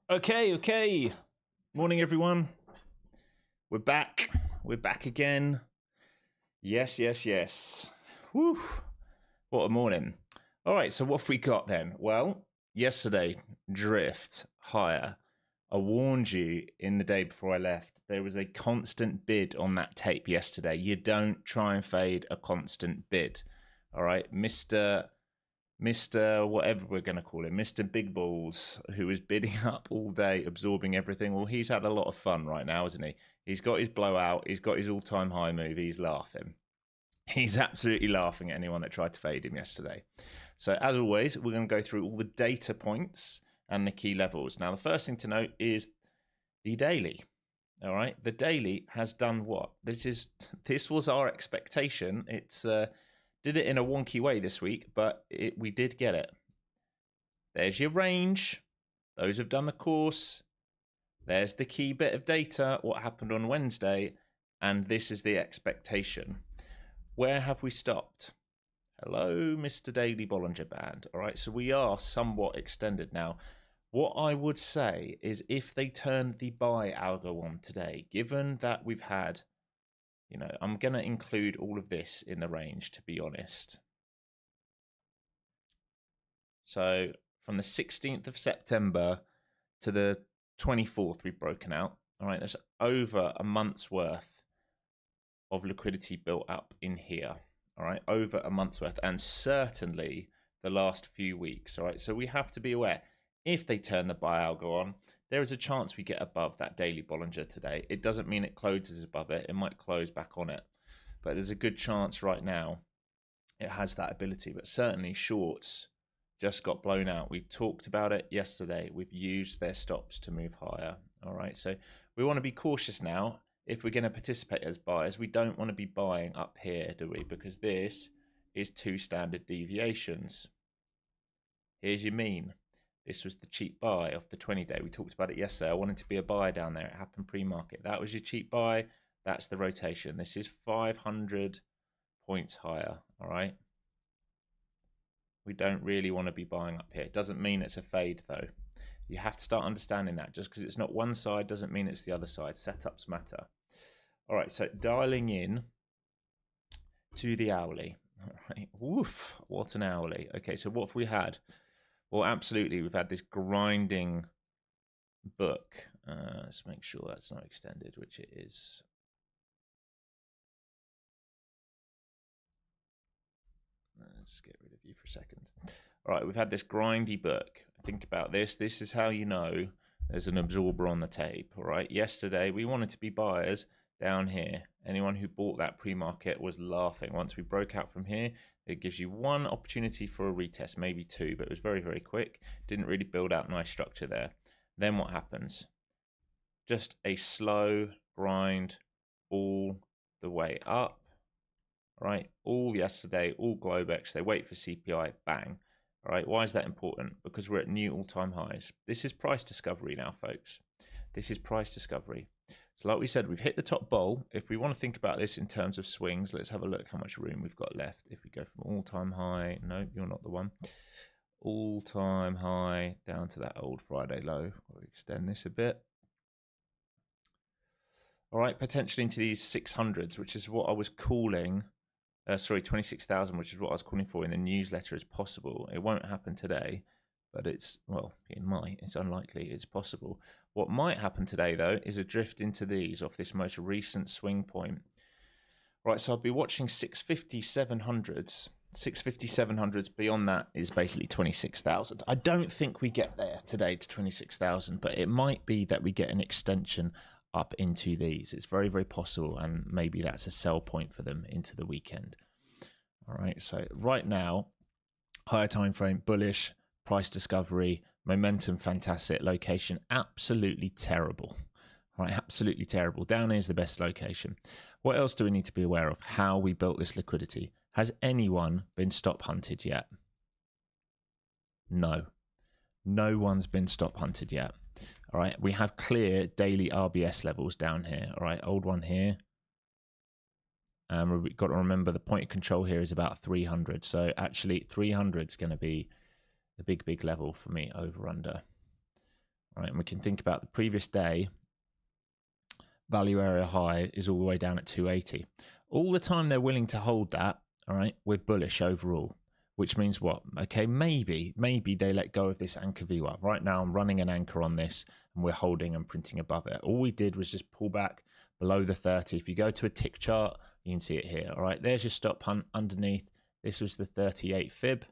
Okay. Morning, everyone. We're back. We're back again. Yes. Whew. What a morning. All right, so what have we got then? Well, yesterday, drift higher. I warned you in the day before I left. There was a constant bid on that tape yesterday. You don't try and fade a constant bid. All right, Mr. Whatever we're going to call him, Mr. Big Balls, who is bidding up all day, absorbing everything. Well, he's had a lot of fun right now, hasn't he? He's got his blowout. He's got his all-time high move. He's laughing. He's absolutely laughing at anyone that tried to fade him yesterday. So as always, we're going to go through all the data points and the key levels. Now, the first thing to note is the daily. All right, the daily has done what? This was our expectation. It's did it in a wonky way this week, but we did get it. There's your range. Those have done the course. There's the key bit of data, what happened on Wednesday, and this is the expectation. Where have we stopped? Hello, Mr. Daily Bollinger Band. All right, so we are somewhat extended now. What I would say is if they turn the buy algo on today, given that we've had, I'm going to include all of this in the range, to be honest. So from the 16th of September to the 24th, we've broken out. All right, there's over a month's worth of liquidity built up in here. All right, over a month's worth, and certainly the last few weeks. All right, so we have to be aware. If they turn the buy algo on, there is a chance we get above that daily Bollinger today. It doesn't mean it closes above it. It might close back on it. But there's a good chance right now it has that ability. But certainly shorts just got blown out. We talked about it yesterday. We've used their stops to move higher. All right, so we want to be cautious now. If we're going to participate as buyers, we don't want to be buying up here, do we? Because this is 2 standard deviations. Here's your mean. This was the cheap buy off the 20-day. We talked about it yesterday. I wanted to be a buyer down there. It happened pre-market. That was your cheap buy. That's the rotation. This is 500 points higher, all right? We don't really want to be buying up here. It doesn't mean it's a fade, though. You have to start understanding that. Just because it's not one side doesn't mean it's the other side. Setups matter. All right, so dialing in to the hourly. All right, woof, what an hourly. Okay, so what have we had? Well, absolutely, we've had this grinding book. Let's make sure that's not extended, which it is. Let's get rid of you for a second. All right, we've had this grindy book. Think about this. This is how you know there's an absorber on the tape. All right, yesterday we wanted to be buyers down here. Anyone who bought that pre-market was laughing. Once we broke out from here, it gives you one opportunity for a retest, maybe 2, but it was very, very quick. Didn't really build out nice structure there. Then what happens? Just a slow grind all the way up. All right, all yesterday, all Globex, they wait for CPI, bang. All right, why is that important? Because we're at new all-time highs. This is price discovery now, folks. This is price discovery. So like we said, we've hit the top bowl. If we want to think about this in terms of swings, let's have a look how much room we've got left. If we go from all-time high, no, you're not the one. All-time high down to that old Friday low. We'll extend this a bit. All right, potentially into these 600s, which is what I was calling, 26,000, which is what I was calling for in the newsletter as possible. It won't happen today, but it's unlikely, it's possible. What might happen today, though, is a drift into these off this most recent swing point. Right, so I'll be watching 650, 700s. 650, 700s, beyond that is basically 26,000. I don't think we get there today to 26,000, but it might be that we get an extension up into these. It's very, very possible, and maybe that's a sell point for them into the weekend. All right, so right now, higher time frame, bullish, price discovery, momentum fantastic, location absolutely terrible. All right, absolutely terrible. Down here is the best location. What else do we need to be aware of? How we built this liquidity. Has anyone been stop hunted yet? No. No one's been stop hunted yet. All right, we have clear daily RBS levels down here. All right, old one here. We've got to remember the point of control here is about 300. So actually 300 is going to be the big level for me, over under. All right, and we can think about the previous day. Value area high is all the way down at 280. All the time they're willing to hold that, all right, we're bullish overall, which means what? Okay, maybe they let go of this anchor VWAP. Right now I'm running an anchor on this and we're holding and printing above it. All we did was just pull back below the 30. If you go to a tick chart, you can see it here. All right, there's your stop underneath. This was the 38 fib.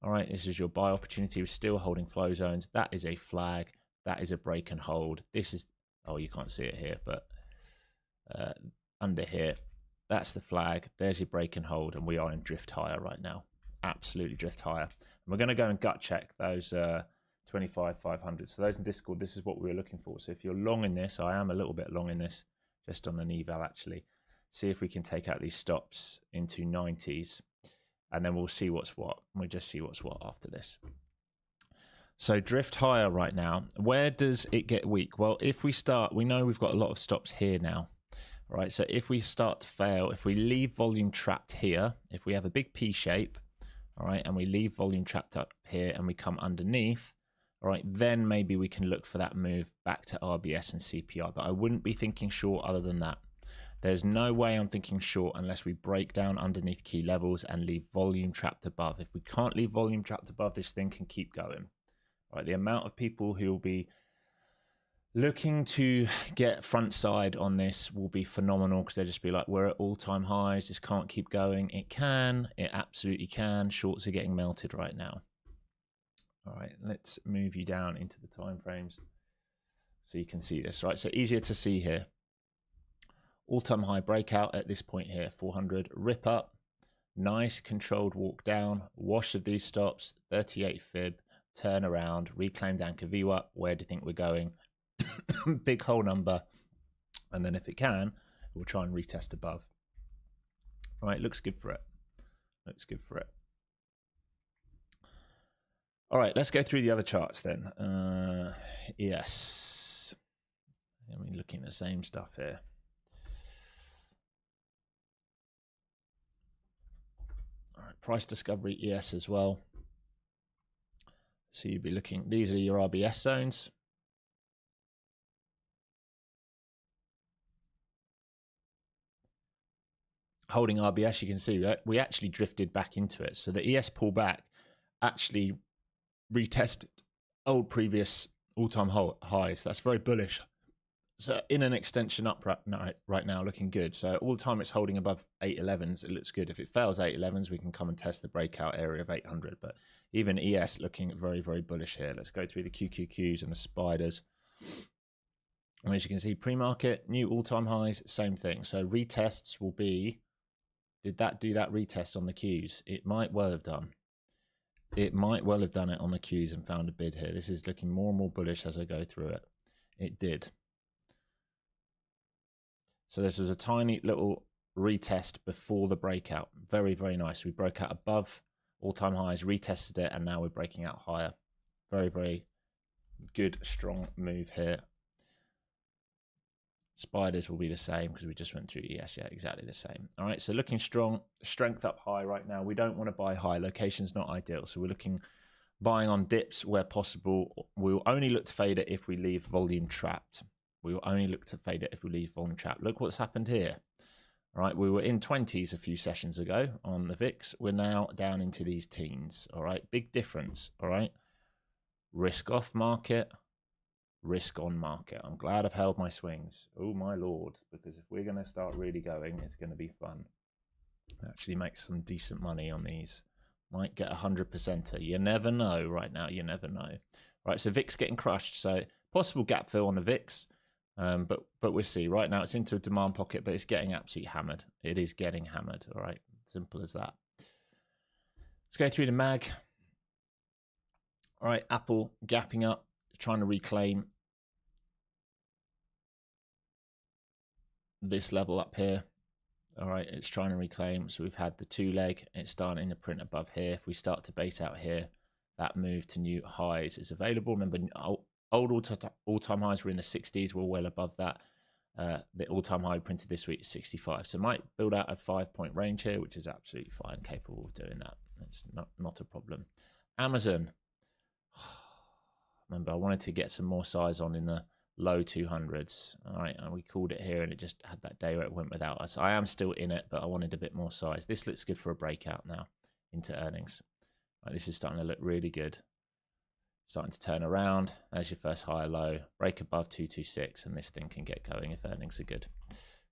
All right, this is your buy opportunity. We're still holding flow zones. That is a flag. That is a break and hold. This is, oh, you can't see it here, but under here, that's the flag. There's your break and hold, and we are in drift higher right now. Absolutely drift higher. And we're going to go and gut check those 25 500. So those in Discord, this is what we were looking for. So if you're long in this, I am a little bit long in this, just on an eval actually. See if we can take out these stops into 90s, and then we'll see what's what. We'll just see what's what after this. So drift higher right now. Where does it get weak? Well, if we start, we know we've got a lot of stops here now. Right, so if we start to fail, if we leave volume trapped here, if we have a big P shape, all right, and we leave volume trapped up here and we come underneath, all right, then maybe we can look for that move back to RBS and CPI, but I wouldn't be thinking short other than that. There's no way I'm thinking short unless we break down underneath key levels and leave volume trapped above. If we can't leave volume trapped above, this thing can keep going. All right, the amount of people who will be looking to get front side on this will be phenomenal, because they'll just be like, we're at all-time highs, this can't keep going. It can, it absolutely can. Shorts are getting melted right now. All right, let's move you down into the time frames so you can see this. Right, so easier to see here. All-time high breakout at this point here, 400, rip up, nice controlled walk down, wash of these stops, 38 fib, turn around, reclaimed anchor VWAP. Where do you think we're going? Big whole number, and then if it can, we'll try and retest above. All right, looks good for it. Looks good for it. All right, let's go through the other charts then. Yes, I mean, looking at the same stuff here. All right, price discovery ES as well. So you'd be looking, these are your RBS zones. Holding RBS, you can see that we actually drifted back into it. So the ES pullback actually retested old previous all-time highs. That's very bullish. So in an extension up right now, looking good. So all the time it's holding above 811s, it looks good. If it fails 811s, we can come and test the breakout area of 800. But even ES looking very, very bullish here. Let's go through the QQQs and the spiders. And as you can see, pre-market, new all-time highs, same thing. So retests will be, did that do that retest on the Qs? It might well have done. It might well have done it on the Qs and found a bid here. This is looking more and more bullish as I go through it. It did. So this was a tiny little retest before the breakout. Very, very nice. We broke out above all-time highs, retested it, and now we're breaking out higher. Very, very good, strong move here. Spiders will be the same because we just went through ES. Yeah, exactly the same. All right, so looking strong, strength up high right now. We don't want to buy high. Location's not ideal. So we're looking, buying on dips where possible. We'll only look to fade it if we leave volume trapped. We will only look to fade it if we leave volume trapped. Look what's happened here. All right, we were in 20s a few sessions ago on the VIX. We're now down into these teens. All right, big difference. All right, risk off market, risk on market. I'm glad I've held my swings. Oh my lord, because if we're going to start really going, it's going to be fun. Actually make some decent money on these. Might get 100%er. You never know right now. You never know. Right, so VIX getting crushed. So possible gap fill on the VIX. But we'll see. Right now it's into a demand pocket, but it's getting absolutely hammered. It is getting hammered. All right, simple as that. Let's go through the mag. All right, Apple gapping up, trying to reclaim this level up here. All right, it's trying to reclaim. So we've had the two leg. It's starting to print above here. If we start to bait out here, that move to new highs is available. Remember, old all-time highs were in the 60s. We're well above that. The all-time high printed this week is 65. So might build out a 5-point range here, which is absolutely fine, capable of doing that. It's not a problem. Amazon. Remember, I wanted to get some more size on in the low 200s. All right, and we called it here, and it just had that day where it went without us. I am still in it, but I wanted a bit more size. This looks good for a breakout now into earnings. Right, this is starting to look really good. Starting to turn around. There's your first higher low. Break above 226, and this thing can get going if earnings are good.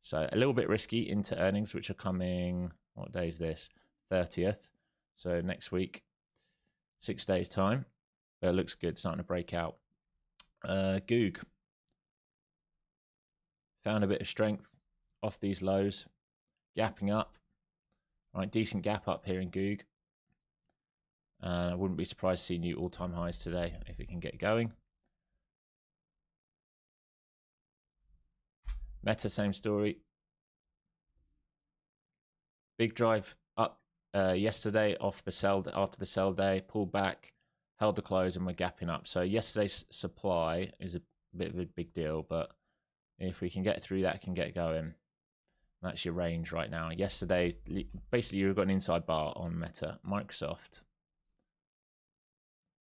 So a little bit risky into earnings, which are coming, what day is this? 30th. So next week, 6 days time. But it looks good, starting to break out. Goog. Found a bit of strength off these lows. Gapping up. All right, decent gap up here in Goog. I wouldn't be surprised to see new all-time highs today if it can get going. Meta, same story. Big drive up yesterday off the sell after the sell day, pulled back, held the close, and we're gapping up. So yesterday's supply is a bit of a big deal, but if we can get through that, can get going. That's your range right now. Yesterday, basically, you've got an inside bar on Meta. Microsoft.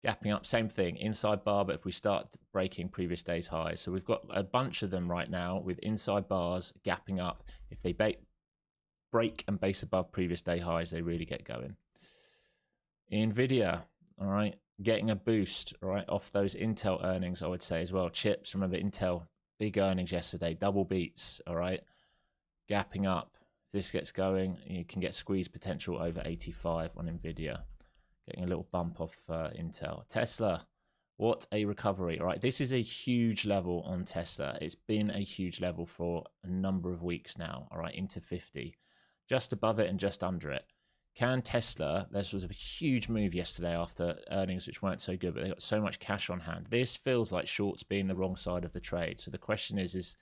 Gapping up, same thing, inside bar, but if we start breaking previous day's highs. So we've got a bunch of them right now with inside bars gapping up. If they break and base above previous day highs, they really get going. Nvidia, all right, getting a boost, all right, off those Intel earnings, I would say as well. Chips, remember Intel, big earnings yesterday, double beats, all right, gapping up. If this gets going, you can get squeeze potential over 85 on Nvidia. Getting a little bump off Intel. Tesla, what a recovery. All right, this is a huge level on Tesla. It's been a huge level for a number of weeks now, all right, into 50. Just above it and just under it. Can Tesla, this was a huge move yesterday after earnings which weren't so good, but they got so much cash on hand. This feels like shorts being the wrong side of the trade. So the question is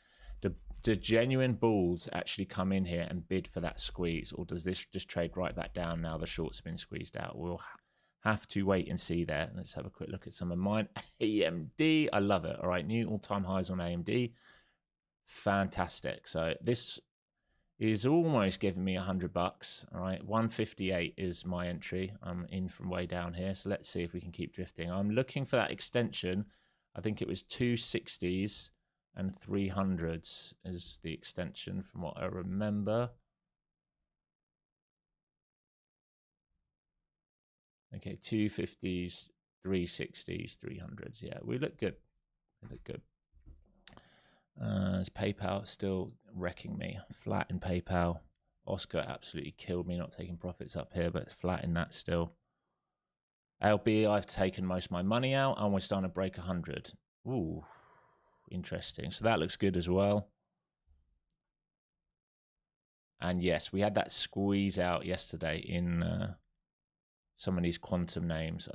do genuine bulls actually come in here and bid for that squeeze, or does this just trade right back down now the shorts have been squeezed out? We'll have to wait and see there. Let's have a quick look at some of mine. AMD, I love it. All right, new all-time highs on AMD. Fantastic. So this is almost giving me $100. All right, 158 is my entry. I'm in from way down here. So let's see if we can keep drifting. I'm looking for that extension. I think it was 260s and 300s is the extension from what I remember. Okay, 250s, 360s, 300s. Yeah, we look good. We look good. Is PayPal still wrecking me? Flat in PayPal. Oscar absolutely killed me not taking profits up here, but it's flat in that still. LB, I've taken most of my money out, and we're starting to break 100. Ooh, interesting. So that looks good as well. And yes, we had that squeeze out yesterday in some of these quantum names.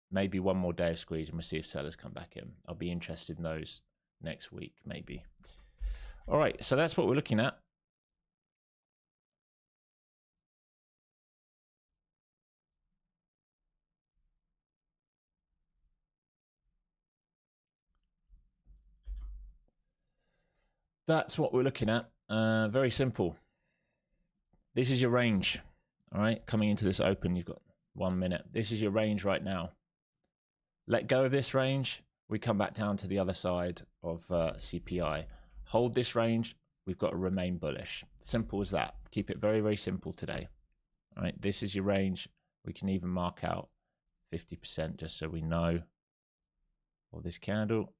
Maybe one more day of squeeze and we'll see if sellers come back in. I'll be interested in those next week, maybe. All right, so that's what we're looking at. That's what we're looking at. Very simple. This is your range. All right, coming into this open, you've got 1 minute. This is your range right now. Let go of this range. We come back down to the other side of CPI. Hold this range. We've got to remain bullish. Simple as that. Keep it very, very simple today. All right, this is your range. We can even mark out 50% just so we know. Or this candle.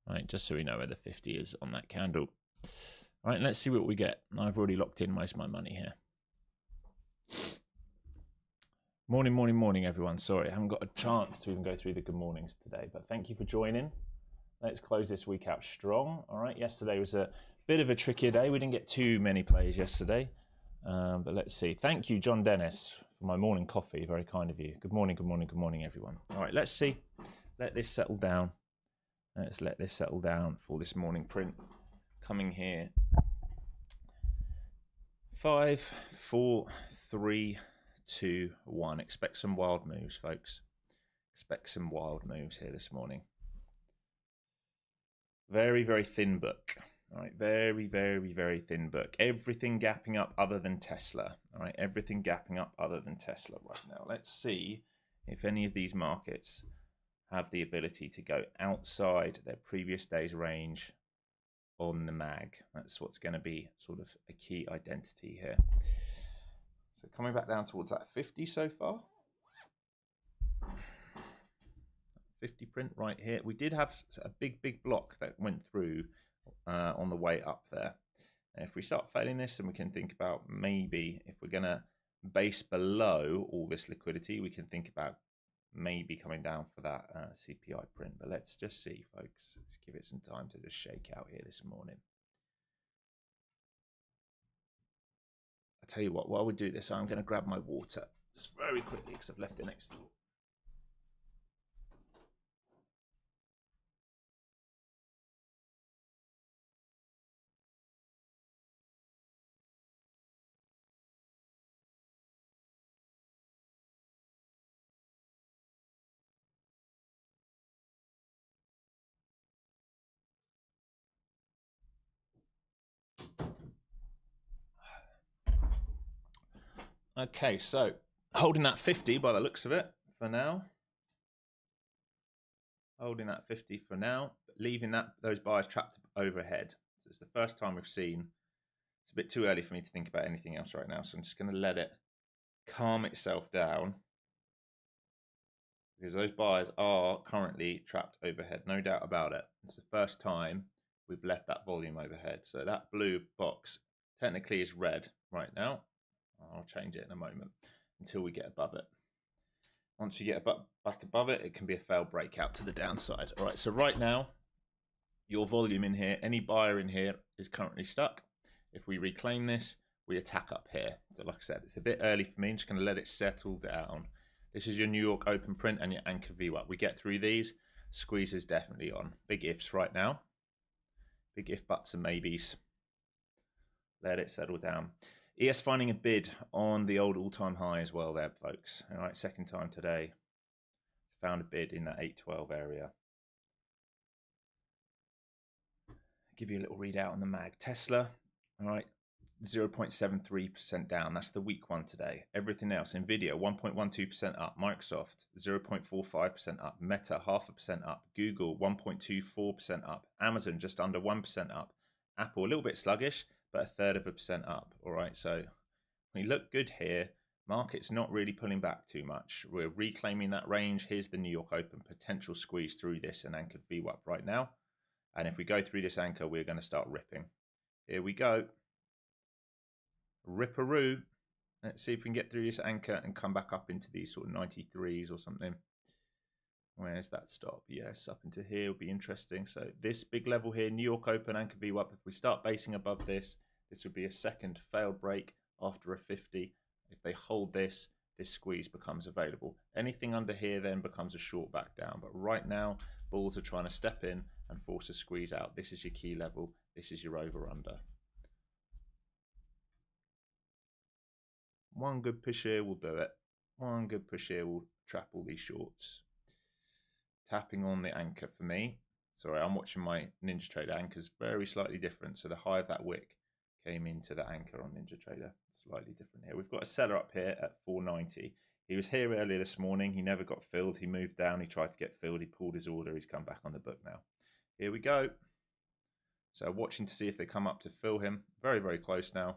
All right, just so we know where the 50 is on that candle. All right, let's see what we get. I've already locked in most of my money here. Morning, morning, morning, everyone. Sorry, I haven't got a chance to even go through the good mornings today, but thank you for joining. Let's close this week out strong. All right, yesterday was a bit of a trickier day. We didn't get too many plays yesterday, but let's see. Thank you, John Dennis, for my morning coffee. Very kind of you. Good morning, good morning, good morning, everyone. All right, let's see. Let this settle down. Let's let this settle down for this morning print. Coming here. 5, 4, 3, 2, 1. Expect some wild moves, folks. Expect some wild moves here this morning. Very, very thin book. All right, very, very, very thin book. Everything gapping up other than Tesla. All right, everything gapping up other than Tesla right now. Let's see if any of these markets have the ability to go outside their previous day's range on the mag. That's what's going to be sort of a key identity here. So coming back down towards that 50 so far. 50 print right here. We did have a big block that went through on the way up there. And if we start failing this, then we can think about maybe if we're going to base below all this liquidity, we can think about maybe coming down for that CPI print. But let's just see, folks. Let's give it some time to just shake out here this morning. I'll tell you what, while we do this, I'm going to grab my water just very quickly because I've left it next door. Okay, so holding that 50 by the looks of it for now. Holding that 50 for now, but leaving those buyers trapped overhead. So it's the first time we've seen. It's a bit too early for me to think about anything else right now, so I'm just going to let it calm itself down because those buyers are currently trapped overhead, no doubt about it. It's the first time we've left that volume overhead. So that blue box technically is red right now. I'll change it in a moment until we get above it. Once you get back above it, it can be a failed breakout to the downside. All right, so right now, your volume in here, any buyer in here is currently stuck. If we reclaim this, we attack up here. So like I said, it's a bit early for me. I'm just going to let it settle down. This is your New York open print and your anchor VWAP. We get through these. Squeeze is definitely on. Big ifs right now. Big if, buts, and maybes. Let it settle down. ES finding a bid on the old all-time high as well there, folks. All right, second time today. Found a bid in that 812 area. Give you a little readout on the mag. Tesla, all right, 0.73% down. That's the weak one today. Everything else, Nvidia, 1.12% up. Microsoft, 0.45% up. Meta, 0.5% up. Google, 1.24% up. Amazon, just under 1% up. Apple, a little bit sluggish, but 1/3% up. All right, so we look good here. Market's not really pulling back too much. We're reclaiming that range. Here's the New York Open potential squeeze through this and anchored VWAP right now. And if we go through this anchor, we're going to start ripping. Here we go. Ripperoo. Let's see if we can get through this anchor and come back up into these sort of 93s or something. Where's that stop? Yes, up into here will be interesting. So this big level here, New York Open, anchor VWAP. If we start basing above this, this would be a second failed break after a 50. If they hold this, this squeeze becomes available. Anything under here then becomes a short back down. But right now, bulls are trying to step in and force a squeeze out. This is your key level. This is your over-under. One good push here will do it. One good push here will trap all these shorts. Tapping on the anchor for me. Sorry, I'm watching my NinjaTrader anchors very slightly different. So the high of that wick came into the anchor on NinjaTrader. Slightly different here. We've got a seller up here at 490. He was here earlier this morning. He never got filled. He moved down. He tried to get filled. He pulled his order. He's come back on the book now. Here we go. So watching to see if they come up to fill him. Very, very close now.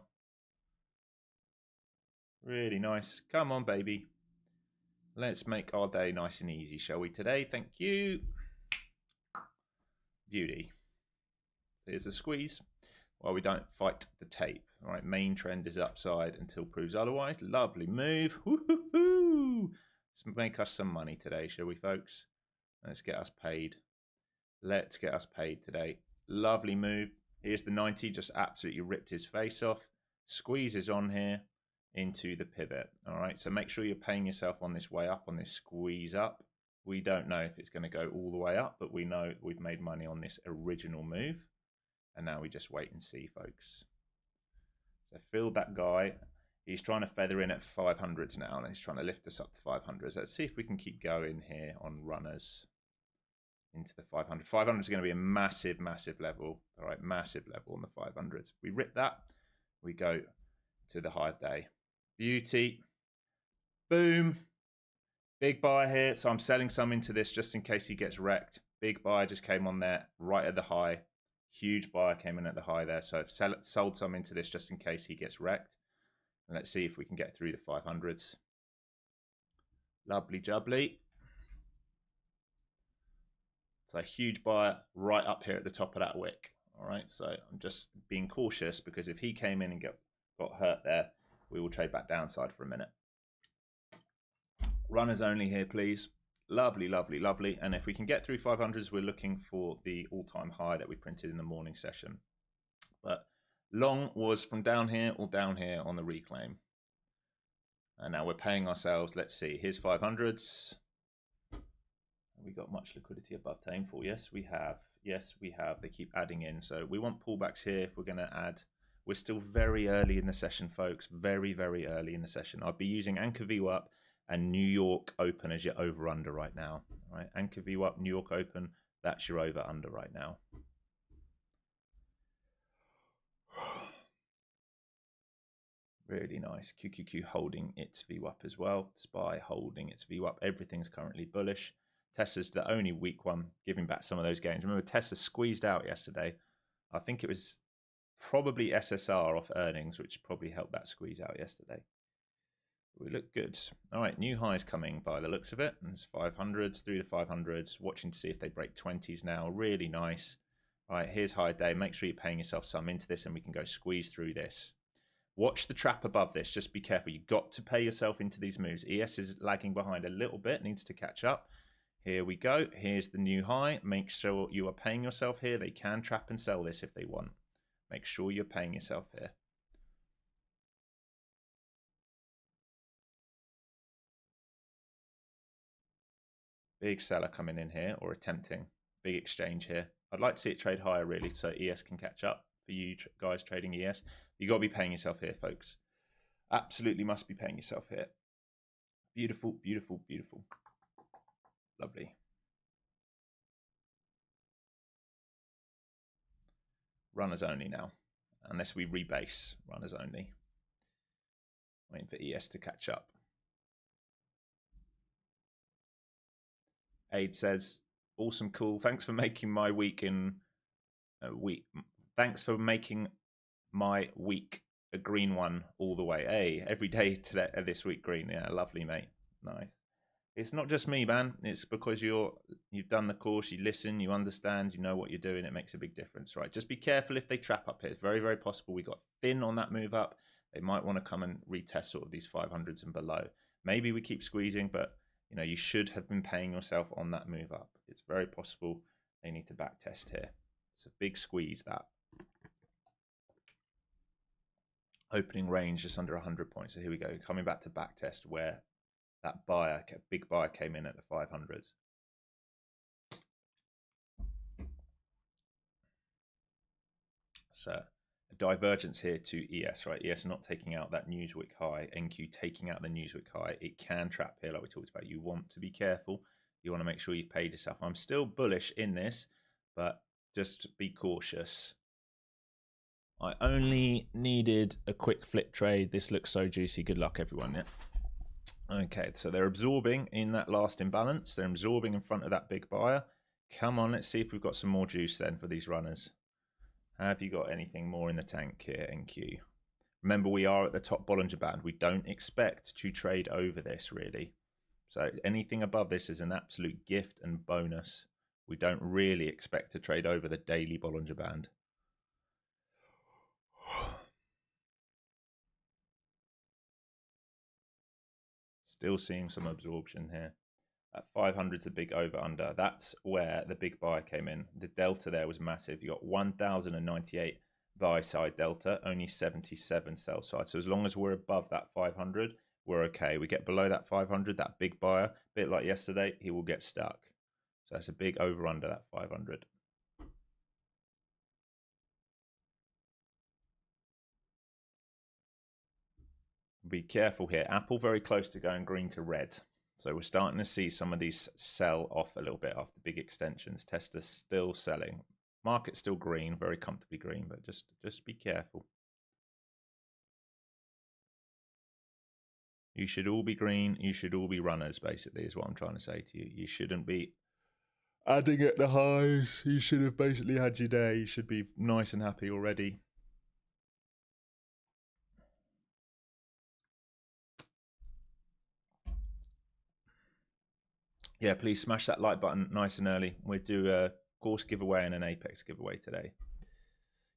Really nice. Come on, baby. Let's make our day nice and easy, shall we, today? Thank you. Beauty. Here's a squeeze while we don't fight the tape. All right, main trend is upside until proves otherwise. Lovely move. Woo-hoo-hoo. Let's make us some money today, shall we, folks? Let's get us paid. Let's get us paid today. Lovely move. Here's the 90, just absolutely ripped his face off. Squeezes on here into the pivot. All right, so make sure you're paying yourself on this way up, on this squeeze up. We don't know if it's going to go all the way up, but we know we've made money on this original move. And now we just wait and see, folks. So filled that guy. He's trying to feather in at 500s now, and he's trying to lift us up to 500s. Let's see if we can keep going here on runners into the 500. 500 is going to be a massive, massive level. All right, massive level on the 500s. We rip that, we go to the high of day. Beauty. Boom. Big buy here. So I'm selling some into this just in case he gets wrecked. Big buy just came on there right at the high. Huge buy came in at the high there. So I've sold some into this just in case he gets wrecked. And let's see if we can get through the 500s. Lovely jubbly. So a huge buy right up here at the top of that wick. All right, so I'm just being cautious because if he came in and got hurt there, we will trade back downside for a minute. Runners only here, please. Lovely, lovely, lovely. And if we can get through 500s, we're looking for the all-time high that we printed in the morning session. But long was from down here or down here on the reclaim. And now we're paying ourselves. Let's see. Here's 500s. Have we got much liquidity above Tameful? Yes, we have. Yes, we have. They keep adding in. So we want pullbacks here if we're going to add. We're still very early in the session, folks. Very, very early in the session. I'll be using Anchor VWAP and New York Open as your over-under right now. All right, Anchor VWAP, New York Open, that's your over-under right now. Really nice. QQQ holding its VWAP as well. SPY holding its VWAP. Everything's currently bullish. Tesla's the only weak one, giving back some of those gains. Remember, Tesla squeezed out yesterday. I think it was probably SSR off earnings, which probably helped that squeeze out yesterday. We look good. All right, new highs coming by the looks of it. There's 500s through the 500s. Watching to see if they break 20s now. Really nice. All right, here's high day. Make sure you're paying yourself some into this and we can go squeeze through this. Watch the trap above this. Just be careful. You've got to pay yourself into these moves. ES is lagging behind a little bit. Needs to catch up. Here we go. Here's the new high. Make sure you are paying yourself here. They can trap and sell this if they want. Make sure you're paying yourself here. Big seller coming in here or attempting. Big exchange here. I'd like to see it trade higher really so ES can catch up. For you guys trading ES, you got to be paying yourself here, folks. Absolutely must be paying yourself here. Beautiful, beautiful, beautiful. Lovely. Runners only now, unless we rebase. Runners only. Waiting for ES to catch up. Aid says, awesome, cool. Thanks for making my week in a week. Thanks for making my week a green one all the way. Hey, every day today, this week green. Yeah, lovely, mate. Nice. It's not just me, man. It's because you've done the course, you listen, you understand, you know what you're doing. It makes a big difference, right? Just be careful if they trap up here. It's very, very possible we got thin on that move up. They might want to come and retest sort of these 500s and below. Maybe we keep squeezing, but you know, you should have been paying yourself on that move up. It's very possible they need to back test here. It's a big squeeze, that. Opening range just under 100 points. So here we go. Coming back to back test where that buyer, big buyer, came in at the 500s. So a divergence here to ES, right? ES not taking out that Newsweek high, NQ taking out the Newsweek high. It can trap here like we talked about. You want to be careful. You want to make sure you've paid yourself. I'm still bullish in this, but just be cautious. I only needed a quick flip trade. This looks so juicy. Good luck, everyone. Yeah. Okay, so they're absorbing in that last imbalance. They're absorbing in front of that big buyer. Come on, let's see if we've got some more juice then for these runners. Have you got anything more in the tank here, NQ? Remember, we are at the top Bollinger Band. We don't expect to trade over this, really. So anything above this is an absolute gift and bonus. We don't really expect to trade over the daily Bollinger Band. Still seeing some absorption here. At 500's a big over-under. That's where the big buy came in. The delta there was massive. You got 1,098 buy side delta, only 77 sell side. So as long as we're above that 500, we're okay. We get below that 500, that big buyer, a bit like yesterday, he will get stuck. So that's a big over-under, that 500. Be careful here. Apple very close to going green to red. So we're starting to see some of these sell off a little bit after big extensions. Tesla's still selling. Market's still green, very comfortably green, but just be careful. You should all be green. You should all be runners, basically, is what I'm trying to say to you. You shouldn't be adding at the highs. You should have basically had your day. You should be nice and happy already. Yeah, please smash that like button nice and early. We'll do a course giveaway and an Apex giveaway today.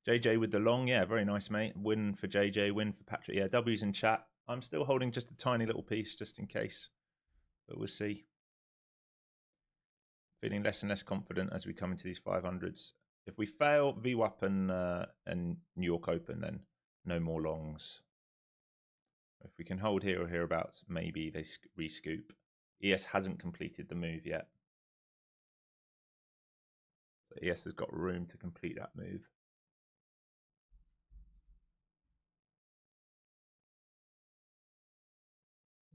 JJ with the long, yeah, very nice, mate. Win for JJ, win for Patrick. Yeah, W's in chat. I'm still holding just a tiny little piece just in case, but we'll see. Feeling less and less confident as we come into these 500s. If we fail VWAP and New York Open, then no more longs. If we can hold here or hereabouts, maybe they re-scoop. ES hasn't completed the move yet. So ES has got room to complete that move.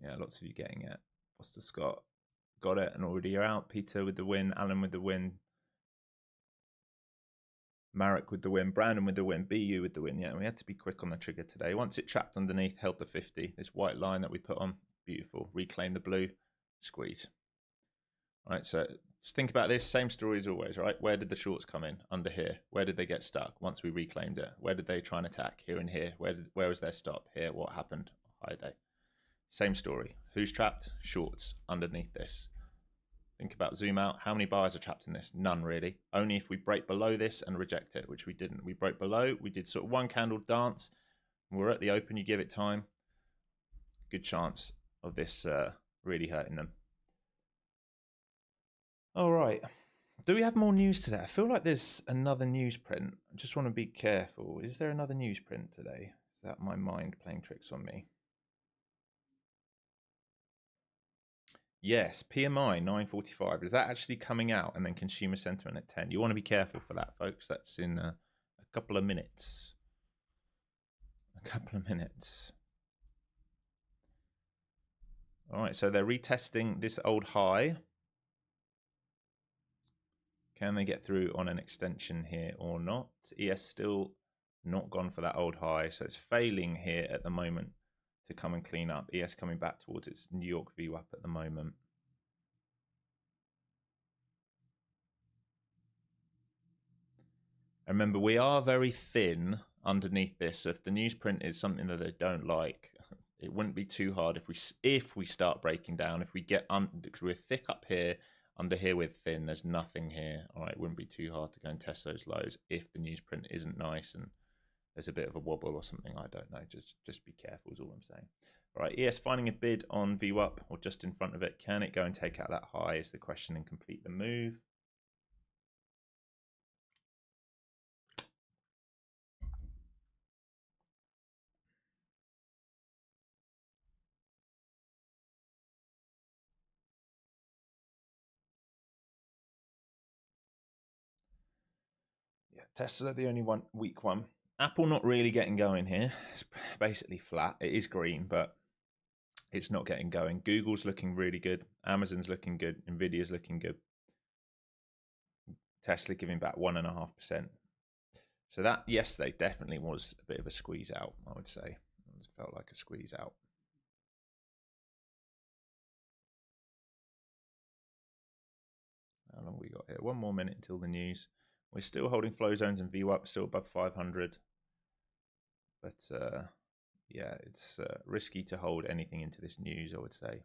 Yeah, lots of you getting it. Foster Scott got it and already are out. Peter with the win. Alan with the win. Marek with the win. Brandon with the win. BU with the win. Yeah, we had to be quick on the trigger today. Once it trapped underneath, held the 50. This white line that we put on. Beautiful. Reclaim the blue. Squeeze. All right, so just think about this. Same story as always, right? Where did the shorts come in? Under here. Where did they get stuck once we reclaimed it? Where did they try and attack? Here and here. Where was their stop? Here. What happened? High day. Same story. Who's trapped? Shorts underneath this. Think about zoom out. How many buyers are trapped in this? None really. Only if we break below this and reject it, which we didn't. We broke below. We did sort of one candle dance. We're at the open. You give it time. Good chance of this really hurting them. All right. Do we have more news today? I feel like there's another newsprint. I just want to be careful. Is there another newsprint today? Is that my mind playing tricks on me? Yes, PMI 945. Is that actually coming out? And then consumer sentiment at 10. You want to be careful for that, folks. That's in a couple of minutes. A couple of minutes. All right, so they're retesting this old high. Can they get through on an extension here or not? ES still not gone for that old high, so it's failing here at the moment to come and clean up. ES coming back towards its New York VWAP at the moment. Remember, we are very thin underneath this. So if the newsprint is something that they don't like, it wouldn't be too hard if we start breaking down. If we get because we're thick up here, under here we're thin. There's nothing here. All right, it wouldn't be too hard to go and test those lows if the newsprint isn't nice and there's a bit of a wobble or something. I don't know. Just be careful is all I'm saying. All right, ES finding a bid on VWAP or just in front of it. Can it go and take out that high is the question and complete the move. Yeah, Tesla the only one weak one. Apple not really getting going here. It's basically flat. It is green, but it's not getting going. Google's looking really good. Amazon's looking good. Nvidia's looking good. Tesla giving back 1.5%. So that yesterday definitely was a bit of a squeeze out, I would say. It felt like a squeeze out. How long we got here? One more minute until the news. We're still holding flow zones and VWAP, still above 500. But yeah, it's risky to hold anything into this news, I would say.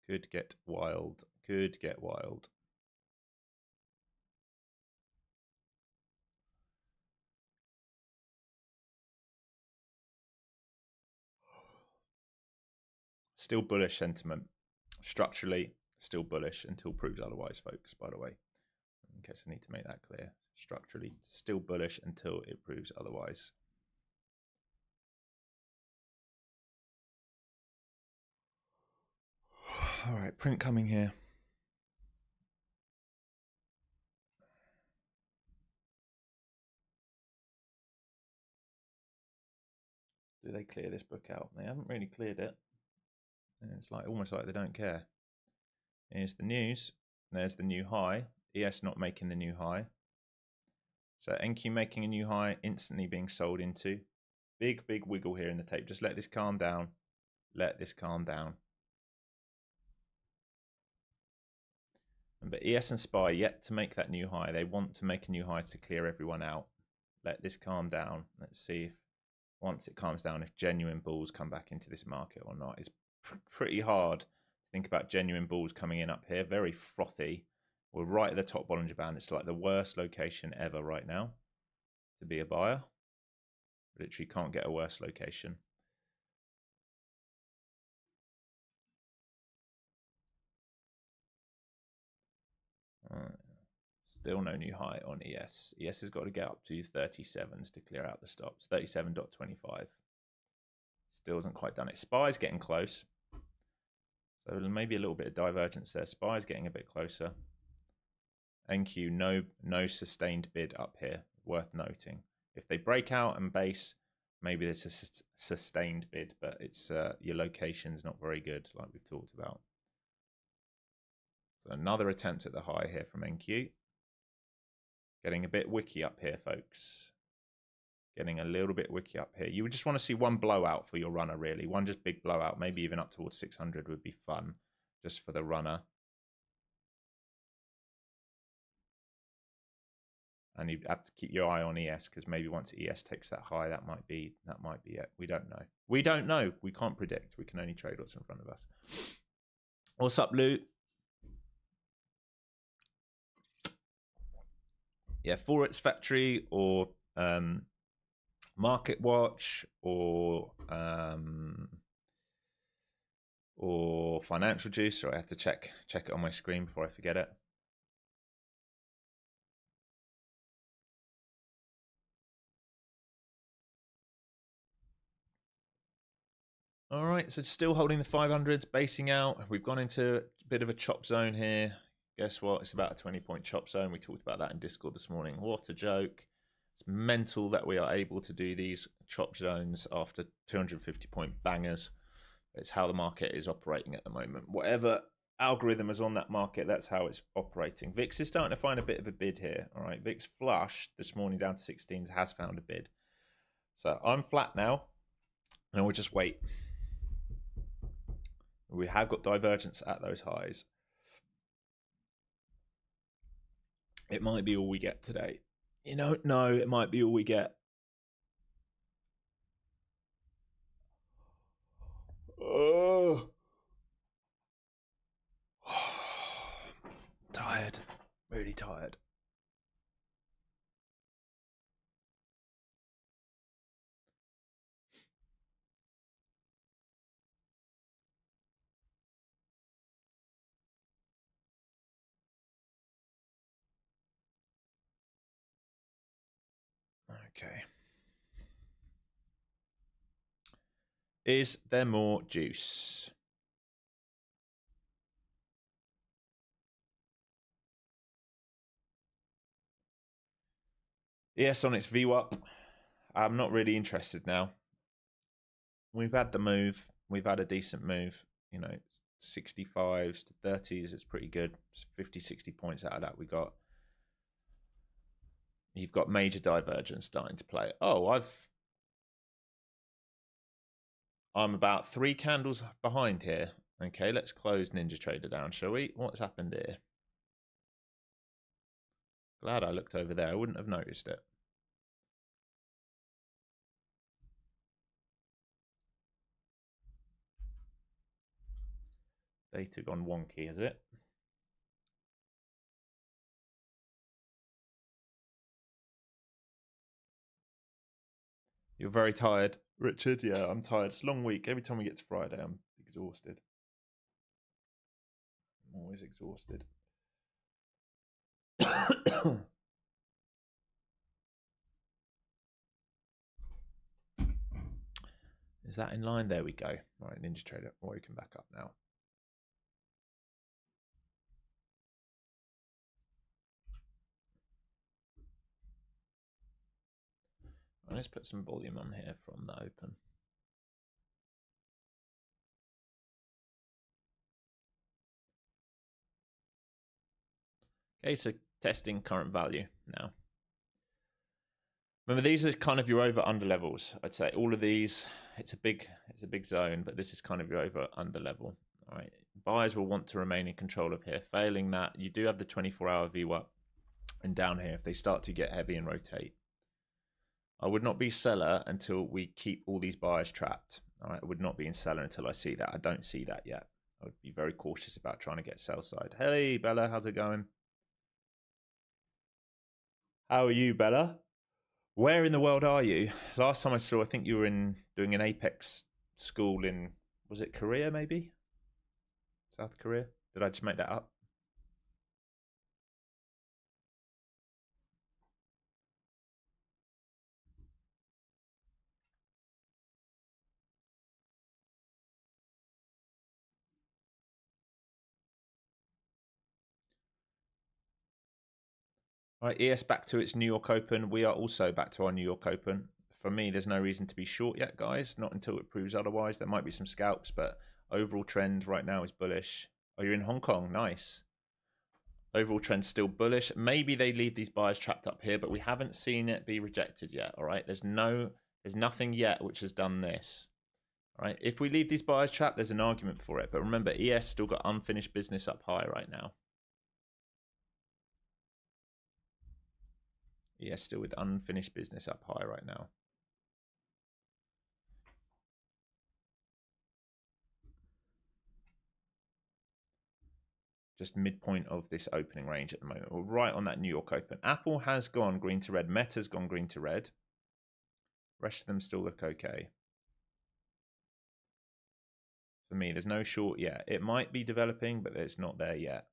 Could get wild. Could get wild. Still bullish sentiment. Structurally, still bullish until proved otherwise, folks, by the way. In case I need to make that clear. Structurally, still bullish until it proves otherwise. All right, print coming here. Do they clear this book out? They haven't really cleared it. And it's like almost like they don't care. Here's the news. There's the new high. ES not making the new high. So NQ making a new high, instantly being sold into. Big wiggle here in the tape. Just let this calm down. Let this calm down. But ES and SPY yet to make that new high. They want to make a new high to clear everyone out. Let this calm down. Let's see if once it calms down, if genuine bulls come back into this market or not. It's pretty hard to think about genuine bulls coming in up here. Very frothy. We're right at the top Bollinger Band. It's like the worst location ever right now to be a buyer. Literally can't get a worse location. Still no new high on ES. ES has got to get up to 37s to clear out the stops. 37.25. Still hasn't quite done it. SPY's getting close. So maybe a little bit of divergence there. SPY's getting a bit closer. NQ, no sustained bid up here. Worth noting. If they break out and base, maybe there's a sustained bid, but it's your location's not very good, like we've talked about. So another attempt at the high here from NQ. Getting a bit wicky up here, folks. Getting a little bit wicky up here. You would just want to see one blowout for your runner, really. One just big blowout. Maybe even up towards 600 would be fun, just for the runner. And you have to keep your eye on ES, because maybe once ES takes that high, that might be it. We don't know. We don't know. We can't predict. We can only trade what's in front of us. What's up, Lou? Yeah, Forex Factory or Market Watch or Financial Juice. So I have to check it on my screen before I forget it. All right, so still holding the 500s, basing out. We've gone into a bit of a chop zone here. Guess what? It's about a 20-point chop zone. We talked about that in Discord this morning. What a joke. It's mental that we are able to do these chop zones after 250-point bangers. It's how the market is operating at the moment. Whatever algorithm is on that market, that's how it's operating. VIX is starting to find a bit of a bid here. All right, VIX flushed this morning down to 16s, has found a bid. So I'm flat now, and we'll just wait. We have got divergence at those highs. It might be all we get today. You know, no, it might be all we get. Oh. Tired. Really tired. Okay. Is there more juice? Yes, on its VWAP. I'm not really interested now. We've had the move. We've had a decent move. You know, 65s to 30s. It's pretty good. 50, 60 points out of that we got. You've got major divergence starting to play. Oh, I'm about 3 candles behind here. Okay, let's close Ninja Trader down, shall we? What's happened here? Glad I looked over there. I wouldn't have noticed it. Data gone wonky, is it? You're very tired, Richard. Yeah, I'm tired. It's a long week. Every time we get to Friday, I'm exhausted. I'm always exhausted. Is that in line? There we go. All right, Ninja Trader. Well, you can back up now. Right, let's put some volume on here from the open. Okay, so testing current value now. Remember, these are kind of your over under levels. I'd say all of these, it's a big zone, but this is kind of your over under level. All right, buyers will want to remain in control of here. Failing that, you do have the 24-hour VWAP, and down here if they start to get heavy and rotate. I would not be seller until we keep all these buyers trapped. All right, I would not be in seller until I see that. I don't see that yet. I would be very cautious about trying to get sell side. Hey, Bella, how's it going? How are you, Bella? Where in the world are you? Last time I saw, I think you were doing an Apex school in, was it Korea maybe? South Korea? Did I just make that up? All right, ES back to its New York Open. We are also back to our New York Open. For me, there's no reason to be short yet, guys. Not until it proves otherwise. There might be some scalps, but overall trend right now is bullish. Oh, you're in Hong Kong. Nice. Overall trend still bullish. Maybe they leave these buyers trapped up here, but we haven't seen it be rejected yet. All right, there's nothing yet which has done this. All right, if we leave these buyers trapped, there's an argument for it. But remember, ES still got unfinished business up high right now. ES still with unfinished business up high right now. Just midpoint of this opening range at the moment. We're right on that New York Open. Apple has gone green to red. Meta's gone green to red. Rest of them still look okay. For me, there's no short yet. It might be developing, but it's not there yet.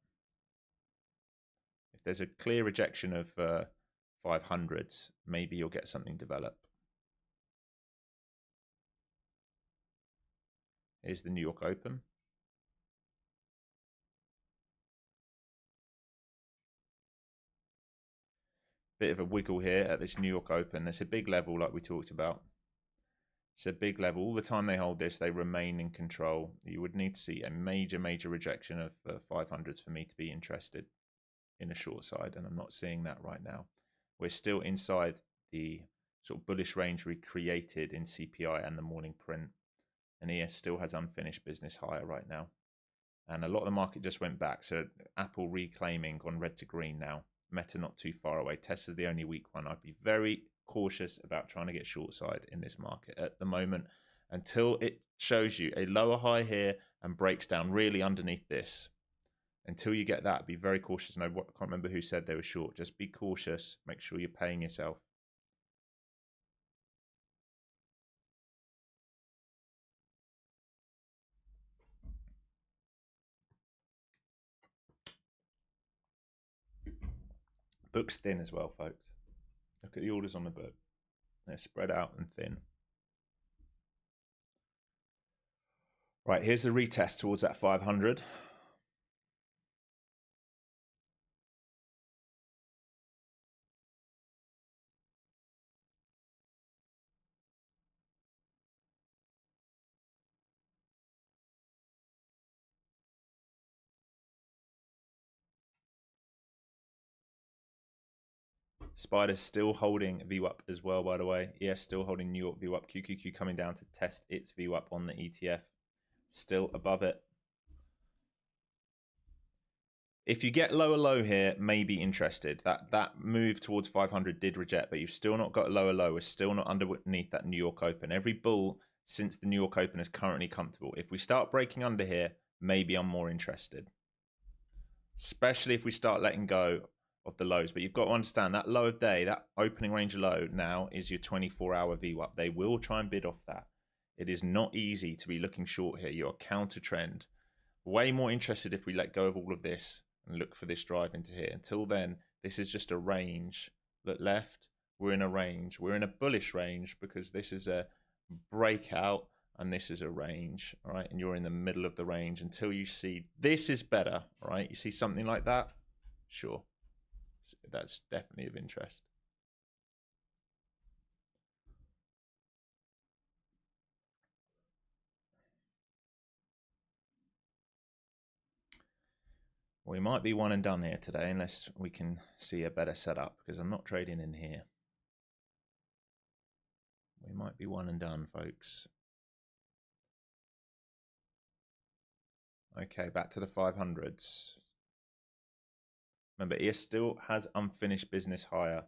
If there's a clear rejection of 500s, maybe you'll get something develop. Here's the New York Open. Bit of a wiggle here at this New York Open. It's a big level like we talked about. It's a big level. All the time they hold this, they remain in control. You would need to see a major rejection of 500s for me to be interested in a short side, and I'm not seeing that right now. We're still inside the sort of bullish range we created in CPI and the morning print, and ES still has unfinished business higher right now. And a lot of the market just went back. So Apple reclaiming on red to green now. Meta not too far away. Tesla's the only weak one. I'd be very cautious about trying to get short side in this market at the moment until it shows you a lower high here and breaks down really underneath this. Until you get that, be very cautious. And I can't remember who said they were short. Just be cautious. Make sure you're paying yourself. Book's thin as well, folks. Look at the orders on the book. They're spread out and thin. Right, here's the retest towards that 500. Spider's still holding VWAP as well, by the way. ES still holding New York VWAP. QQQ coming down to test its VWAP on the ETF. Still above it. If you get lower low here, maybe interested. That move towards 500 did reject, but you've still not got a lower low. We're still not underneath that New York Open. Every bull since the New York Open is currently comfortable. If we start breaking under here, maybe I'm more interested. Especially if we start letting go of the lows. But you've got to understand that low of day, that opening range low now is your 24-hour VWAP. They will try and bid off that. It is not easy to be looking short here. You're counter trend. Way more interested if we let go of all of this and look for this drive into here. Until then, this is just a range. Look left, we're in a range. We're in a bullish range because this is a breakout and this is a range, all right? And you're in the middle of the range until you see this is better, all right? You see something like that? Sure. That's definitely of interest. We might be one and done here today unless we can see a better setup, because I'm not trading in here. We might be one and done, folks. Okay, back to the 500s. Remember, ES still has unfinished business higher.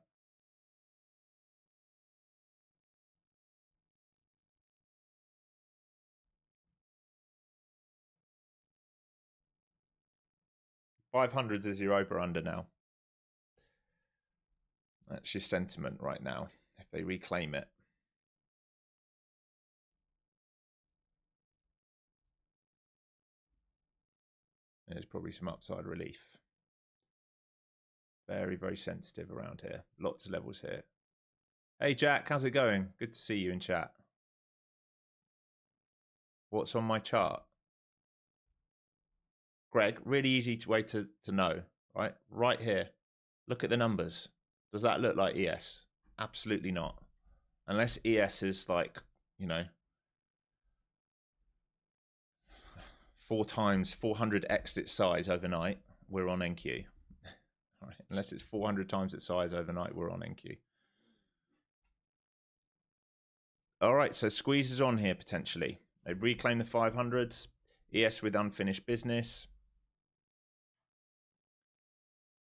$500s is your over-under now. That's your sentiment right now, if they reclaim it. There's probably some upside relief. Very, very sensitive around here. Lots of levels here. Hey, Jack, how's it going? Good to see you in chat. What's on my chart? Greg, really easy way to know, right? Right here. Look at the numbers. Does that look like ES? Absolutely not. Unless ES is like, you know, 400x its size overnight, we're on NQ. All right. Unless it's 400 times its size overnight, we're on NQ. All right, so squeeze is on here potentially. They reclaim the 500s. ES with unfinished business.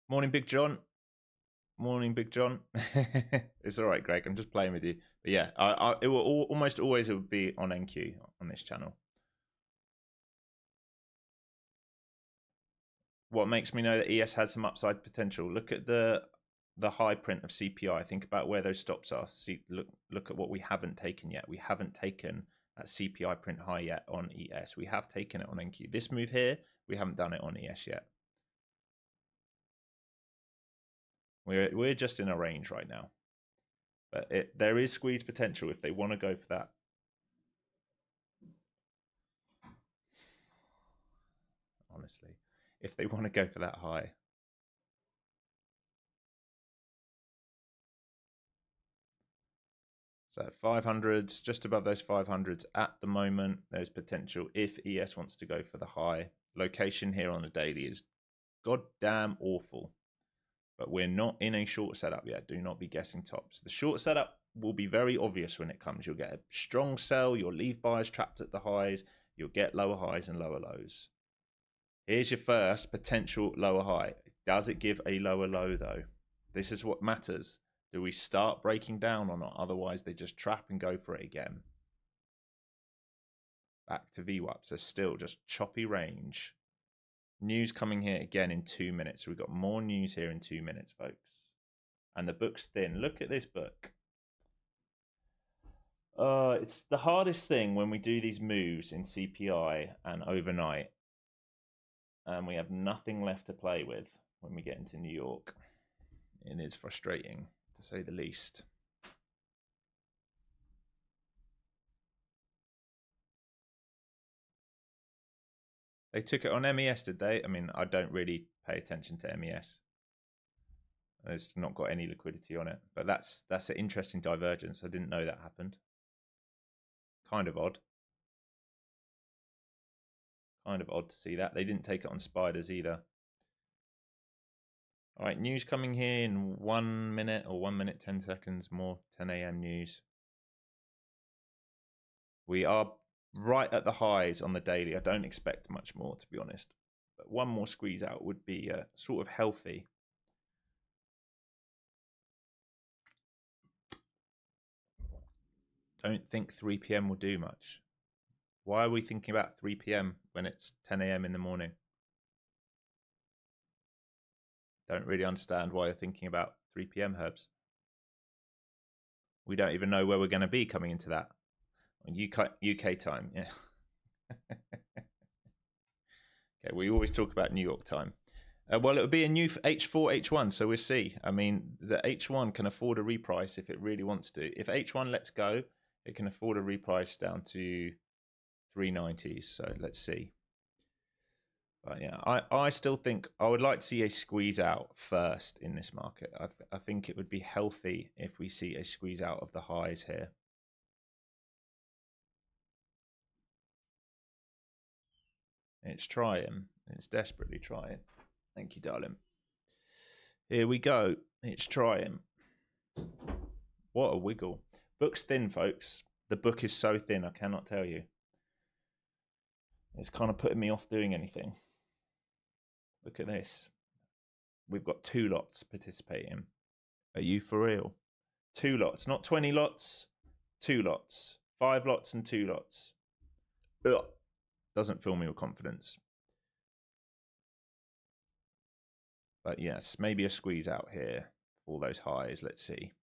Morning, Big John. Morning, Big John. It's all right, Greg. I'm just playing with you. But yeah, it will almost always it would be on NQ on this channel. What makes me know that ES has some upside potential? Look at the high print of CPI. Think about where those stops are. See, look at what we haven't taken yet. We haven't taken that CPI print high yet on ES. We have taken it on NQ. This move here, we haven't done it on ES yet. We're just in a range right now, but there is squeeze potential if they want to go for that. Honestly, if they want to go for that high. So 500s, just above those 500s at the moment. There's potential if ES wants to go for the high. Location here on the daily is goddamn awful. But we're not in a short setup yet. Do not be guessing tops. The short setup will be very obvious when it comes. You'll get a strong sell. You'll leave buyers trapped at the highs. You'll get lower highs and lower lows. Here's your first potential lower high. Does it give a lower low though? This is what matters. Do we start breaking down or not? Otherwise, they just trap and go for it again. Back to VWAP. So still just choppy range. News coming here again in 2 minutes. So we've got more news here in 2 minutes, folks. And the book's thin. Look at this book. It's the hardest thing when we do these moves in CPI and overnight. And we have nothing left to play with when we get into New York. It is frustrating, to say the least. They took it on MES, did they? I mean, I don't really pay attention to MES. It's not got any liquidity on it. But that's an interesting divergence. I didn't know that happened. Kind of odd. Kind of odd to see that. They didn't take it on spiders either. All right, news coming here in 1 minute or 1 minute, 10 seconds more, 10 a.m. news. We are right at the highs on the daily. I don't expect much more, to be honest. But one more squeeze out would be sort of healthy. Don't think 3 p.m. will do much. Why are we thinking about 3 p.m. when it's 10 a.m. in the morning? Don't really understand why you're thinking about 3 p.m. Herbs. We don't even know where we're going to be coming into that. UK time, yeah. Okay, we always talk about New York time. Well, it would be a new H4, H1, so we'll see. I mean, the H1 can afford a reprice if it really wants to. If H1 lets go, it can afford a reprice down to 390s, so let's see. But yeah, I still think I would like to see a squeeze out first in this market. I think it would be healthy if we see a squeeze out of the highs here. It's trying. It's desperately trying. Thank you, darling. Here we go. It's trying. What a wiggle. Book's thin, folks. The book is so thin, I cannot tell you. It's kind of putting me off doing anything. Look at this. We've got 2 lots participating. Are you for real? 2 lots, not 20 lots, 2 lots. 5 lots and 2 lots. Ugh. Doesn't fill me with confidence. But yes, maybe a squeeze out here. All those highs, let's see.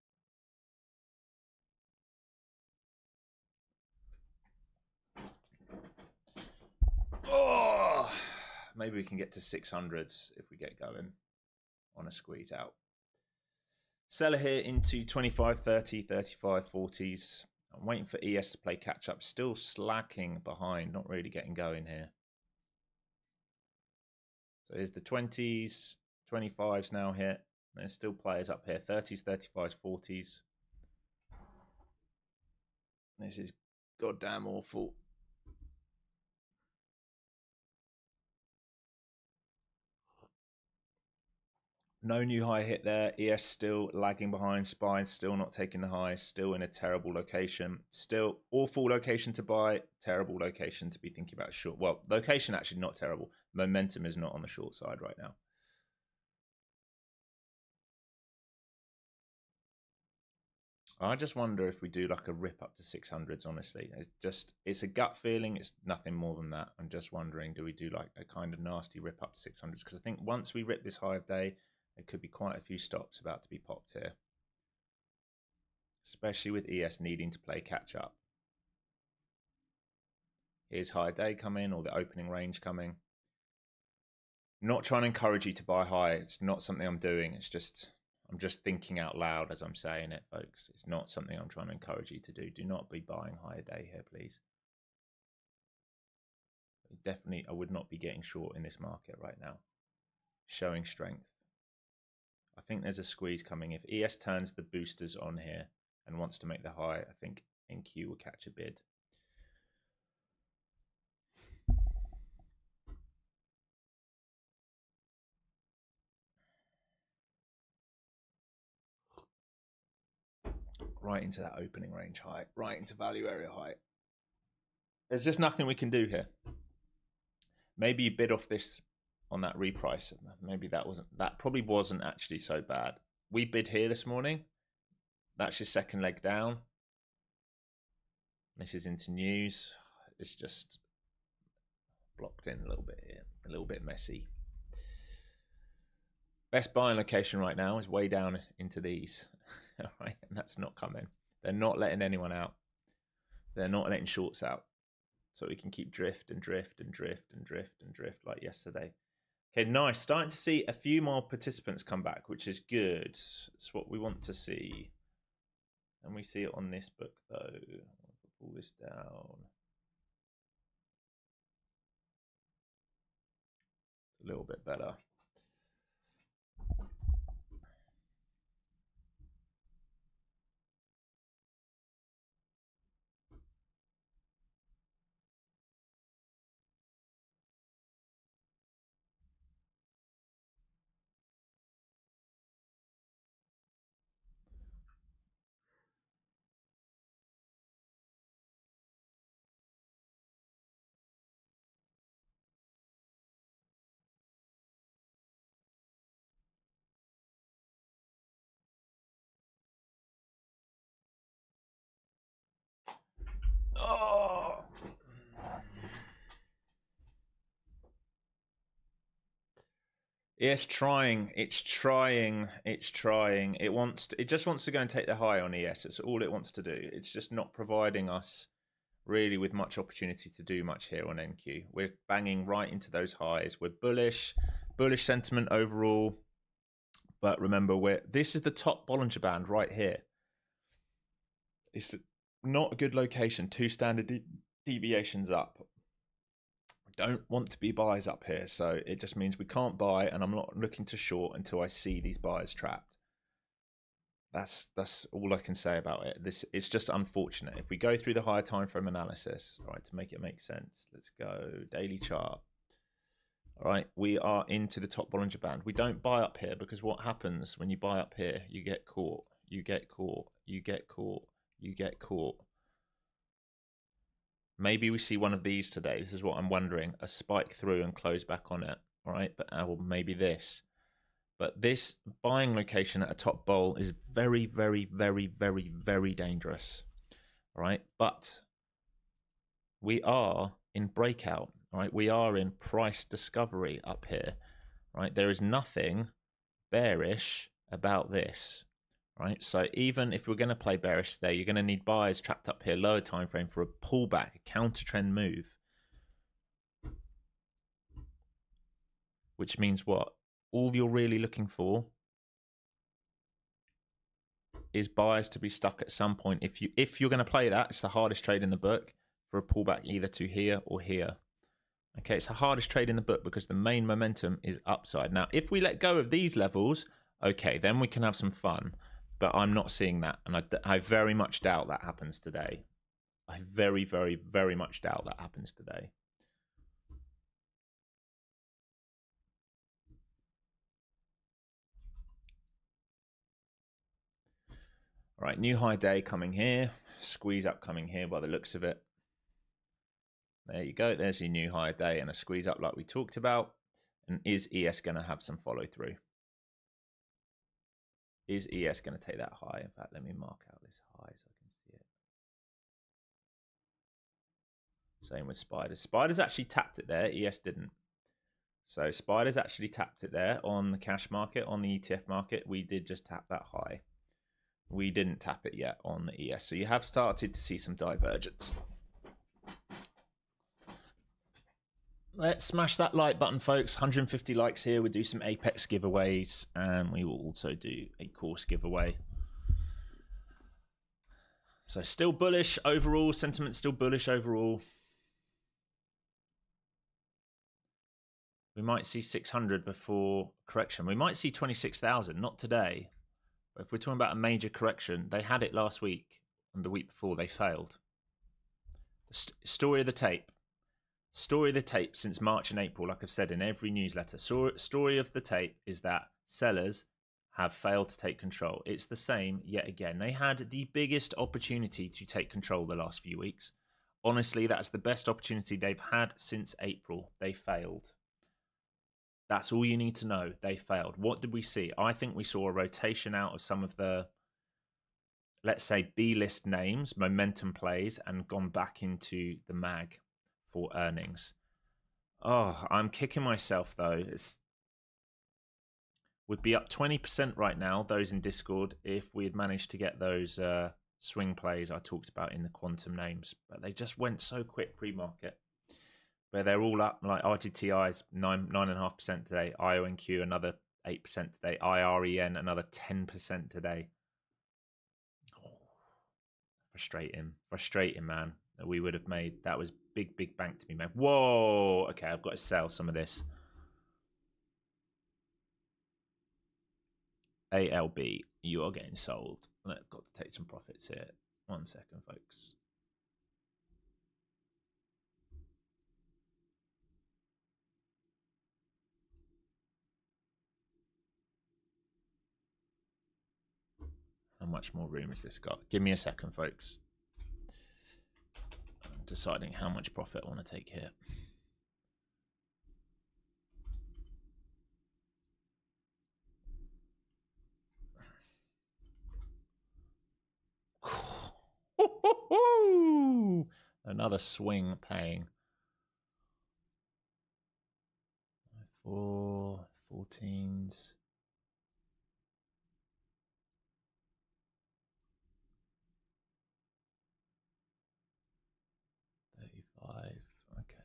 Oh, maybe we can get to 600s if we get going on a squeeze out. Seller here into 25, 30, 35, 40s. I'm waiting for ES to play catch up. Still slacking behind, not really getting going here. So here's the 20s, 25s now here. There's still players up here. 30s, 35s, 40s. This is goddamn awful. No new high hit there. ES still lagging behind. SPY still not taking the high. Still in a terrible location. Still awful location to buy. Terrible location to be thinking about short. Well, location actually not terrible. Momentum is not on the short side right now. I just wonder if we do like a rip up to 600s, honestly. It's a gut feeling. It's nothing more than that. I'm just wondering, do we do like a kind of nasty rip up to 600s? Because I think once we rip this high of day, there could be quite a few stops about to be popped here. Especially with ES needing to play catch up. Here's high day coming, or the opening range coming. Not trying to encourage you to buy high. It's not something I'm doing. It's just... I'm just thinking out loud as I'm saying it, folks. It's not something I'm trying to encourage you to do. Do not be buying high a day here, please. Definitely, I would not be getting short in this market right now. Showing strength. I think there's a squeeze coming. If ES turns the boosters on here and wants to make the high, I think NQ will catch a bid. Right into that opening range high, right into value area high. There's just nothing we can do here. Maybe you bid off this on that reprice. Maybe that probably wasn't actually so bad. We bid here this morning. That's your second leg down. This is into news. It's just blocked in a little bit here, a little bit messy. Best buying location right now is way down into these. All right, and that's not coming. They're not letting anyone out. They're not letting shorts out. So we can keep drift and drift and drift and drift and drift like yesterday. Okay, nice. Starting to see a few more participants come back, which is good. It's what we want to see. And we see it on this book, though. I'll pull this down. It's a little bit better. Oh! It's trying. It's trying. It's trying. It just wants to go and take the high on ES. It's all it wants to do. It's just not providing us really with much opportunity to do much here on NQ. We're banging right into those highs. We're bullish sentiment overall. But remember, this is the top Bollinger Band right here. It's not a good location. 2 standard deviations up. Don't want to be buys up here, so it just means we can't buy, and I'm not looking to short until I see these buyers trapped. That's all I can say about it. It's just unfortunate. If we go through the higher time frame analysis, right, to make it make sense, let's go daily chart. All right, we are into the top Bollinger Band. We don't buy up here because what happens when you buy up here? You get caught, you get caught, you get caught, you get caught. Maybe we see one of these today. This is what I'm wondering. A spike through and close back on it. All right, but or maybe this. But this buying location at a top bowl is very, very, very, very, very dangerous. All right, but we are in breakout. Right, we are in price discovery up here. Right, there is nothing bearish about this. Right, so even if we're going to play bearish today, you're going to need buyers trapped up here, lower time frame for a pullback, a counter trend move. Which means what? All you're really looking for is buyers to be stuck at some point. If you're going to play that, it's the hardest trade in the book for a pullback either to here or here. Okay, it's the hardest trade in the book because the main momentum is upside. Now, if we let go of these levels, okay, then we can have some fun. But I'm not seeing that, and I very much doubt that happens today. I very, very, very much doubt that happens today. All right, new high day coming here. Squeeze up coming here by the looks of it. There you go. There's your new high day and a squeeze up like we talked about. And is ES going to have some follow through? Is ES going to take that high? In fact, let me mark out this high so I can see it. Same with Spiders. Spiders actually tapped it there. ES didn't. So Spiders actually tapped it there on the cash market, on the ETF market. We did just tap that high. We didn't tap it yet on the ES. So you have started to see some divergence. Let's smash that like button, folks. 150 likes here. We'll do some Apex giveaways, and we will also do a course giveaway. So still bullish overall. Sentiment still bullish overall. We might see 600 before correction. We might see 26,000. Not today. But if we're talking about a major correction, they had it last week, and the week before they failed. Story of the tape. Story of the tape since March and April, like I've said in every newsletter. Story of the tape is that sellers have failed to take control. It's the same yet again. They had the biggest opportunity to take control the last few weeks. Honestly, that's the best opportunity they've had since April. They failed. That's all you need to know. They failed. What did we see? I think we saw a rotation out of some of the, let's say, B-list names, momentum plays, and gone back into the mag for earnings. Oh, I'm kicking myself though. Would be up 20% right now, those in Discord, if we had managed to get those swing plays I talked about in the quantum names. But they just went so quick pre-market. But they're all up, like RGTI's 9.5% today, IONQ another 8% today, IREN another 10% today. Frustrating, man. That we would have made. That was big bank to be made. Whoa. Okay, I've got to sell some of this. ALB, you are getting sold. I've got to take some profits here. 1 second, folks. How much more room has this got? Give me a second, folks. I'm deciding how much profit I want to take here. Another swing paying. 4 14s. 35. Okay.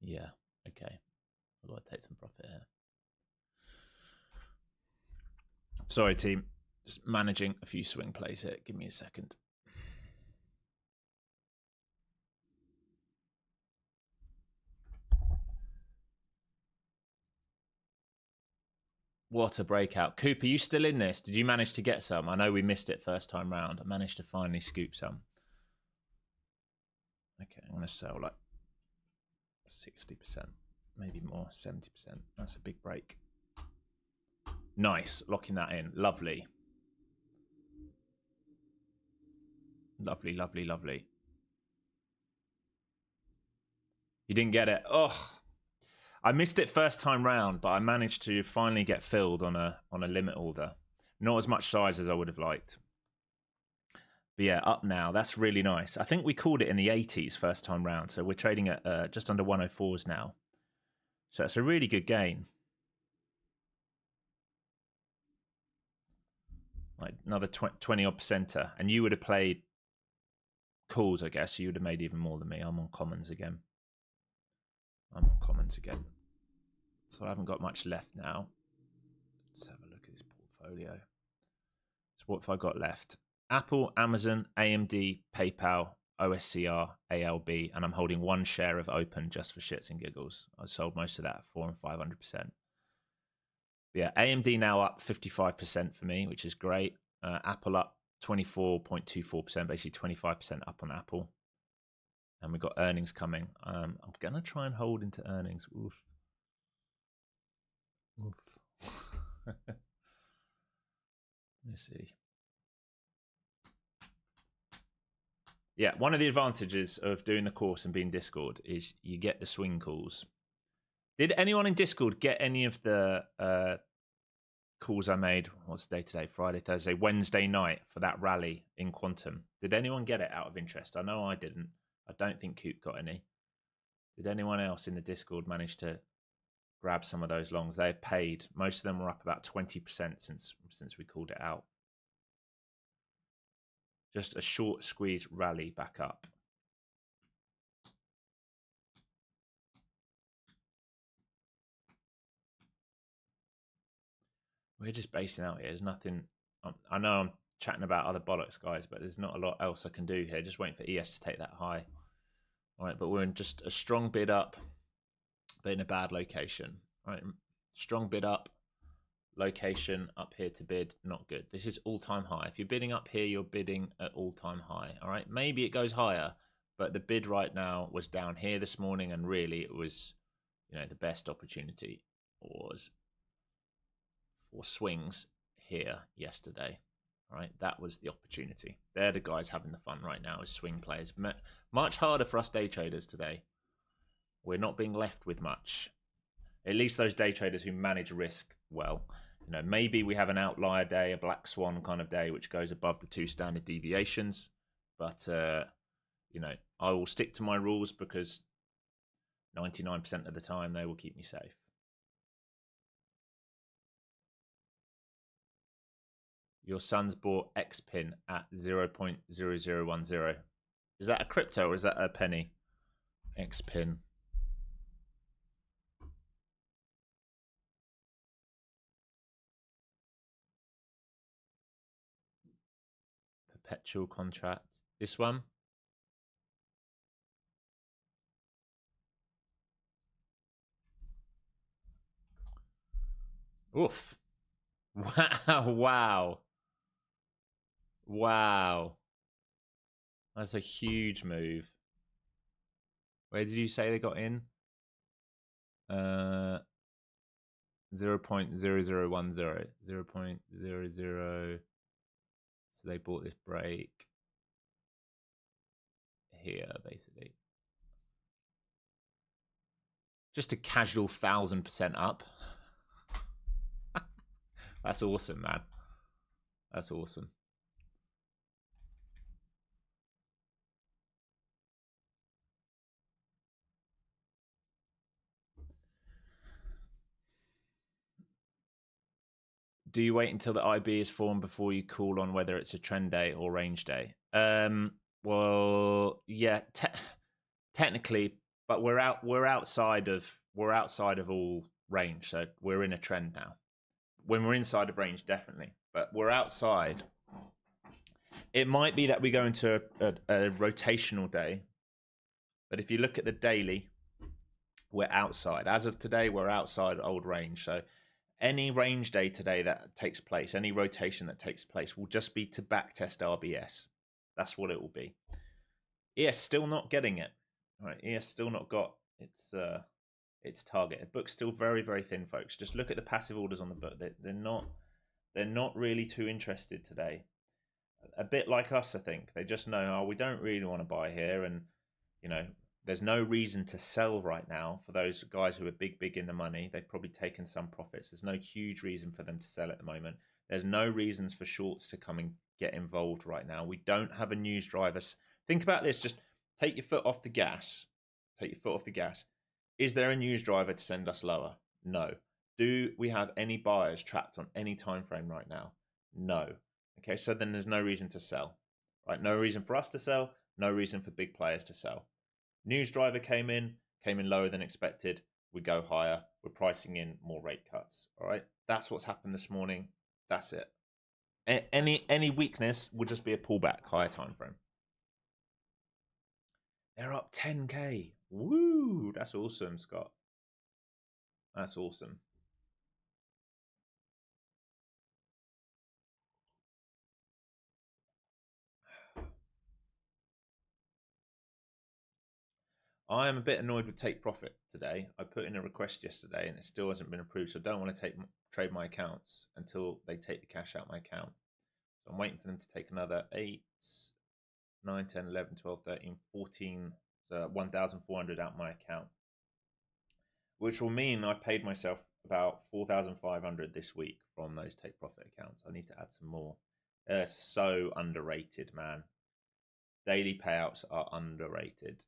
Yeah. Okay. I've got to take some profit here. Sorry, team. Just managing a few swing plays here. Give me a second. What a breakout. Cooper, you still in this? Did you manage to get some? I know we missed it first time round. I managed to finally scoop some. Okay, I'm going to sell like 60%, maybe more, 70%. That's a big break. Nice, locking that in. Lovely. Lovely, lovely, lovely. You didn't get it. Oh, I missed it first time round, but I managed to finally get filled on a limit order. Not as much size as I would have liked. But yeah, up now. That's really nice. I think we called it in the 80s first time round, so we're trading at just under 104s now. So it's a really good gain. Like another 20 odd percenter, and you would have played calls, I guess. You would have made even more than me. I'm on commons again. So I haven't got much left now. Let's have a look at this portfolio. So what have I got left? Apple, Amazon, AMD, PayPal, OSCR, ALB, and I'm holding one share of Open just for shits and giggles. I sold most of that at 400% and 500%. Yeah, AMD now up 55% for me, which is great. Apple up 24.24%, basically 25% up on Apple. And we've got earnings coming. I'm going to try and hold into earnings. Oof. Let's see. Yeah, one of the advantages of doing the course and being Discord is you get the swing calls. Did anyone in Discord get any of the calls I made? What's the day today? Friday, Thursday, Wednesday night for that rally in Quantum. Did anyone get it out of interest? I know I didn't. I don't think Coop got any. Did anyone else in the Discord manage to grab some of those longs? They've paid. Most of them were up about 20% since we called it out. Just a short squeeze rally back up. We're just basing out here. There's nothing. I know I'm chatting about other bollocks, guys, but there's not a lot else I can do here. Just waiting for ES to take that high. All right, but we're in just a strong bid up, but in a bad location. All right, strong bid up, location up here to bid, not good. This is all-time high. If you're bidding up here, you're bidding at all-time high. All right, maybe it goes higher, but the bid right now was down here this morning, and really it was, the best opportunity was for swings here yesterday. All right, that was the opportunity. They're the guys having the fun right now as swing players. Much harder for us day traders today. We're not being left with much. At least those day traders who manage risk well. Maybe we have an outlier day, a black swan kind of day, which goes above the 2 standard deviations. But, I will stick to my rules because 99% of the time they will keep me safe. Your son's bought Xpin at 0.0010. Is that a crypto or is that a penny? Xpin. Perpetual contract. This one? Oof. Wow. Wow. That's a huge move. Where did you say they got in? 0.0010. 0.00. So they bought this break here, basically. Just a casual 1,000% up. That's awesome, man. That's awesome. Do you wait until the IB is formed before you call on whether it's a trend day or range day? Well, yeah, technically, but we're outside of all range, so we're in a trend now. When we're inside of range, definitely, but we're outside. It might be that we go into a rotational day, but if you look at the daily, we're outside. As of today, we're outside old range, so Any range day today that takes place, any rotation that takes place, will just be to backtest RBS. That's what it will be. ES still not getting it. All right, ES still not got its target. The book's still very, very thin, folks. Just look at the passive orders on the book. They're not really too interested today. A bit like us, I think. They just know, oh, we don't really want to buy here, and there's no reason to sell right now for those guys who are big in the money. They've probably taken some profits. There's no huge reason for them to sell at the moment. There's no reasons for shorts to come and get involved right now. We don't have a news driver. Think about this. Just take your foot off the gas. Take your foot off the gas. Is there a news driver to send us lower? No. Do we have any buyers trapped on any time frame right now? No. Okay, so then there's no reason to sell. Right? No reason for us to sell. No reason for big players to sell. News driver came in lower than expected. We go higher. We're pricing in more rate cuts. All right, that's what's happened this morning. That's it. Any weakness would just be a pullback, higher time frame. They're up 10k. Woo! That's awesome, Scott. That's awesome. I am a bit annoyed with take profit today. I put in a request yesterday and it still hasn't been approved. So I don't want to trade my accounts until they take the cash out my account. So I'm waiting for them to take another 8, 9, 10, 11, 12, 13, 14, so 1,400 out my account. Which will mean I've paid myself about 4,500 this week from those take profit accounts. I need to add some more. They're so underrated, man. Daily payouts are underrated.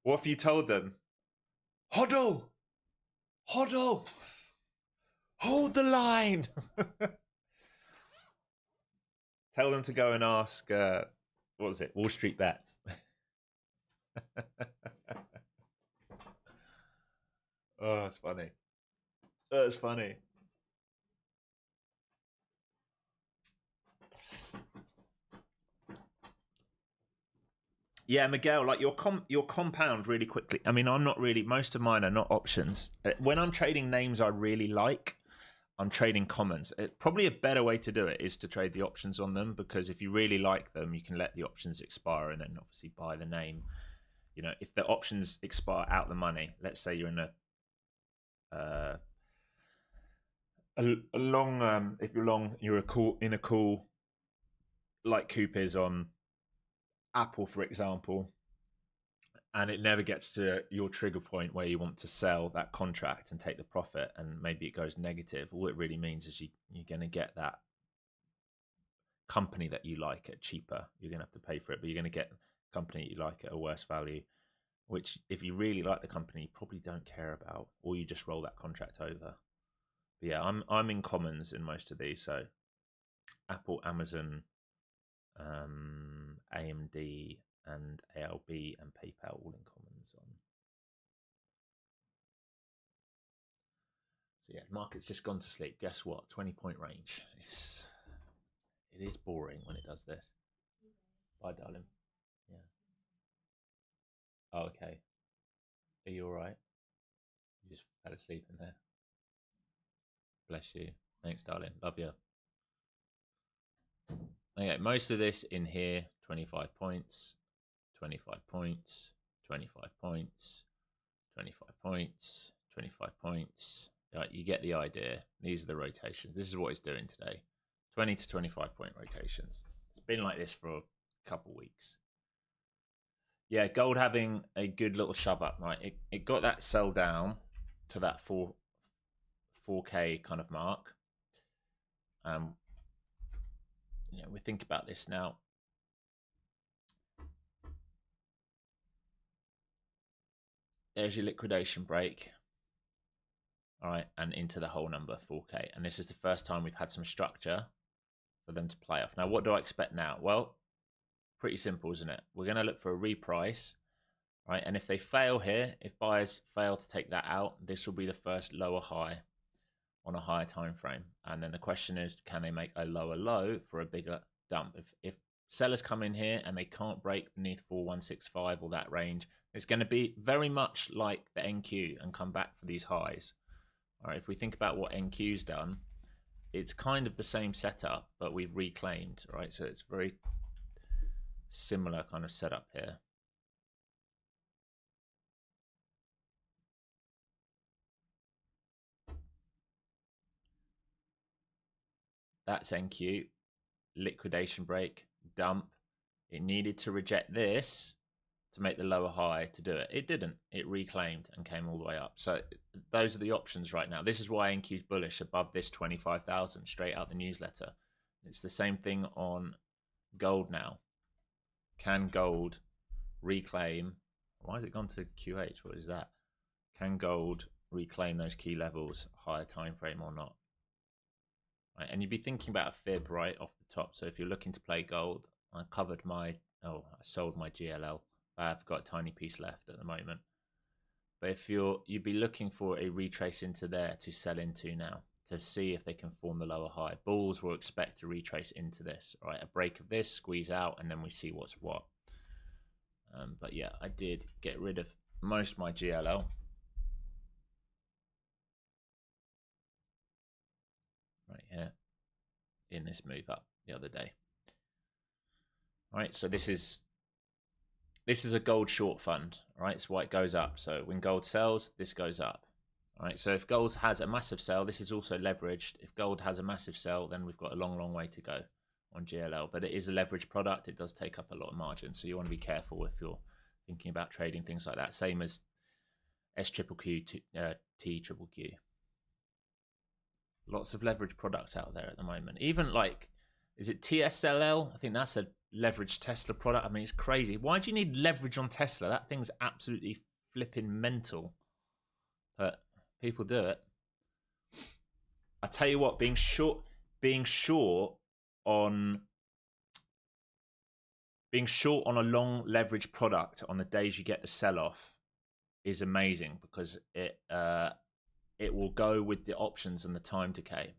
What have you told them? Hodl! Hodl! Hold the line! Tell them to go and ask, what was it? Wall Street Bets. Oh, that's funny. That's funny. Yeah, Miguel, like your compound really quickly. I mean, I'm not really. Most of mine are not options. When I'm trading names I really like, I'm trading commons. Probably a better way to do it is to trade the options on them, because if you really like them, you can let the options expire and then obviously buy the name. If the options expire out the money, let's say you're in a long, if you're long, you're in a call like Coop is on Apple, for example, and it never gets to your trigger point where you want to sell that contract and take the profit, and maybe it goes negative. All it really means is you're going to get that company that you like at cheaper. You're going to have to pay for it, but you're going to get a company you like at a worse value, which if you really like the company, you probably don't care about, or you just roll that contract over. But yeah, I'm in commons in most of these. So Apple, Amazon, AMD, and ALB and PayPal all in commons on. So yeah, the market's just gone to sleep. Guess what? 20-point range. It is boring when it does this. Bye, darling. Yeah. Oh, okay. Are you all right? You just fell asleep in there. Bless you. Thanks, darling. Love you. Okay, most of this in here, 25 points, 25 points, 25 points, 25 points, 25 points. Right, you get the idea. These are the rotations. This is what it's doing today. 20 to 25 point rotations. It's been like this for a couple weeks. Yeah, gold having a good little shove up, right? It got that sell down to that 4K kind of mark. We think about this now. There's your liquidation break. All right, and into the whole number 4K. And this is the first time we've had some structure for them to play off. Now, what do I expect now? Well, pretty simple, isn't it? We're going to look for a reprice, right? And if they fail here, if buyers fail to take that out, this will be the first lower high on a higher time frame. And then the question is, can they make a lower low for a bigger dump? If sellers come in here and they can't break beneath 4165 or that range, It's going to be very much like the NQ and come back for these highs. All right, if we think about what NQ's done, it's kind of the same setup, but we've reclaimed, right? So it's very similar kind of setup here. That's NQ, liquidation break, dump. It needed to reject this to make the lower high to do it. It didn't. It reclaimed and came all the way up. So those are the options right now. This is why NQ's bullish above this 25,000 straight out the newsletter. It's the same thing on gold now. Can gold reclaim? Why has it gone to QH? What is that? Can gold reclaim those key levels, higher time frame or not? Right, and you'd be thinking about a fib right off the top. So if you're looking to play gold, I sold my GLL. I've got a tiny piece left at the moment. But if you'd be looking for a retrace into there to sell into now to see if they can form the lower high. Bulls will expect to retrace into this, right? A break of this, squeeze out, and then we see what's what. But yeah, I did get rid of most of my GLL. Right here in this move up the other day. All right, so this is a gold short fund, right? It's why it goes up. So when gold sells, this goes up. All right, so if gold has a massive sell, this is also leveraged. If gold has a massive sell, then we've got a long, long way to go on GLL. But it is a leveraged product. It does take up a lot of margin. So you want to be careful if you're thinking about trading things like that. Same as SQQQ, TQQQ. Lots of leveraged products out there at the moment. Even like, is it TSLL? I think that's a leveraged Tesla product. I mean, it's crazy. Why do you need leverage on Tesla? That thing's absolutely flipping mental. But people do it. I tell you what, being short on a long leverage product on the days you get the sell off is amazing because it will go with the options and the time decay.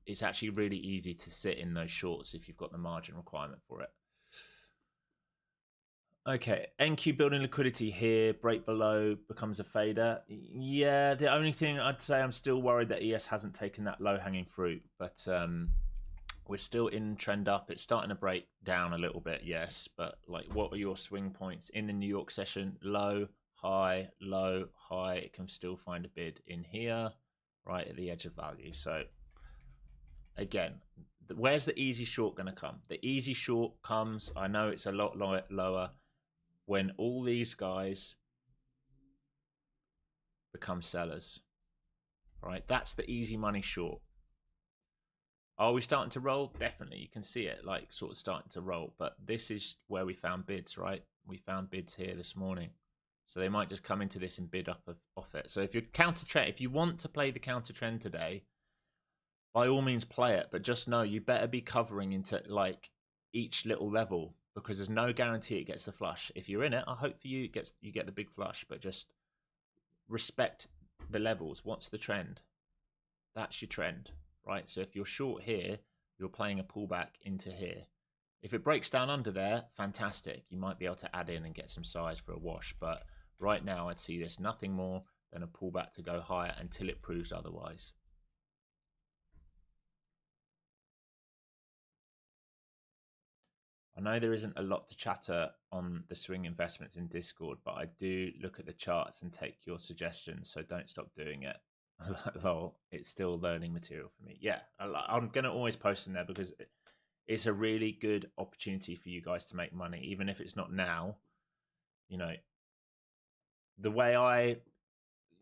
It's actually really easy to sit in those shorts if you've got the margin requirement for it. Okay, NQ building liquidity here, break below, becomes a fader. Yeah, the only thing I'd say I'm still worried that ES hasn't taken that low-hanging fruit, but we're still in trend up. It's starting to break down a little bit, yes, but like, what are your swing points in the New York session? Low, high, low, high. It can still find a bid in here, right at the edge of value. So again, where's the easy short going to come? The easy short comes, I know it's a lot lower, when all these guys become sellers, right? That's the easy money short. Are we starting to roll? Definitely. You can see it like sort of starting to roll, but this is where we found bids, right? We found bids here this morning. So they might just come into this and bid up off it. So if you're counter trend, if you want to play the counter trend today, by all means play it, but just know you better be covering into like each little level because there's no guarantee it gets the flush. If you're in it, I hope for you you get the big flush, but just respect the levels. What's the trend? That's your trend, right? So if you're short here, you're playing a pullback into here. If it breaks down under there, fantastic. You might be able to add in and get some size for a wash, but right now I'd see this nothing more than a pullback to go higher until it proves otherwise. I know there isn't a lot to chatter on the swing investments in Discord, but I do look at the charts and take your suggestions, so don't stop doing it. Lol, it's still learning material for me. Yeah, I'm going to always post in there because it's a really good opportunity for you guys to make money, even if it's not now. You know, the way I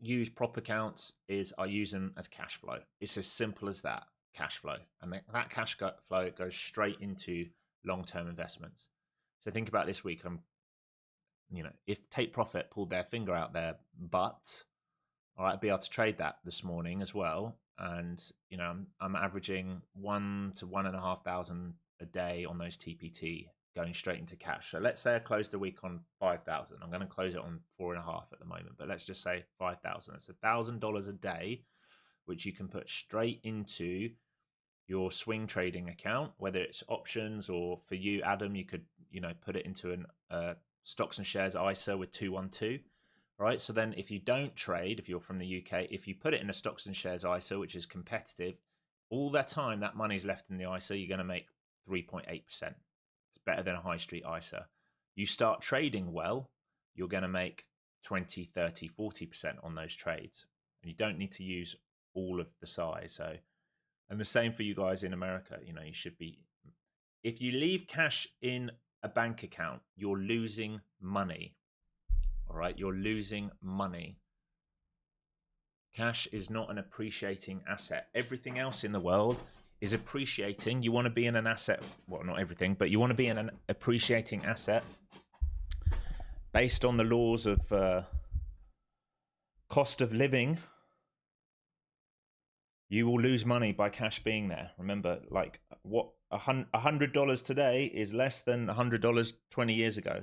use prop accounts is I use them as cash flow. It's as simple as that, cash flow. And that cash flow goes straight into long-term investments. So think about this week. If Take Profit pulled their finger out their butt, all right, I'd be able to trade that this morning as well. And, I'm averaging 1,000 to 1,500 a day on those TPT going straight into cash. So let's say I closed the week on 5,000. I'm going to close it on 4.5 at the moment, but let's just say 5,000. It's $1,000 a day, which you can put straight into your swing trading account, whether it's options or for you, Adam, you could, put it into stocks and shares ISA with 212. Right. So then if you don't trade, if you're from the UK, if you put it in a stocks and shares ISA, which is competitive, all that time that money's left in the ISA, you're going to make 3.8%. It's better than a high street ISA. You start trading well, you're going to make 20, 30, 40% on those trades. And you don't need to use all of the size. So, and the same for you guys in America. You know, you should be, if you leave cash in a bank account, you're losing money. All right, you're losing money. Cash is not an appreciating asset. Everything else in the world is appreciating. You want to be in an asset, well, not everything, but you want to be in an appreciating asset based on the laws of cost of living. You will lose money by cash being there. Remember, like what $100 today is less than $100 20 years ago.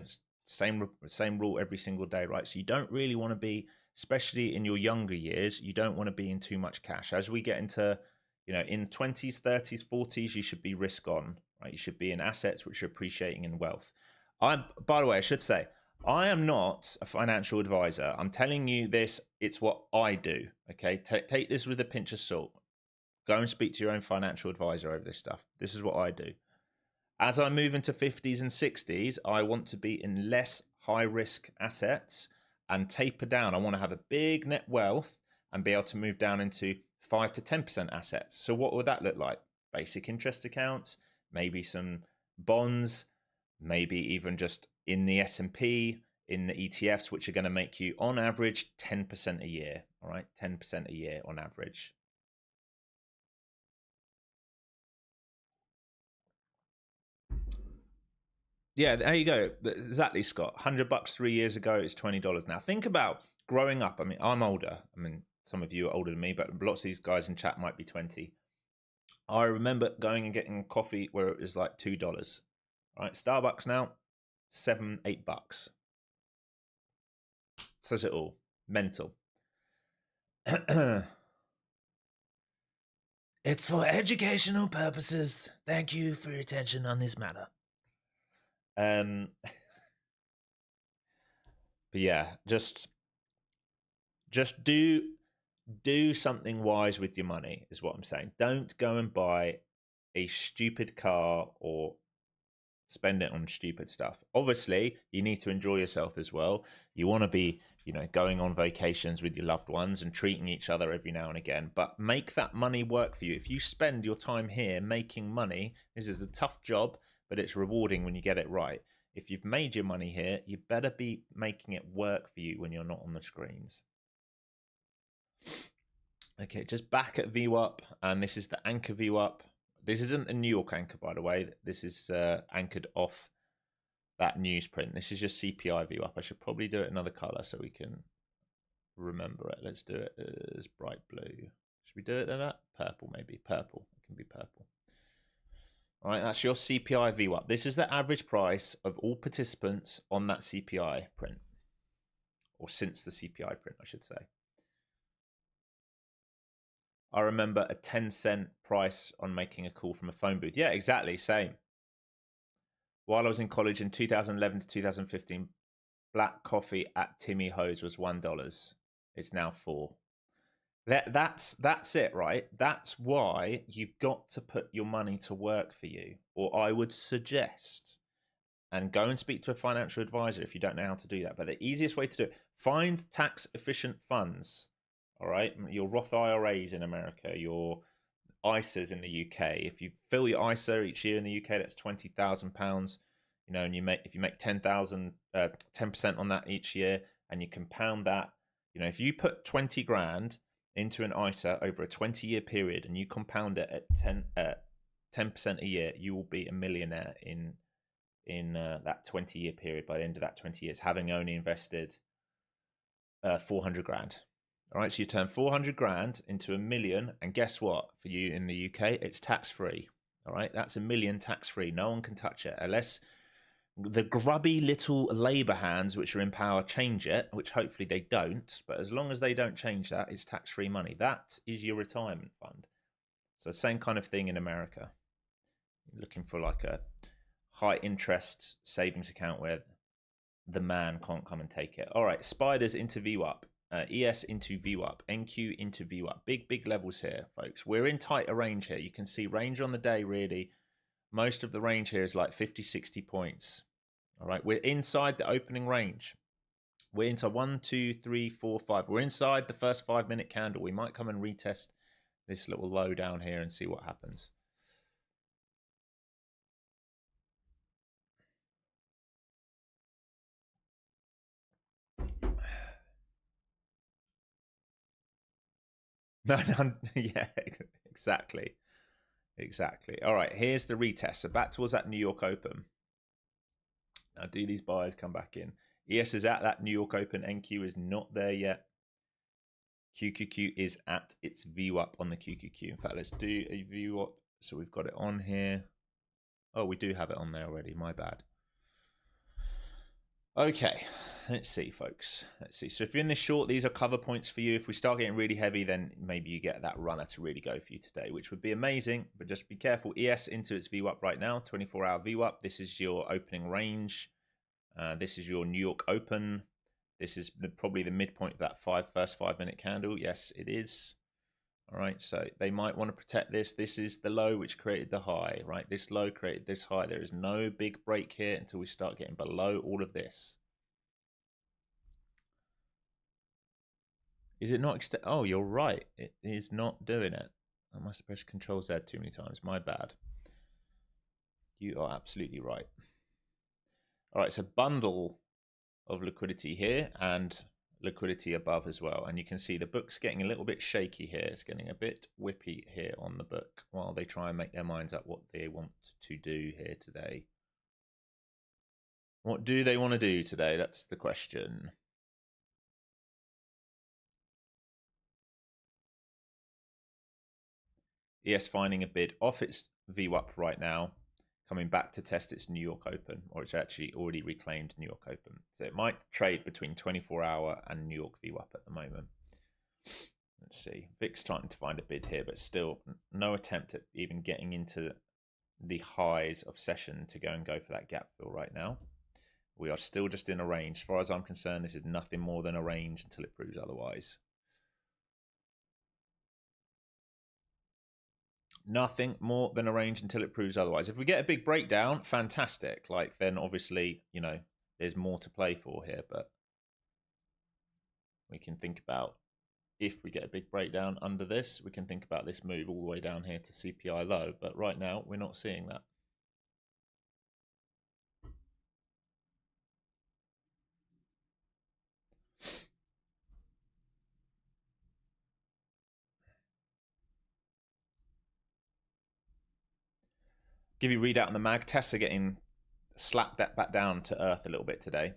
Same rule every single day, right? So you don't really want to be, especially in your younger years, you don't want to be in too much cash. As we get into, you know, in 20s, 30s, 40s, you should be risk on, right? You should be in assets which are appreciating in wealth. By the way, I should say, I am not a financial advisor. I'm telling you this, it's what I do, okay? Take this with a pinch of salt. Go and speak to your own financial advisor over this stuff. This is what I do. As I move into 50s and 60s, I want to be in less high risk assets and taper down. I want to have a big net wealth and be able to move down into 5 to 10% assets. So what would that look like? Basic interest accounts, maybe some bonds, maybe even just in the S&P, in the ETFs, which are going to make you on average 10% a year. All right, 10% a year on average. Yeah, there you go. Exactly, Scott. $100 3 years ago, it's $20 now. Think about growing up. I mean, I'm older. I mean, some of you are older than me, but lots of these guys in chat might be 20. I remember going and getting coffee where it was like $2. All right, Starbucks now, $7, $8. Says it all. Mental. It's for educational purposes. Thank you for your attention on this matter. But yeah, just do something wise with your money is what I'm saying. Don't go and buy a stupid car or spend it on stupid stuff. Obviously, you need to enjoy yourself as well. You want to be, you know, going on vacations with your loved ones and treating each other every now and again, but make that money work for you. If you spend your time here making money, this is a tough job, but it's rewarding when you get it right. If you've made your money here, you better be making it work for you when you're not on the screens. Okay, just back at VWAP, and this is the anchor VWAP. This isn't a New York anchor, by the way. This is anchored off that newsprint. This is just CPI VWAP. I should probably do it another color so we can remember it. Let's do it as bright blue. Should we do it in that? Purple, maybe. Purple. It can be purple. All right, that's your CPI VWAP. This is the average price of all participants on that CPI print, or since the CPI print, I should say. I remember a 10-cent price on making a call from a phone booth. Yeah, exactly. Same. While I was in college in 2011 to 2015, black coffee at Timmy Ho's was $1. It's now $4. That's it, right? That's why you've got to put your money to work for you. Or I would suggest, and go and speak to a financial advisor if you don't know how to do that. But the easiest way to do it, find tax efficient funds. All right, your Roth IRAs in America, your ISAs in the UK. If you fill your ISA each year in the UK, that's £20,000. You know, and if you make 10% on that each year, and you compound that, you know, if you put 20 grand into an ISA over a 20-year period, and you compound it at 10% a year, you will be a millionaire in that 20-year period by the end of that 20 years, having only invested 400 grand. All right, so you turn 400 grand into a million, and guess what? For you in the UK, it's tax-free. All right, that's a million tax-free. No one can touch it unless the grubby little Labour hands which are in power change it, which hopefully they don't. But as long as they don't change that, it's tax-free money. That is your retirement fund. So same kind of thing in America. You're looking for like a high interest savings account where the man can't come and take it. All right, spiders into VWAP, ES into VWAP, NQ into VWAP. Big levels here, folks. We're in tighter range here. You can see range on the day, really. Most of the range here is like 50, 60 points. All right, we're inside the opening range. We're into 1, 2, 3, 4, 5. We're inside the first 5-minute candle. We might come and retest this little low down here and see what happens. No, yeah, exactly. All right, here's the retest. So back towards that New York Open. Now, do these buyers come back in? ES is at that New York Open. NQ is not there yet. QQQ is at its VWAP on the QQQ. In fact, let's do a VWAP. So we've got it on here. Oh, we do have it on there already. My bad. Okay, let's see, folks. Let's see. So if you're in this short, these are cover points for you. If we start getting really heavy, then maybe you get that runner to really go for you today, which would be amazing. But just be careful. ES into its VWAP right now, 24-hour VWAP. This is your opening range. This is your New York Open. This is probably the midpoint of that first 5-minute candle. Yes, it is. All right, so they might want to protect this. This is the low which created the high, right? This low created this high. There is no big break here until we start getting below all of this. Is it not oh, you're right. It is not doing it. I must have pressed Control Z too many times. My bad. You are absolutely right. All right, so bundle of liquidity here and liquidity above as well. And you can see the book's getting a little bit shaky here. It's getting a bit whippy here on the book while they try and make their minds up what they want to do here today. What do they want to do today? That's the question. ES finding a bid off its VWAP right now, coming back to test its New York Open, or it's actually already reclaimed New York Open. So it might trade between 24-hour and New York VWAP at the moment. Let's see. VIX starting to find a bid here, but still no attempt at even getting into the highs of session to go and go for that gap fill right now. We are still just in a range. As far as I'm concerned, this is nothing more than a range until it proves otherwise. Nothing more than a range until it proves otherwise. If we get a big breakdown, fantastic. Like, then obviously, you know, there's more to play for here, but we can think about if we get a big breakdown under this, we can think about this move all the way down here to CPI low. But right now, we're not seeing that. Give you readout on the mag. Tesla getting slapped that back down to earth a little bit today.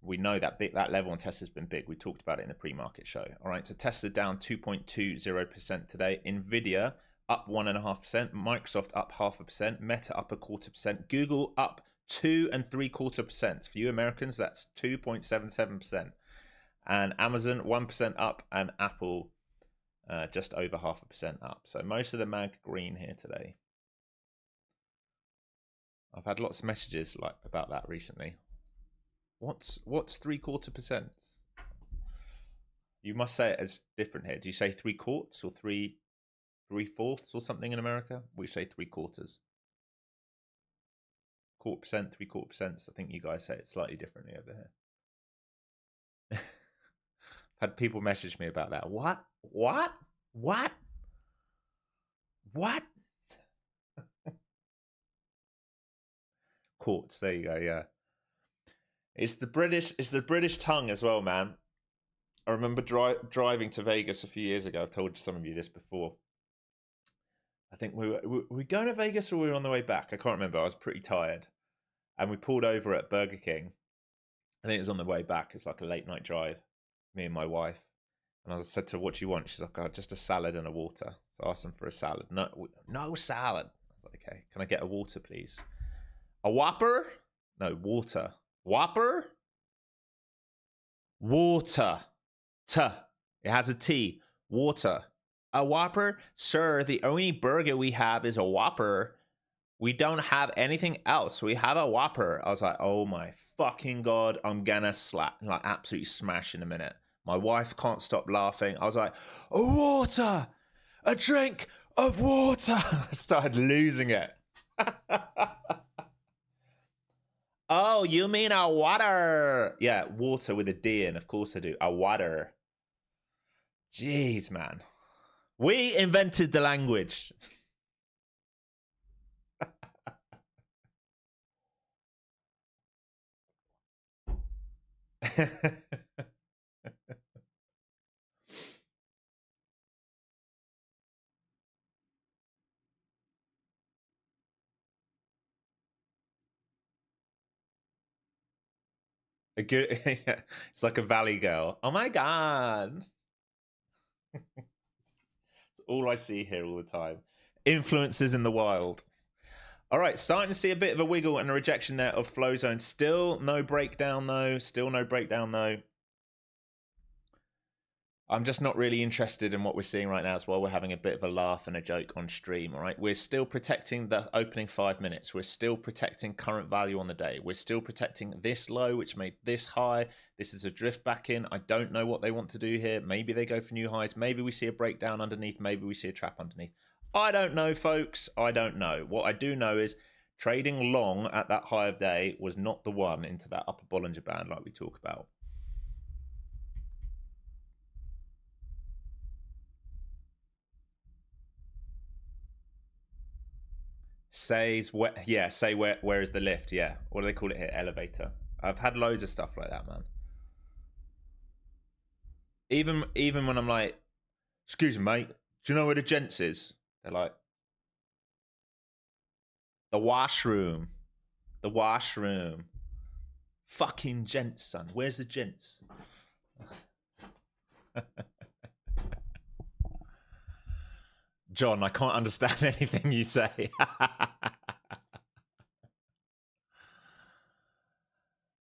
We know that that level on Tesla's been big. We talked about it in the pre-market show. All right, so Tesla down 2.20% today. Nvidia up 1.5%. Microsoft up 0.5%. Meta up 0.25%. Google up 2.75%. For you Americans, that's 2.77%. And Amazon 1% up, and Apple just over 0.5% up. So most of the mag green here today. I've had lots of messages like about that recently. What's 0.75%? You must say it as different here. Do you say 3/4 or 3/4 or something in America? We say 3/4. 0.25%, 3/4%. I think you guys say it slightly differently over here. I've had people message me about that. What? Quartz. There you go. Yeah. It's the British tongue as well, man. I remember driving to Vegas a few years ago. I've told some of you this before. I think we were going to Vegas or we were on the way back. I can't remember. I was pretty tired. And we pulled over at Burger King. I think it was on the way back. It's like a late night drive, me and my wife. And I said to her, what do you want? She's like, oh, just a salad and a water. So I asked them for a salad. No salad. I was like, okay, can I get a water, please? A Whopper? No, water. Whopper? Water. It has a T. Water. A Whopper? Sir, the only burger we have is a Whopper. We don't have anything else. We have a Whopper. I was like, oh my fucking God, I'm gonna slap, like absolutely smash in a minute. My wife can't stop laughing. I was like, a water, a drink of water. I started losing it. Oh, you mean a water? Yeah, water with a D in. Of course I do. A water. Jeez, man. We invented the language. A good, it's like a valley girl. Oh my God. It's all I see here all the time. Influences in the wild. All right, starting to see a bit of a wiggle and a rejection there of flow zone. Still no breakdown though. Still no breakdown though. I'm just not really interested in what we're seeing right now as well. We're having a bit of a laugh and a joke on stream, all right? We're still protecting the opening 5 minutes. We're still protecting current value on the day. We're still protecting this low, which made this high. This is a drift back in. I don't know what they want to do here. Maybe they go for new highs. Maybe we see a breakdown underneath. Maybe we see a trap underneath. I don't know, folks. I don't know. What I do know is trading long at that high of day was not the one into that upper Bollinger Band like we talk about. Says where, yeah, say where is the lift? Yeah, what do they call it here? Elevator. I've had loads of stuff like that, man. Even when I'm like, excuse me, mate, do you know where the gents is? They're like, the washroom. The washroom. Fucking gents, son. Where's the gents? John, I can't understand anything you say.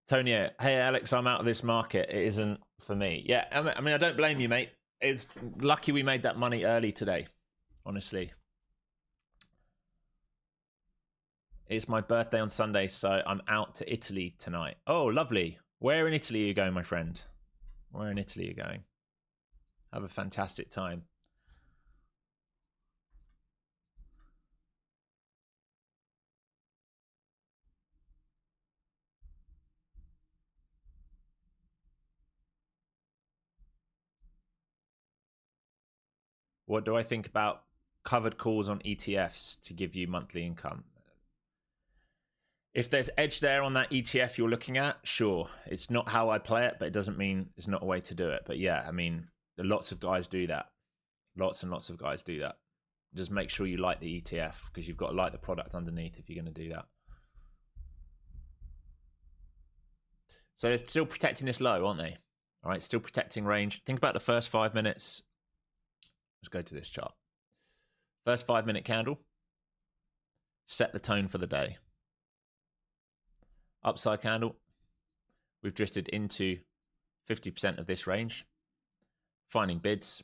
Tony, hey Alex, I'm out of this market. It isn't for me. Yeah, I mean, I don't blame you, mate. It's lucky we made that money early today, honestly. It's my birthday on Sunday, so I'm out to Italy tonight. Oh, lovely. Where in Italy are you going, my friend? Where in Italy are you going? Have a fantastic time. What do I think about covered calls on ETFs to give you monthly income? If there's edge there on that ETF you're looking at, sure. It's not how I play it, but it doesn't mean it's not a way to do it. But yeah, I mean, lots of guys do that. Lots and lots of guys do that. Just make sure you like the ETF because you've got to like the product underneath if you're going to do that. So they're still protecting this low, aren't they? All right, still protecting range. Think about the first 5 minutes. Let's go to this chart. First 5 minute candle. Set the tone for the day. Upside candle. We've drifted into 50% of this range. Finding bids.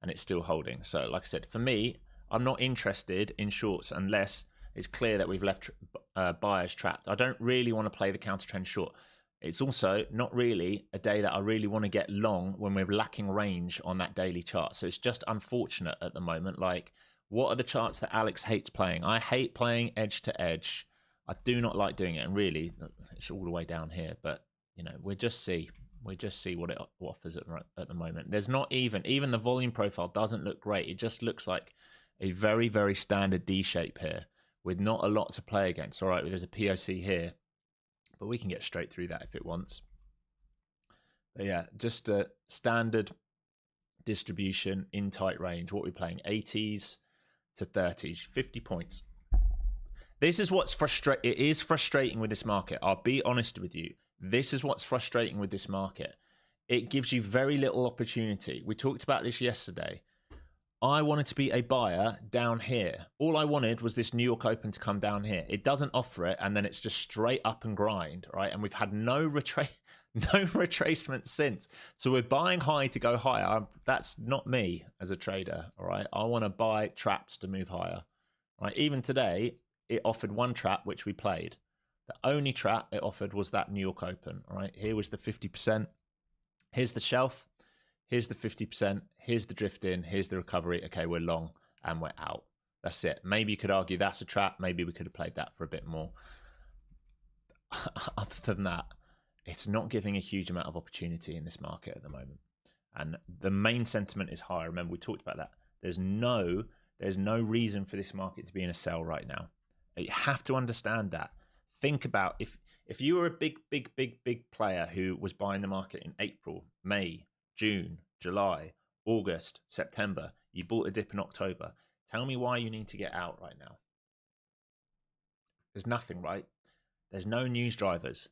And it's still holding. So like I said, for me, I'm not interested in shorts unless it's clear that we've left buyers trapped. I don't really want to play the counter trend short. It's also not really a day that I really want to get long when we're lacking range on that daily chart. So it's just unfortunate at the moment. Like, what are the charts that Alex hates playing? I hate playing edge to edge. I do not like doing it. And really, it's all the way down here. But, you know, we just see what it offers at the moment. There's not even the volume profile doesn't look great. It just looks like a very, very standard D shape here with not a lot to play against. All right, there's a POC here, but we can get straight through that if it wants. But yeah, just a standard distribution in tight range. What are we playing? 80s to 30s, 50 points. This is what's frustrating. It is frustrating with this market. I'll be honest with you. This is what's frustrating with this market. It gives you very little opportunity. We talked about this yesterday. I wanted to be a buyer down here. All I wanted was this New York Open to come down here. It doesn't offer it, and then it's just straight up and grind, right? And we've had no retracement since. So we're buying high to go higher. That's not me as a trader, all right? I want to buy traps to move higher, right? Even today, it offered one trap, which we played. The only trap it offered was that New York Open. All right, here was the 50%. Here's the shelf. Here's the 50%. Here's the drift in. Here's the recovery. Okay, we're long and we're out. That's it. Maybe you could argue that's a trap. Maybe we could have played that for a bit more. Other than that, it's not giving a huge amount of opportunity in this market at the moment. And the main sentiment is high. Remember, we talked about that. There's no reason for this market to be in a sell right now. You have to understand that. Think about if you were a big player who was buying the market in April, May, June, July, August, September, you bought a dip in October. Tell me why you need to get out right now. There's nothing, right? There's no news drivers.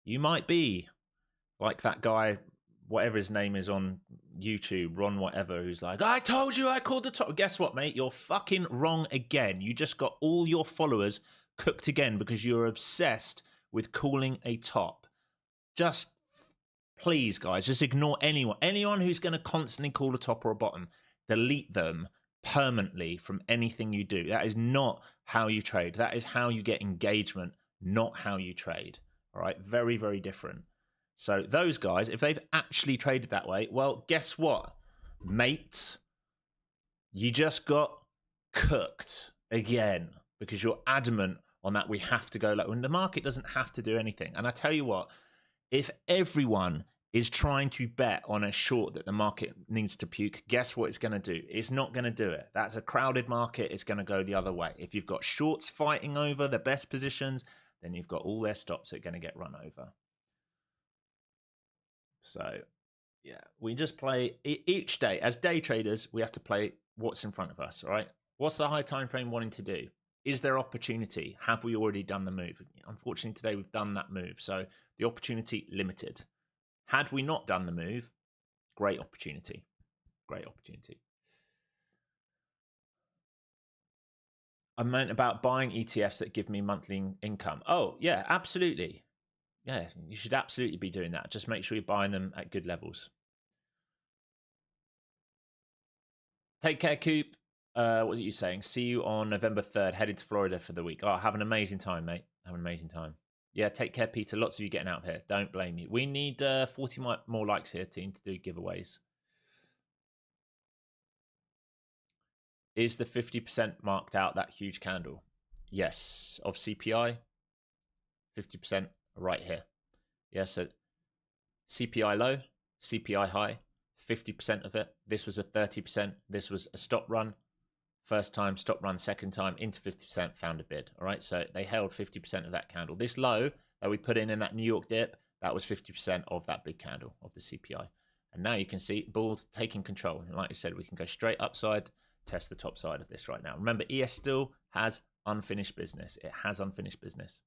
You might be like that guy, whatever his name is on YouTube, Ron whatever, who's like, I told you I called the top. Guess what, mate? You're fucking wrong again. You just got all your followers cooked again because you're obsessed with calling a top. Just please, guys, just ignore anyone who's going to constantly call a top or a bottom. Delete them permanently from anything you do. That is not how you trade. That is how you get engagement, not how you trade. All right, very, very different. So those guys, if they've actually traded that way, well, guess what, mates? You just got cooked again because you're adamant on that we have to go low. And the market doesn't have to do anything. And I tell you what, if everyone is trying to bet on a short that the market needs to puke, guess what it's going to do? It's not going to do it. That's a crowded market. It's going to go the other way. If you've got shorts fighting over the best positions, then you've got all their stops that are going to get run over. So, yeah, we just play each day. As day traders, we have to play what's in front of us, all right? What's the high time frame wanting to do? Is there opportunity? Have we already done the move? Unfortunately, today we've done that move. So the opportunity limited. Had we not done the move, great opportunity. Great opportunity. I meant about buying ETFs that give me monthly income. Oh, yeah, absolutely. Yeah, you should absolutely be doing that. Just make sure you're buying them at good levels. Take care, Coop. What are you saying? See you on November 3rd, heading to Florida for the week. Oh, have an amazing time, mate. Have an amazing time. Yeah, take care, Peter. Lots of you getting out of here. Don't blame you. We need 40 more likes here, team, to do giveaways. Is the 50% marked out that huge candle? Yes. Of CPI, 50% right here. Yeah, so CPI low, CPI high, 50% of it. This was a 30%. This was a stop run. First time, stop run, second time, into 50%, found a bid. All right, so they held 50% of that candle. This low that we put in that New York dip, that was 50% of that big candle of the CPI. And now you can see bulls taking control. And like I said, we can go straight upside, test the top side of this right now. Remember, ES still has unfinished business. It has unfinished business.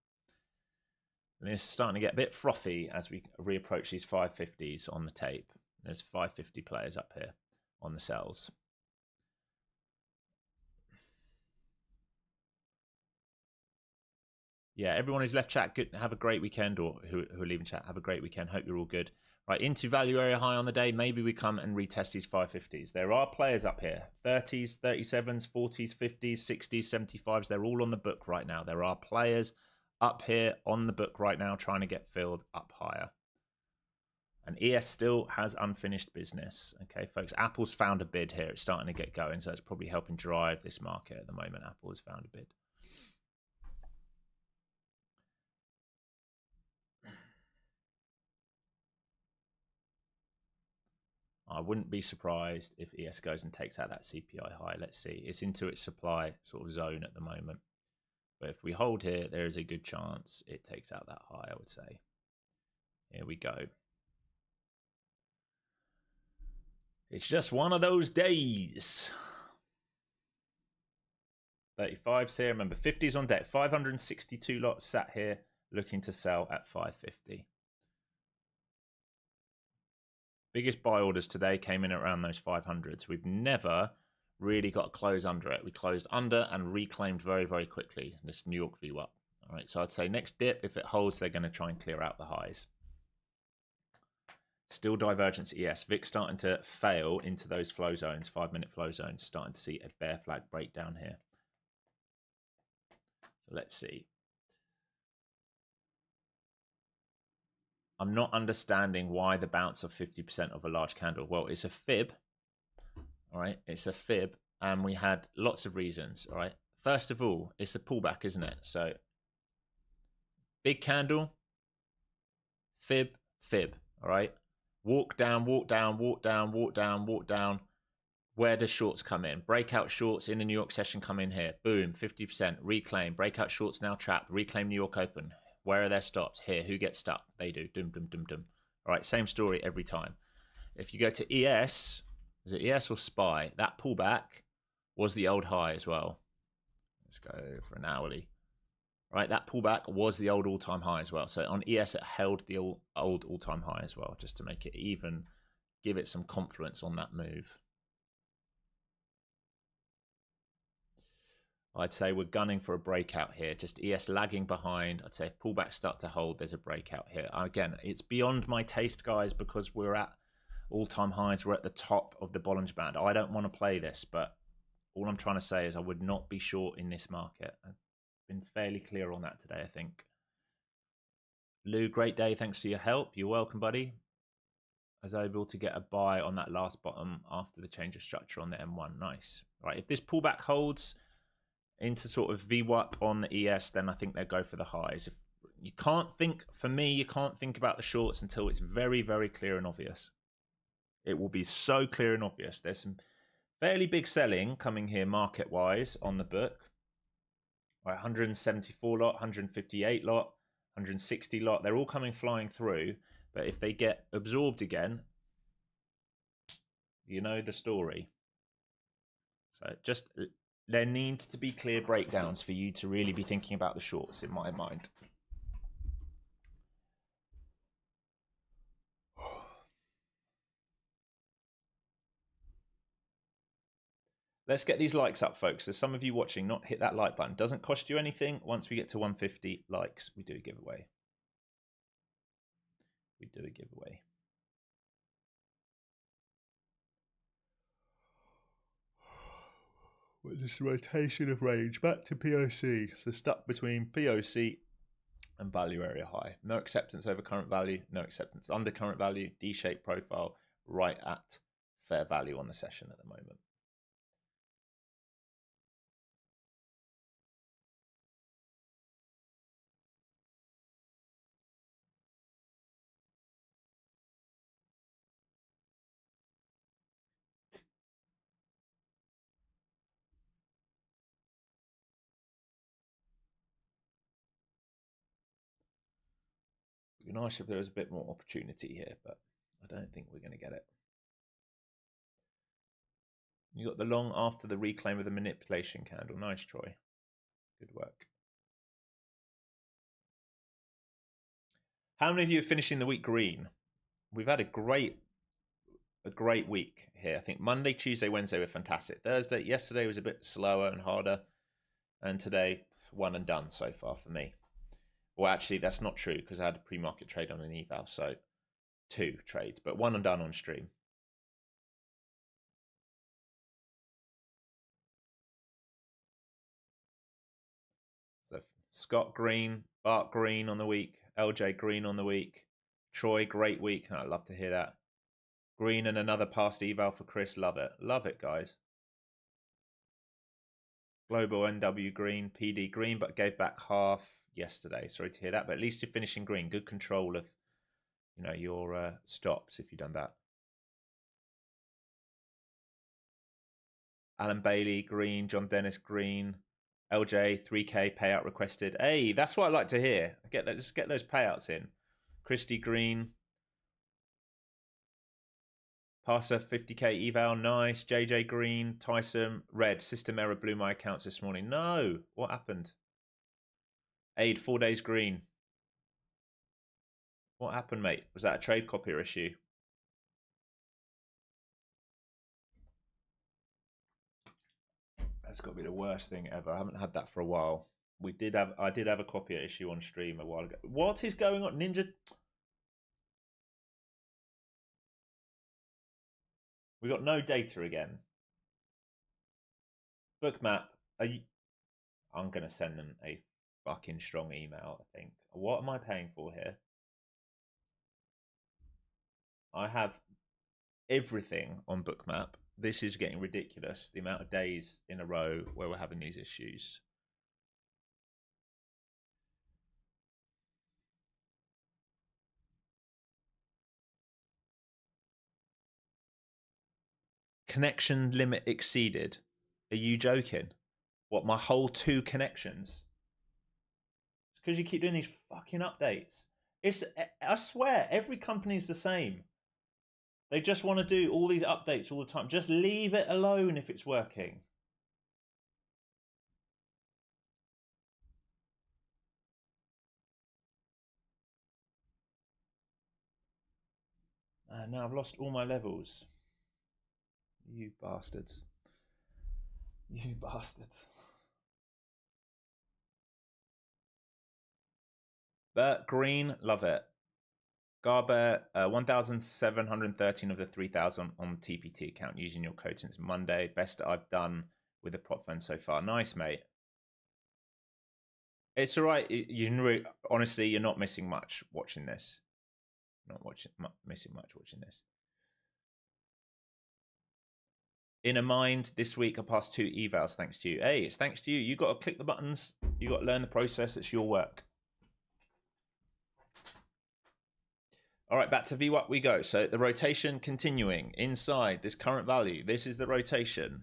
And it's starting to get a bit frothy as we reapproach these 550s on the tape. There's 550 players up here on the sells. Yeah, everyone who's left chat, good. Have a great weekend, or who are leaving chat, have a great weekend. Hope you're all good. Right, into value area high on the day. Maybe we come and retest these 550s. There are players up here. 30s, 37s, 40s, 50s, 60s, 75s. They're all on the book right now. There are players up here on the book right now trying to get filled up higher. And ES still has unfinished business. Okay, folks, Apple's found a bid here. It's starting to get going, so it's probably helping drive this market at the moment. Apple has found a bid. I wouldn't be surprised if ES goes and takes out that CPI high. Let's see. It's into its supply sort of zone at the moment. But if we hold here, there is a good chance it takes out that high, I would say. Here we go. It's just one of those days. 35s here. Remember, 50s on deck. 562 lots sat here looking to sell at 550. Biggest buy orders today came in around those 500s. We've never really got a close under it. We closed under and reclaimed very, very quickly this New York view up. All right, so I'd say next dip, if it holds, they're going to try and clear out the highs. Still divergence ES. VIX starting to fail into those flow zones, 5-minute flow zones. Starting to see a bear flag breakdown here. So let's see. I'm not understanding why the bounce of 50% of a large candle. Well, it's a fib, all right? It's a fib, and we had lots of reasons, all right? First of all, it's a pullback, isn't it? So big candle, fib, fib, all right? Walk down, walk down, walk down, walk down, walk down. Where does shorts come in? Breakout shorts in the New York session come in here. Boom, 50%. Reclaim. Breakout shorts now trapped. Reclaim New York Open. Where are their stops? Here. Who gets stuck? They do. Dum, dum, dum, dum. All right, same story every time. If you go to ES, is it ES or SPY? That pullback was the old high as well. Let's go for an hourly. Right, that pullback was the old all-time high as well. So on ES, it held the old all-time high as well, just to make it even, give it some confluence on that move. I'd say we're gunning for a breakout here. Just ES lagging behind. I'd say if pullbacks start to hold, there's a breakout here. Again, it's beyond my taste, guys, because we're at all-time highs. We're at the top of the Bollinger Band. I don't want to play this, but all I'm trying to say is I would not be short in this market. I've been fairly clear on that today, I think. Lou, great day. Thanks for your help. You're welcome, buddy. I was able to get a buy on that last bottom after the change of structure on the M1. Nice. Right, if this pullback holds into sort of VWAP on the ES, then I think they'll go for the highs. If you can't think, for me, you can't think about the shorts until it's very, very clear and obvious. It will be so clear and obvious. There's some fairly big selling coming here market-wise on the book. Right, 174 lot, 158 lot, 160 lot. They're all coming flying through. But if they get absorbed again, you know the story. So just, there needs to be clear breakdowns for you to really be thinking about the shorts, in my mind. Let's get these likes up, folks. There's some of you watching, not hit that like button. Doesn't cost you anything. Once we get to 150 likes, we do a giveaway. We do a giveaway. With this rotation of range back to POC. So stuck between POC and value area high. No acceptance over current value, no acceptance under current value, D-shaped profile right at fair value on the session at the moment. It'd be nice if there was a bit more opportunity here, but I don't think we're going to get it. You got the long after the reclaim of the manipulation candle. Nice, Troy. Good work. How many of you are finishing the week green? We've had a great week here. I think Monday, Tuesday, Wednesday were fantastic. Yesterday was a bit slower and harder. And today, one and done so far for me. Well, actually, that's not true because I had a pre-market trade on an eval. So 2 trades, but one and done on stream. So Scott Green, Bart Green on the week, LJ Green on the week, Troy, great week. I'd love to hear that. Green and another past eval for Chris. Love it. Love it, guys. Global NW Green, PD Green, but gave back half yesterday. Sorry to hear that, but at least you're finishing green. Good control of, your stops if you've done that. Alan Bailey Green, John Dennis Green, LJ 3K payout requested. Hey, that's what I like to hear. Just get those payouts in. Christy Green. Passer 50k eval, nice. JJ Green, Tyson, red. System error blew my accounts this morning. No, what happened? Aid 4 days green. What happened, mate? Was that a trade copier issue? That's got to be the worst thing ever. I haven't had that for a while. I did have a copier issue on stream a while ago. What is going on, Ninja? We got no data again. Bookmap. I'm going to send them a fucking strong email, I think. What am I paying for here? I have everything on Bookmap. This is getting ridiculous, the amount of days in a row where we're having these issues. Connection limit exceeded. Are you joking? What, my whole 2 connections? It's because you keep doing these fucking updates. I swear, every company's the same. They just want to do all these updates all the time. Just leave it alone if it's working. Now I've lost all my levels. You bastards. You bastards. But green, love it. Garber, 1,713 of the 3,000 on TPT account using your code since Monday. Best I've done with the prop fund so far. Nice, mate. It's all right. Honestly, you're not missing much watching this. Missing much watching this. Inner Mind, this week I passed 2 evals thanks to you. Hey, it's thanks to you. You got to click the buttons. You got to learn the process. It's your work. All right, back to VWAP we go. So the rotation continuing inside this current value. This is the rotation.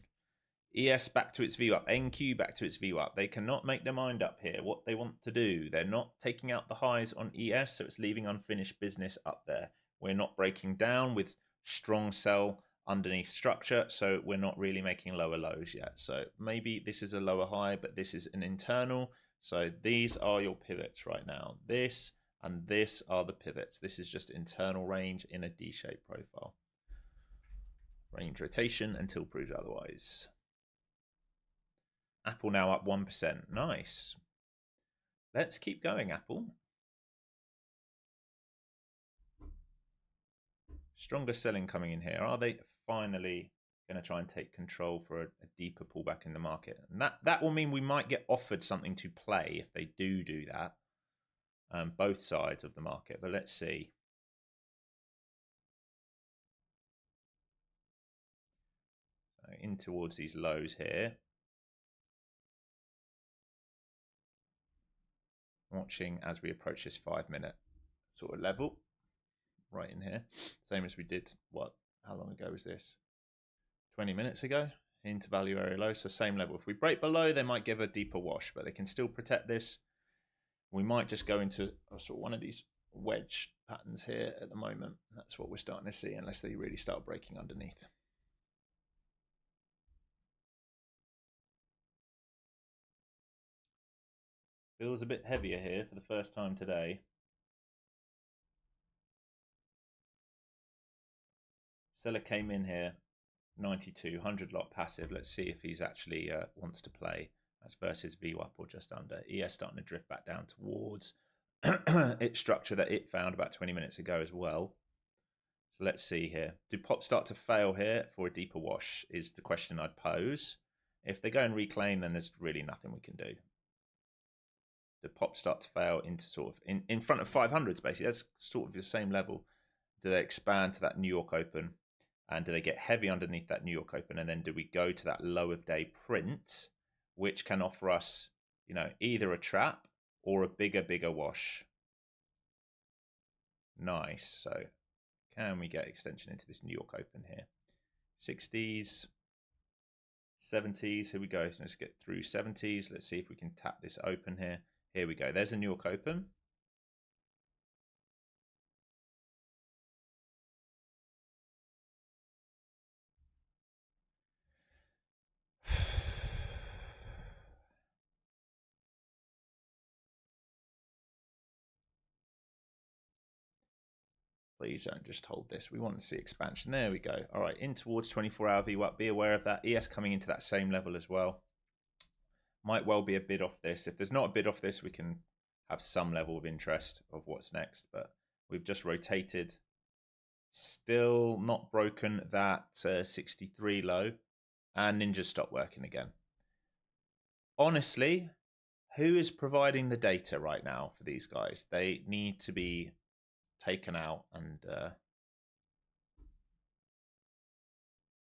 ES back to its VWAP. NQ back to its VWAP. They cannot make their mind up here what they want to do. They're not taking out the highs on ES, so it's leaving unfinished business up there. We're not breaking down with strong sell underneath structure, so we're not really making lower lows yet. So maybe this is a lower high, but this is an internal. So these are your pivots right now. This and this are the pivots. This is just internal range in a D-shaped profile. Range rotation until proved otherwise. Apple now up 1%. Nice. Let's keep going, Apple. Stronger selling coming in here. Are they finally going to try and take control for a deeper pullback in the market? And that will mean we might get offered something to play if they do that. Both sides of the market, but let's see. So in towards these lows here. Watching as we approach this 5-minute sort of level right in here. Same as we did, how long ago was this? 20 minutes ago into value area low. So same level. If we break below, they might give a deeper wash, but they can still protect this. We might just go into sort of one of these wedge patterns here at the moment. That's what we're starting to see unless they really start breaking underneath. Feels a bit heavier here for the first time today. Seller came in here, 92, 100 lot passive. Let's see if he's actually wants to play. That's versus VWAP or just under. ES starting to drift back down towards its structure that it found about 20 minutes ago as well. So let's see here. Do pops start to fail here for a deeper wash is the question I'd pose. If they go and reclaim, then there's really nothing we can do. Do pops start to fail into sort of in front of 500s basically? That's sort of the same level. Do they expand to that New York Open? And do they get heavy underneath that New York Open? And then do we go to that low of day print, which can offer us, either a trap or a bigger wash? Nice. So can we get extension into this New York Open here? 60s, 70s. Here we go. So let's get through 70s. Let's see if we can tap this open here. Here we go. There's the New York Open. Please don't just hold this. We want to see expansion. There we go. All right, in towards 24-hour VWAP. Be aware of that. ES coming into that same level as well. Might well be a bid off this. If there's not a bid off this, we can have some level of interest of what's next. But we've just rotated. Still not broken that 63 low. And Ninja stopped working again. Honestly, Who is providing the data right now for these guys? They need to be taken out and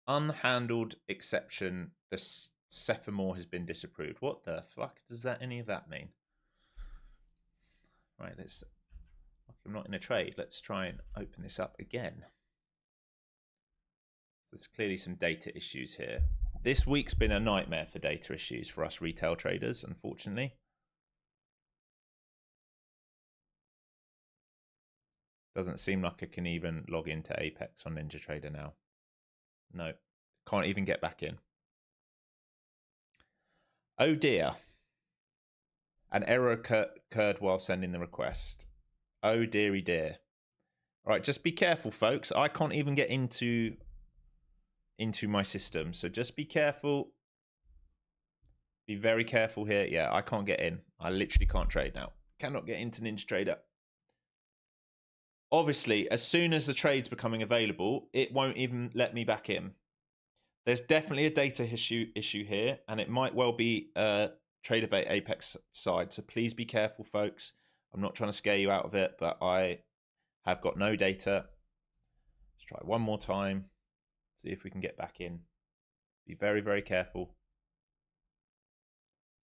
unhandled exception. The Sephamore has been disapproved. What the fuck does that any of that mean? Right, let's. I'm not in a trade. Let's try and open this up again. So there's clearly some data issues here. This week's been a nightmare for data issues for us retail traders, unfortunately. Doesn't seem like I can even log into Apex on NinjaTrader now. No, can't even get back in. Oh dear. An error occurred while sending the request. Oh dearie dear. All right, just be careful, folks. I can't even get into my system, so just be careful. Be very careful here. Yeah, I can't get in. I literally can't trade now. Cannot get into NinjaTrader. Obviously, as soon as the trade's becoming available, it won't even let me back in. There's definitely a data issue here, and it might well be Tradeify Apex side. So please be careful, folks. I'm not trying to scare you out of it, but I have got no data. Let's try one more time. See if we can get back in. Be very, very careful.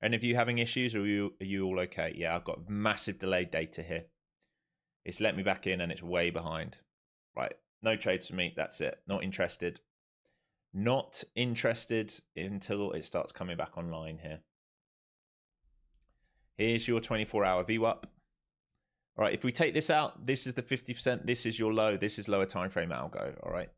Any of you having issues, or are you all okay? Yeah, I've got massive delayed data here. It's let me back in, and it's way behind. Right, no trades for me. That's it. Not interested. Not interested until it starts coming back online here. Here's your 24-hour VWAP. All right, if we take this out, this is the 50%. This is your low. This is lower time frame algo. All right.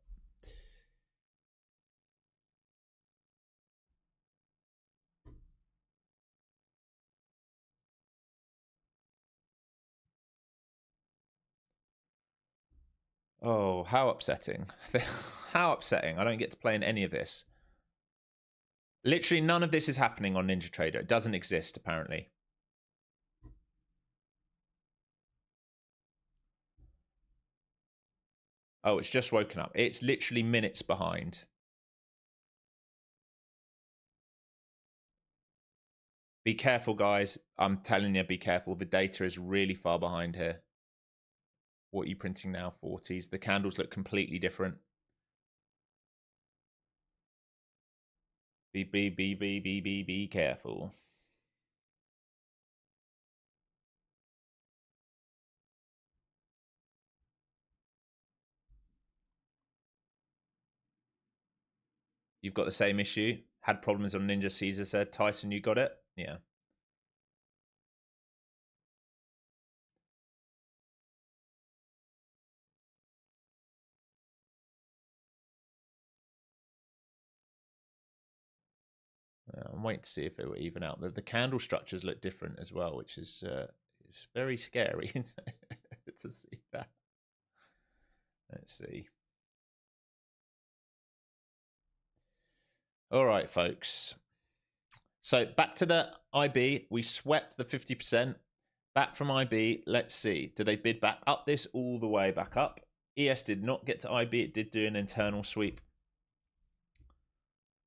Oh, how upsetting. How upsetting. I don't get to play in any of this. Literally none of this is happening on NinjaTrader. It doesn't exist, apparently. Oh, it's just woken up. It's literally minutes behind. Be careful, guys. I'm telling you, be careful. The data is really far behind here. What are you printing now? 40s. The candles look completely different. Be careful. You've got the same issue. Had problems on Ninja Caesar said. Tyson, you got it? Yeah. I'm waiting to see if it will even out. The candle structures look different as well, which is it's very scary to see that. Let's see. All right, folks. So back to the IB. We swept the 50%. Back from IB. Let's see. Do they bid back up this all the way back up? ES did not get to IB. It did do an internal sweep.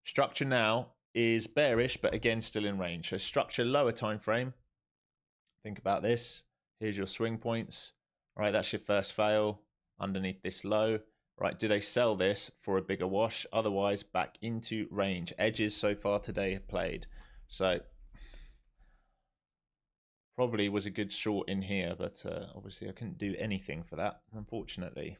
Structure now is bearish, but again, still in range. So structure lower time frame. Think about this. Here's your swing points. Right, that's your first fail underneath this low. Right, do they sell this for a bigger wash? Otherwise, back into range. Edges so far today have played. So probably was a good short in here, but obviously I couldn't do anything for that, unfortunately.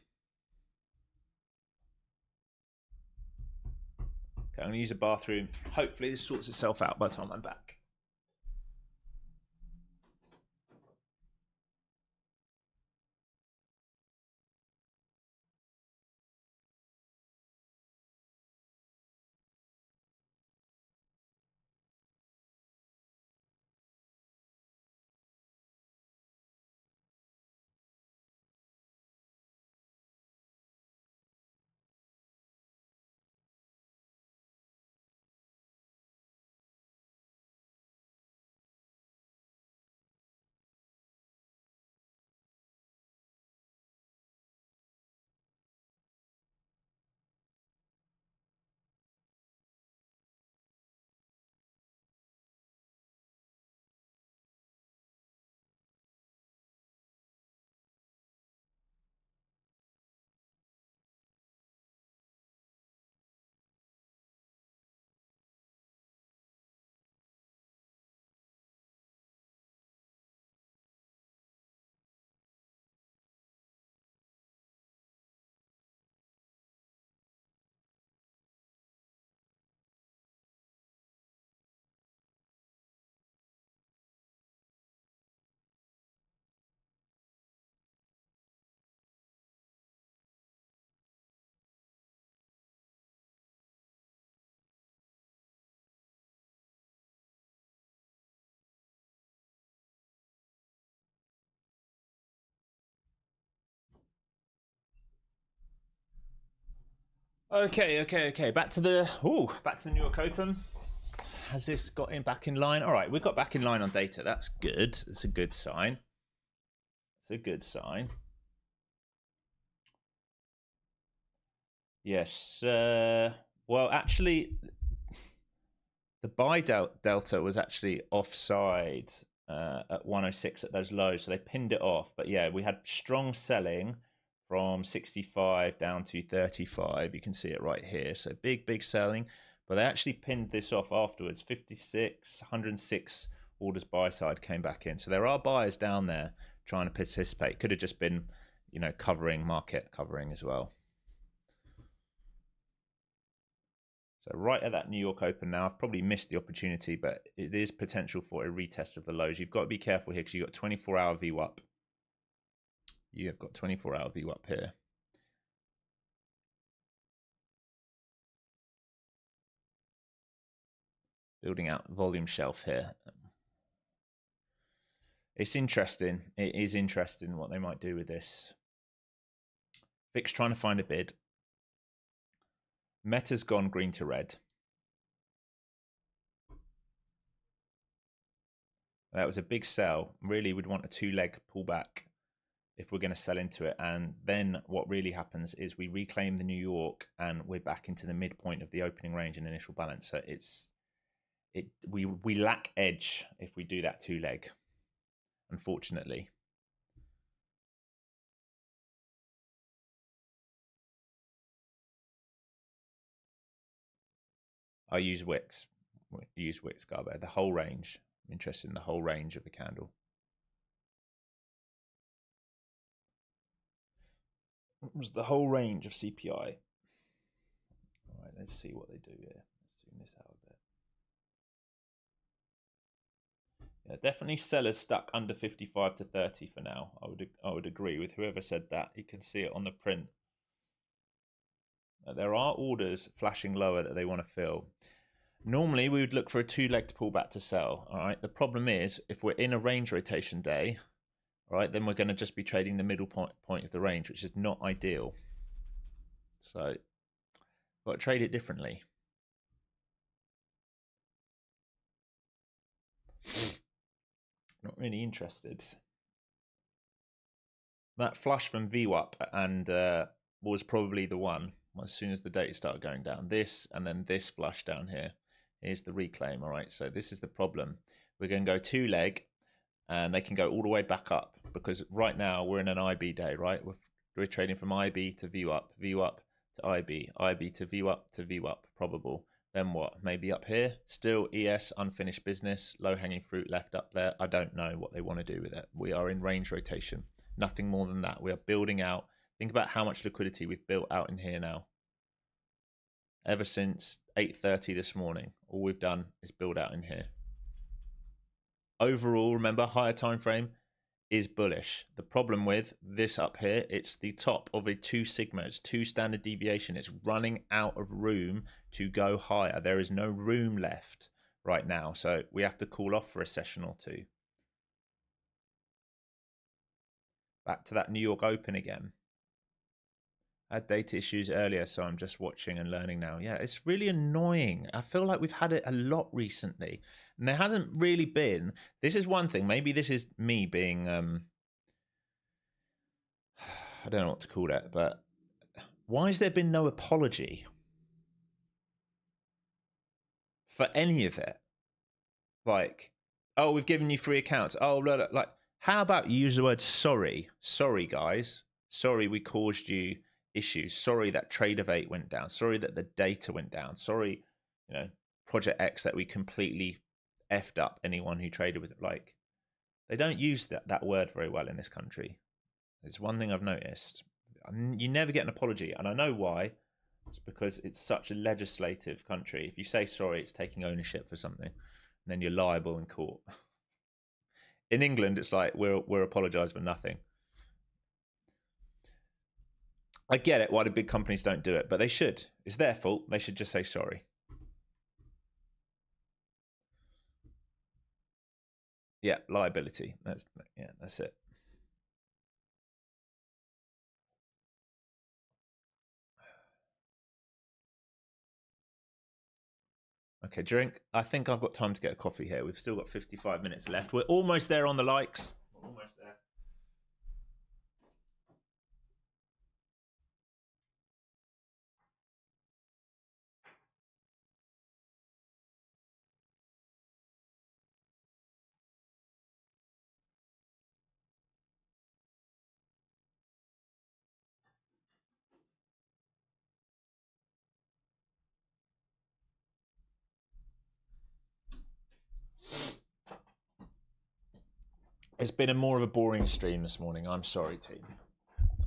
Okay, I'm going to use a bathroom. Hopefully this sorts itself out by the time I'm back. Okay. Back to the New York Open. Has this got back in line? All right, we've got back in line on data. That's good. It's a good sign. It's a good sign. Yes. Well, actually, the buy delta was actually offside at 106 at those lows, so they pinned it off. But yeah, we had strong selling from 65 down to 35. You can see it right here. So big selling, but they actually pinned this off afterwards. 56, 106 orders buy side came back in. So there are buyers down there trying to participate. Could have just been, covering, market covering as well. So right at that New York Open now, I've probably missed the opportunity, but it is potential for a retest of the lows. You've got to be careful here because you've got 24-hour VWAP. You have got 24-hour VWAP here. Building out volume shelf here. It's interesting. It is interesting what they might do with this. Vic's trying to find a bid. Meta's gone green to red. That was a big sell. Really would want a two-leg pullback if we're going to sell into it. And then what really happens is we reclaim the New York and we're back into the midpoint of the opening range and initial balance. So we lack edge if we do that two-leg, unfortunately. I use Wicks. Use Wicks, Garbo. The whole range. I'm interested in the whole range of the candle. It was the whole range of CPI. All right, let's see what they do here. Let's zoom this out a bit. Yeah, definitely sellers stuck under 55 to 30 for now. I would agree with whoever said that. You can see it on the print. There are orders flashing lower that they want to fill. Normally, we would look for a two-legged pullback to sell. All right. The problem is, if we're in a range rotation day, all right, then we're going to just be trading the middle point of the range, which is not ideal. So, got to trade it differently. Not really interested. That flush from VWAP and was probably the one as soon as the data started going down. This and then this flush down here. Here's the reclaim. All right, so this is the problem. We're going to go two-leg and they can go all the way back up because right now we're in an IB day, right? We're trading from IB to VWAP, VWAP to IB, IB to VWAP to VWAP, probable. Then what? Maybe up here, still ES, unfinished business, low-hanging fruit left up there. I don't know what they want to do with it. We are in range rotation. Nothing more than that. We are building out. Think about how much liquidity we've built out in here now. Ever since 8:30 this morning, all we've done is build out in here. Overall, remember, higher time frame is bullish. The problem with this up here, it's the top of a 2 sigma. It's 2 standard deviation. It's running out of room to go higher. There is no room left right now. So we have to cool off for a session or two. Back to that New York Open again. I had data issues earlier, so I'm just watching and learning now. Yeah, it's really annoying. I feel like we've had it a lot recently. And there hasn't really been. This is one thing. Maybe this is me being I don't know what to call it, but why has there been no apology for any of it? Like, oh, we've given you free accounts. Oh, blah, blah. Like, how about you use the word sorry? Sorry, guys. Sorry we caused you issues. Sorry that Tradeify went down. Sorry that the data went down. Sorry, Project X that we completely effed up anyone who traded with it. Like, they don't use that word very well in this country. It's one thing I've noticed. You never get an apology, and I know why. It's because it's such a legislative country. If you say sorry, it's taking ownership for something, and then you're liable in court. In England, it's like we're apologise for nothing. I get it why the big companies don't do it, but they should. It's their fault. They should just say sorry. Yeah, liability. That's it. Okay, drink. I think I've got time to get a coffee here. We've still got 55 minutes left. We're almost there on the likes. We're almost there. It's been a more of a boring stream this morning. I'm sorry, team.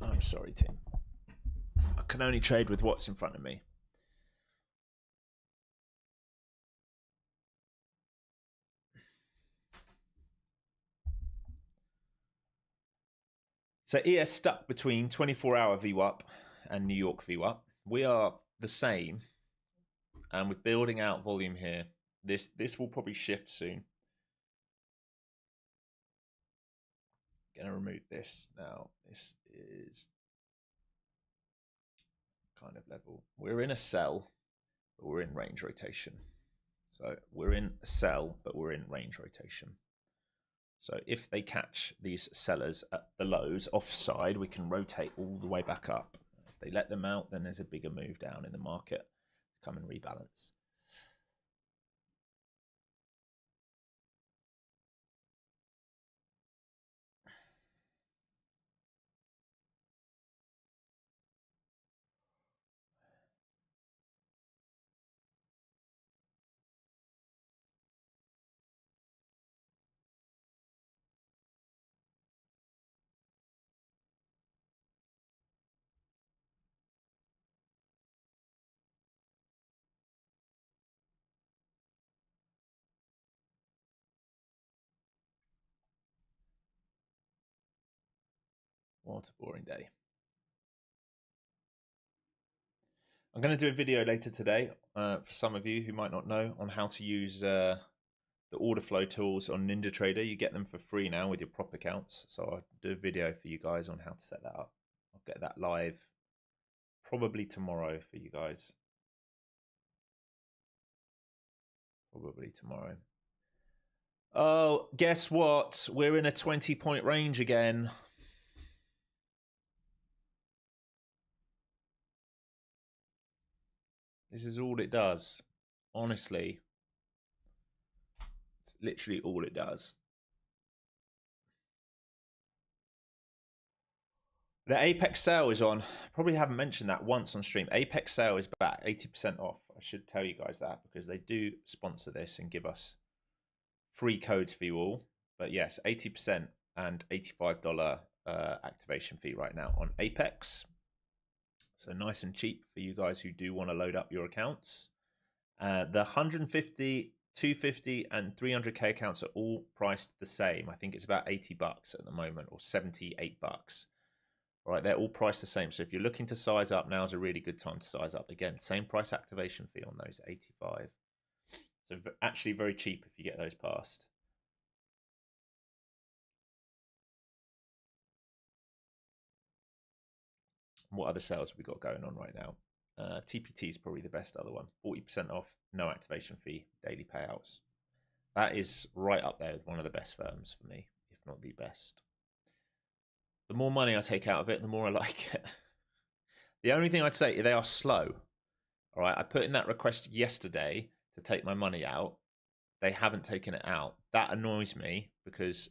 I'm sorry, team. I can only trade with what's in front of me. So ES stuck between 24-hour VWAP and New York VWAP. We are the same, and we're building out volume here. This will probably shift soon. Gonna remove this now. This is kind of level. We're in a sell, but we're in range rotation. So we're in a sell, but we're in range rotation. So if they catch these sellers at the lows offside, we can rotate all the way back up. If they let them out, then there's a bigger move down in the market. Come and rebalance. What a boring day. I'm going to do a video later today for some of you who might not know on how to use the order flow tools on NinjaTrader. You get them for free now with your prop accounts. So I'll do a video for you guys on how to set that up. I'll get that live probably tomorrow for you guys. Probably tomorrow. Oh, guess what? We're in a 20-point range again. This is all it does. Honestly, it's literally all it does. The Apex sale is on. Probably haven't mentioned that once on stream. Apex sale is back, 80% off. I should tell you guys that because they do sponsor this and give us free codes for you all. But yes, 80% and $85 activation fee right now on Apex. So nice and cheap for you guys who do want to load up your accounts. The 150, 250, and 300k accounts are all priced the same. I think it's about $80 at the moment, or $78. All right, they're all priced the same. So if you're looking to size up, now is a really good time to size up. Again, same price activation fee on those, 85. So actually very cheap if you get those passed. What other sales have we got going on right now? TPT is probably the best other one. 40% off, no activation fee, daily payouts. That is right up there with one of the best firms for me, if not the best. The more money I take out of it, the more I like it. The only thing I'd say, they are slow. All right, I put in that request yesterday to take my money out. They haven't taken it out. That annoys me because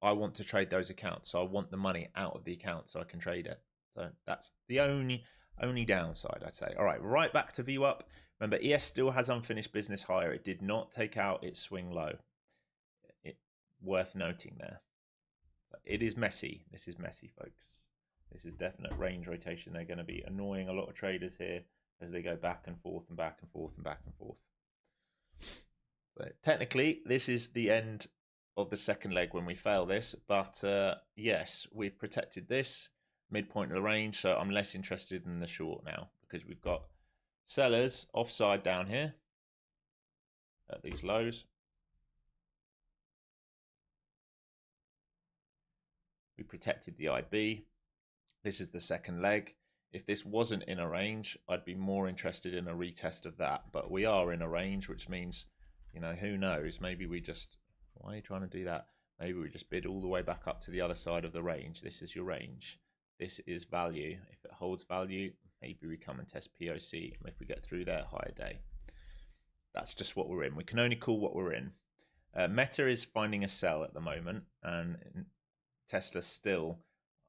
I want to trade those accounts. So I want the money out of the account so I can trade it. So that's the only downside, I'd say. All right, right back to VWAP. Remember, ES still has unfinished business higher. It did not take out its swing low. Worth noting there. It is messy. This is messy, folks. This is definite range rotation. They're going to be annoying a lot of traders here as they go back and forth and back and forth and back and forth. So technically, this is the end of the second leg when we fail this. But yes, we've protected this midpoint of the range. So I'm less interested in the short now because we've got sellers offside down here at these lows. We protected the IB. This is the second leg. If this wasn't in a range, I'd be more interested in a retest of that. But we are in a range, which means, you know, who knows? Maybe we just, why are you trying to do that? Maybe we just bid all the way back up to the other side of the range. This is your range. This is value. If it holds value, maybe we come and test POC. And if we get through there, higher day. That's just what we're in. We can only call what we're in. Meta is finding a sell at the moment, and Tesla's still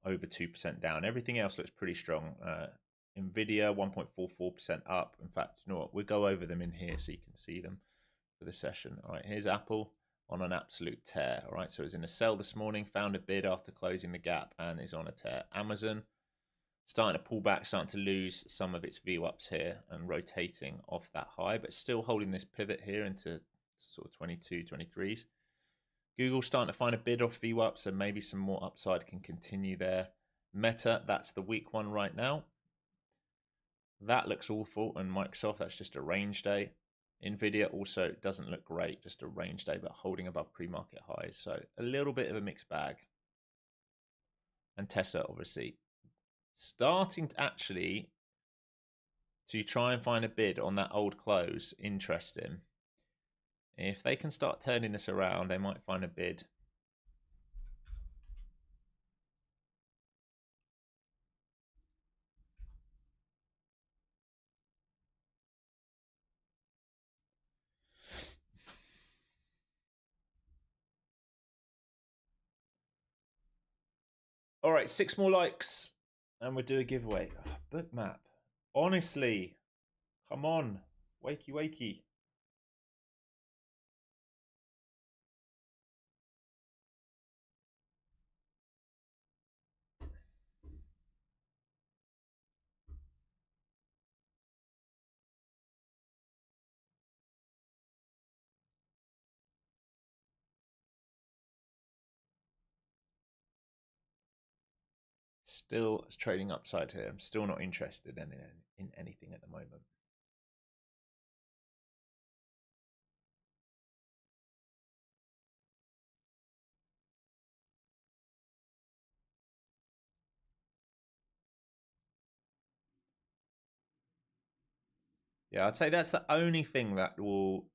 over 2% down. Everything else looks pretty strong. Nvidia 1.44% up. In fact, you know what? We'll go over them in here so you can see them for the session. All right, here's Apple on an absolute tear. All right, so it was in a sell this morning, found a bid after closing the gap, and is on a tear. Amazon starting to pull back, starting to lose some of its VWAPs here and rotating off that high, but still holding this pivot here into sort of 22, 23s. Google starting to find a bid off VWAP, so maybe some more upside can continue there. Meta, that's the weak one right now. That looks awful. And Microsoft, that's just a range day. Nvidia also doesn't look great, just a range day, but holding above pre-market highs. So a little bit of a mixed bag. And Tesla, obviously, starting to actually to try and find a bid on that old close. Interesting. If they can start turning this around, they might find a bid. All right, 6 more likes and we'll do a giveaway. Oh, book map. Honestly, come on. Wakey, wakey. Still trading upside here. I'm still not interested in anything at the moment. Yeah, I'd say that's the only thing that will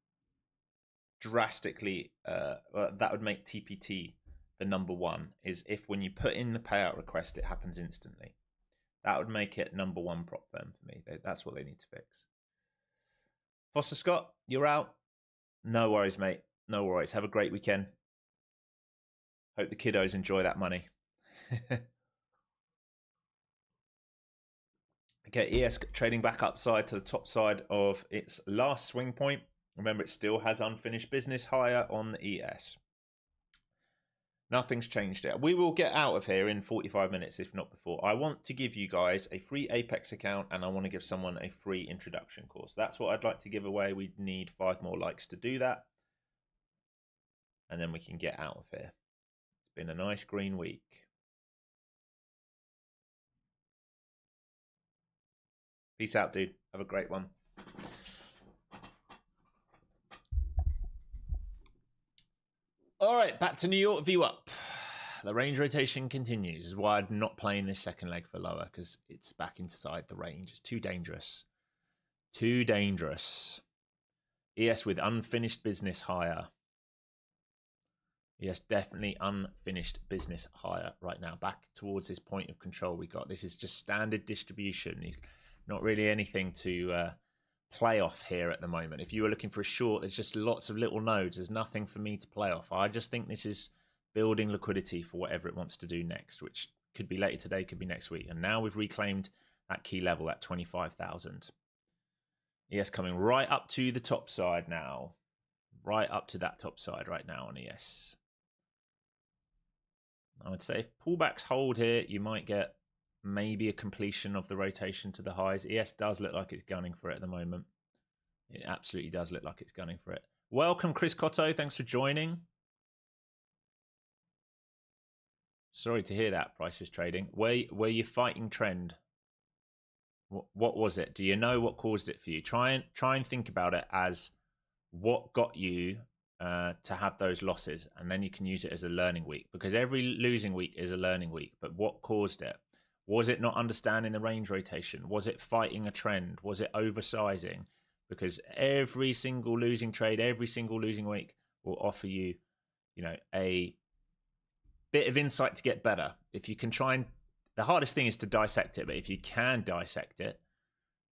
drastically, that would make TPT the #1, is if when you put in the payout request, it happens instantly. That would make it #1 prop firm for me. That's what they need to fix. Foster Scott, you're out. No worries, mate. No worries. Have a great weekend. Hope the kiddos enjoy that money. Okay, ES trading back upside to the top side of its last swing point. Remember, it still has unfinished business higher on the ES. Nothing's changed yet. We will get out of here in 45 minutes, if not before. I want to give you guys a free Apex account, and I want to give someone a free introduction course. That's what I'd like to give away. We need 5 more likes to do that. And then we can get out of here. It's been a nice green week. Peace out, dude. Have a great one. All right, back to New York. View up. The range rotation continues. This is why I'm not playing this second leg for lower, because it's back inside the range. It's too dangerous. Too dangerous. ES with unfinished business higher. Yes, definitely unfinished business higher right now. Back towards this point of control we got. This is just standard distribution. Not really anything to play off here at the moment. If you were looking for a short, there's just lots of little nodes. There's nothing for me to play off. I just think this is building liquidity for whatever it wants to do next, which could be later today, could be next week. And now we've reclaimed that key level at 25,000. ES coming right up to the top side now. Right up to that top side right now on ES. I would say if pullbacks hold here, you might get maybe a completion of the rotation to the highs. ES does look like it's gunning for it at the moment. It absolutely does look like it's gunning for it. Welcome, Chris Cotto. Thanks for joining. Sorry to hear that, prices trading. Were you fighting trend? What was it? Do you know what caused it for you? Try and think about it as what got you to have those losses, and then you can use it as a learning week, because every losing week is a learning week. But what caused it? Was it not understanding the range rotation? Was it fighting a trend? Was it oversizing? Because every single losing trade, every single losing week will offer you, a bit of insight to get better. If you can try and, the hardest thing is to dissect it, but if you can dissect it,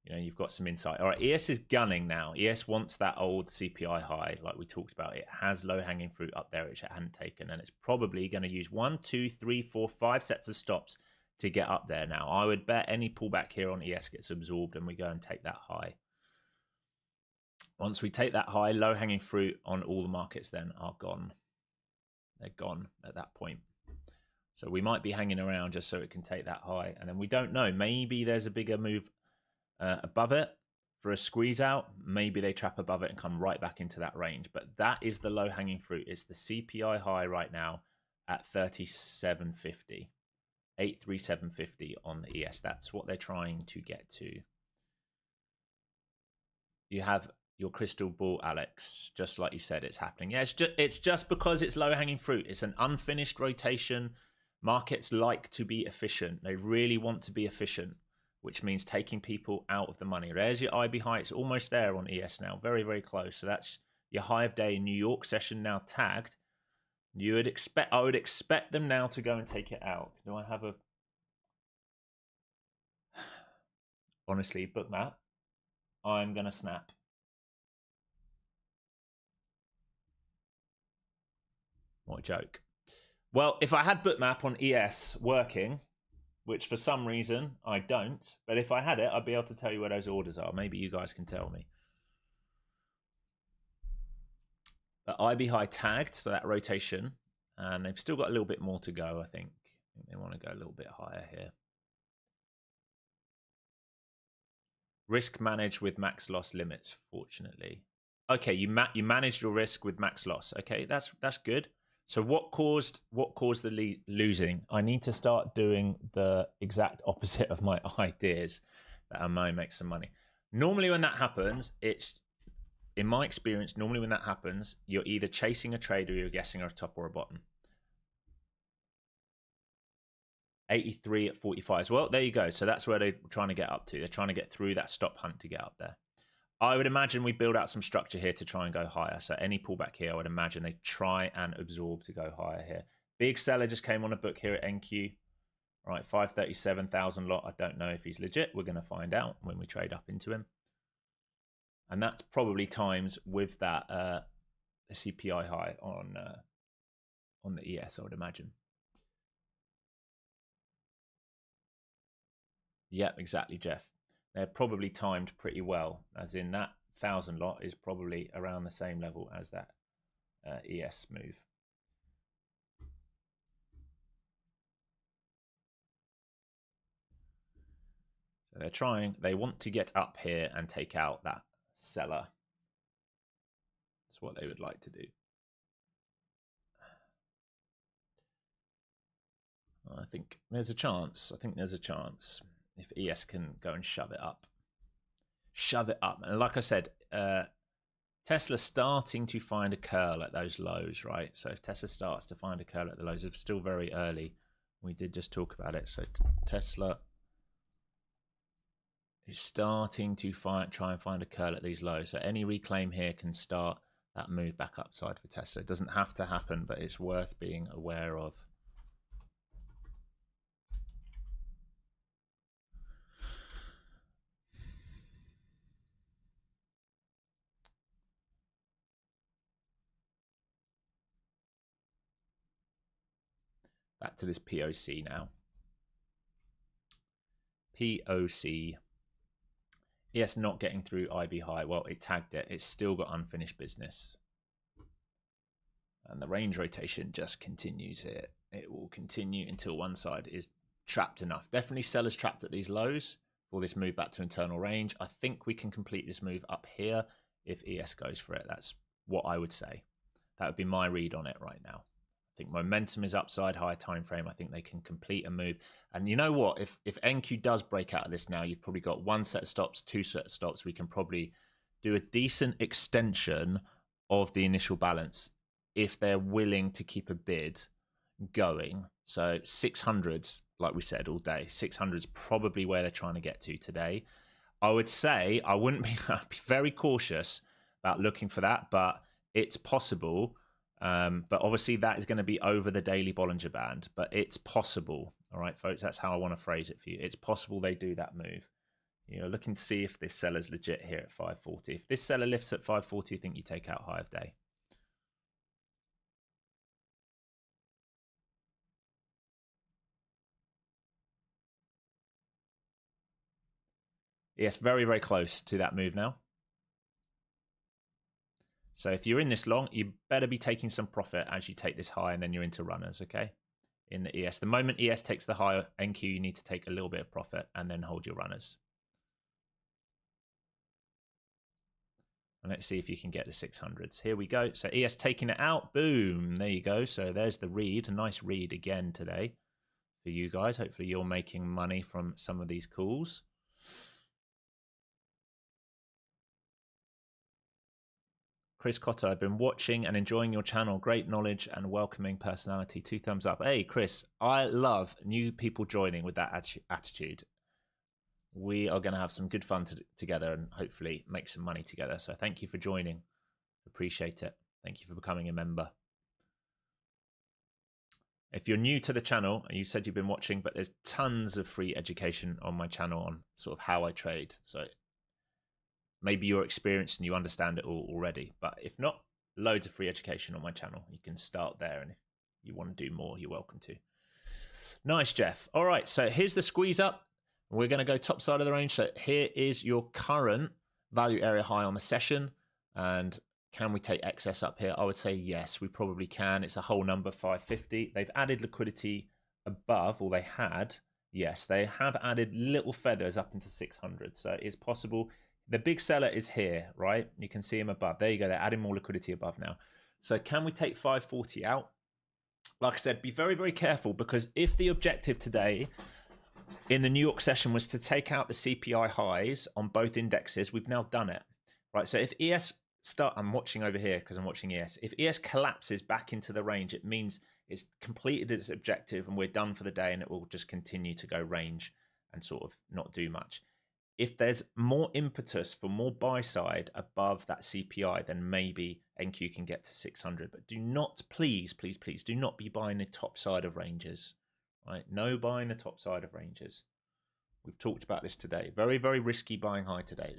you've got some insight. All right, ES is gunning now. ES wants that old CPI high, like we talked about. It has low-hanging fruit up there, which it hadn't taken, and it's probably going to use 1, 2, 3, 4, 5 sets of stops to get up there now. I would bet any pullback here on ES gets absorbed and we go and take that high. Once we take that high, low-hanging fruit on all the markets then are gone. They're gone at that point. So we might be hanging around just so it can take that high. And then we don't know. Maybe there's a bigger move above it for a squeeze out. Maybe they trap above it and come right back into that range. But that is the low-hanging fruit. It's the CPI high right now at 37.50. 837.50 on the ES. That's what they're trying to get to. You have your crystal ball, Alex. Just like you said, it's happening. Yeah, it's just because it's low-hanging fruit. It's an unfinished rotation. Markets like to be efficient. They really want to be efficient, which means taking people out of the money. There's your IB high. It's almost there on ES now. Very, very close. So that's your high of day New York session now tagged. I would expect them now to go and take it out. Do I have a... Honestly, bookmap. I'm going to snap. What a joke. Well, if I had bookmap on ES working, which for some reason I don't, but if I had it, I'd be able to tell you where those orders are. Maybe you guys can tell me. But IB high tagged, so that rotation, and they've still got a little bit more to go, I think. They want to go a little bit higher here. Risk managed with max loss limits, fortunately. Okay, you managed your risk with max loss. Okay, that's good. So what caused the losing? I need to start doing the exact opposite of my ideas that I might make some money. Normally when that happens, it's, in my experience, normally when that happens, you're either chasing a trade or you're guessing a top or a bottom. 83 at 45. Well, there you go. So that's where they're trying to get up to. They're trying to get through that stop hunt to get up there. I would imagine we build out some structure here to try and go higher. So any pullback here, I would imagine they try and absorb to go higher here. Big seller just came on a book here at NQ. All right, 537,000 lot. I don't know if he's legit. We're going to find out when we trade up into him. And that's probably times with that CPI high on the ES, I would imagine. Yeah, exactly, Jeff. They're probably timed pretty well, as in that 1,000 lot is probably around the same level as that ES move. So they're trying, they want to get up here and take out that seller. That's what they would like to do. I think there's a chance. If ES can go and shove it up. And like I said, Tesla's starting to find a curl at those lows, right? So if Tesla starts to find a curl at the lows, it's still very early. We did just talk about it. So Tesla is starting to try and find a curl at these lows. So any reclaim here can start that move back upside for Tesla. It doesn't have to happen, but it's worth being aware of. Back to this POC now. POC. Yes, not getting through IB high. Well, it tagged it. It's still got unfinished business. And the range rotation just continues here. It will continue until one side is trapped enough. Definitely sellers trapped at these lows for this move back to internal range. I think we can complete this move up here if ES goes for it. That's what I would say. That would be my read on it right now. I think momentum is upside, higher time frame. I think they can complete a move. And you know what? If NQ does break out of this now, you've probably got one set of stops, two set of stops. We can probably do a decent extension of the initial balance if they're willing to keep a bid. going. So 600s, like we said all day, 600s probably where they're trying to get to today. I would say I wouldn't be, I'd be very cautious about looking for that, but it's possible. But obviously that is going to be over the daily Bollinger Band, but it's possible. All right, folks, that's how I want to phrase it for you. It's possible they do that move. You know, looking to see if this seller's legit here at 540. If this seller lifts at 540, I think you take out high of day. Yes, very, very close to that move now. So if you're in this long, you better be taking some profit as you take this high, and then you're into runners, okay? In the ES. The moment ES takes the higher NQ, you need to take a little bit of profit and then hold your runners. And let's see if you can get the 600s. Here we go. So ES taking it out. Boom. There you go. So there's the read. A nice read again today for you guys. Hopefully you're making money from some of these calls. Chris Cotter, I've been watching and enjoying your channel. Great knowledge and welcoming personality. 2 thumbs up. Hey, Chris, I love new people joining with that attitude. We are going to have some good fun together and hopefully make some money together. So thank you for joining. Appreciate it. Thank you for becoming a member. If you're new to the channel, you said you've been watching, but there's tons of free education on my channel on sort of how I trade. So maybe you're experienced and you understand it all already, but if not, loads of free education on my channel. You can start there, and if you want to do more, you're welcome to. Nice, Jeff. All right, so here's the squeeze up. We're going to go top side of the range. So here is your current value area high on the session, and can we take excess up here? I would say yes, we probably can. It's a whole number, 550. They've added liquidity above, or they had. Yes, they have added little feathers up into 600, so it's possible. The big seller is here, right? You can see him above. There you go. They're adding more liquidity above now. So can we take 540 out? Like I said, be very, very careful, because if the objective today in the New York session was to take out the CPI highs on both indexes, we've now done it, right? So if ES I'm watching over here because I'm watching ES. If ES collapses back into the range, it means it's completed its objective and we're done for the day, and it will just continue to go range and sort of not do much. If there's more impetus for more buy side above that CPI, then maybe NQ can get to 600. But do not, please, please, please, do not be buying the top side of ranges. Right? No buying the top side of ranges. We've talked about this today. Very, very risky buying high today.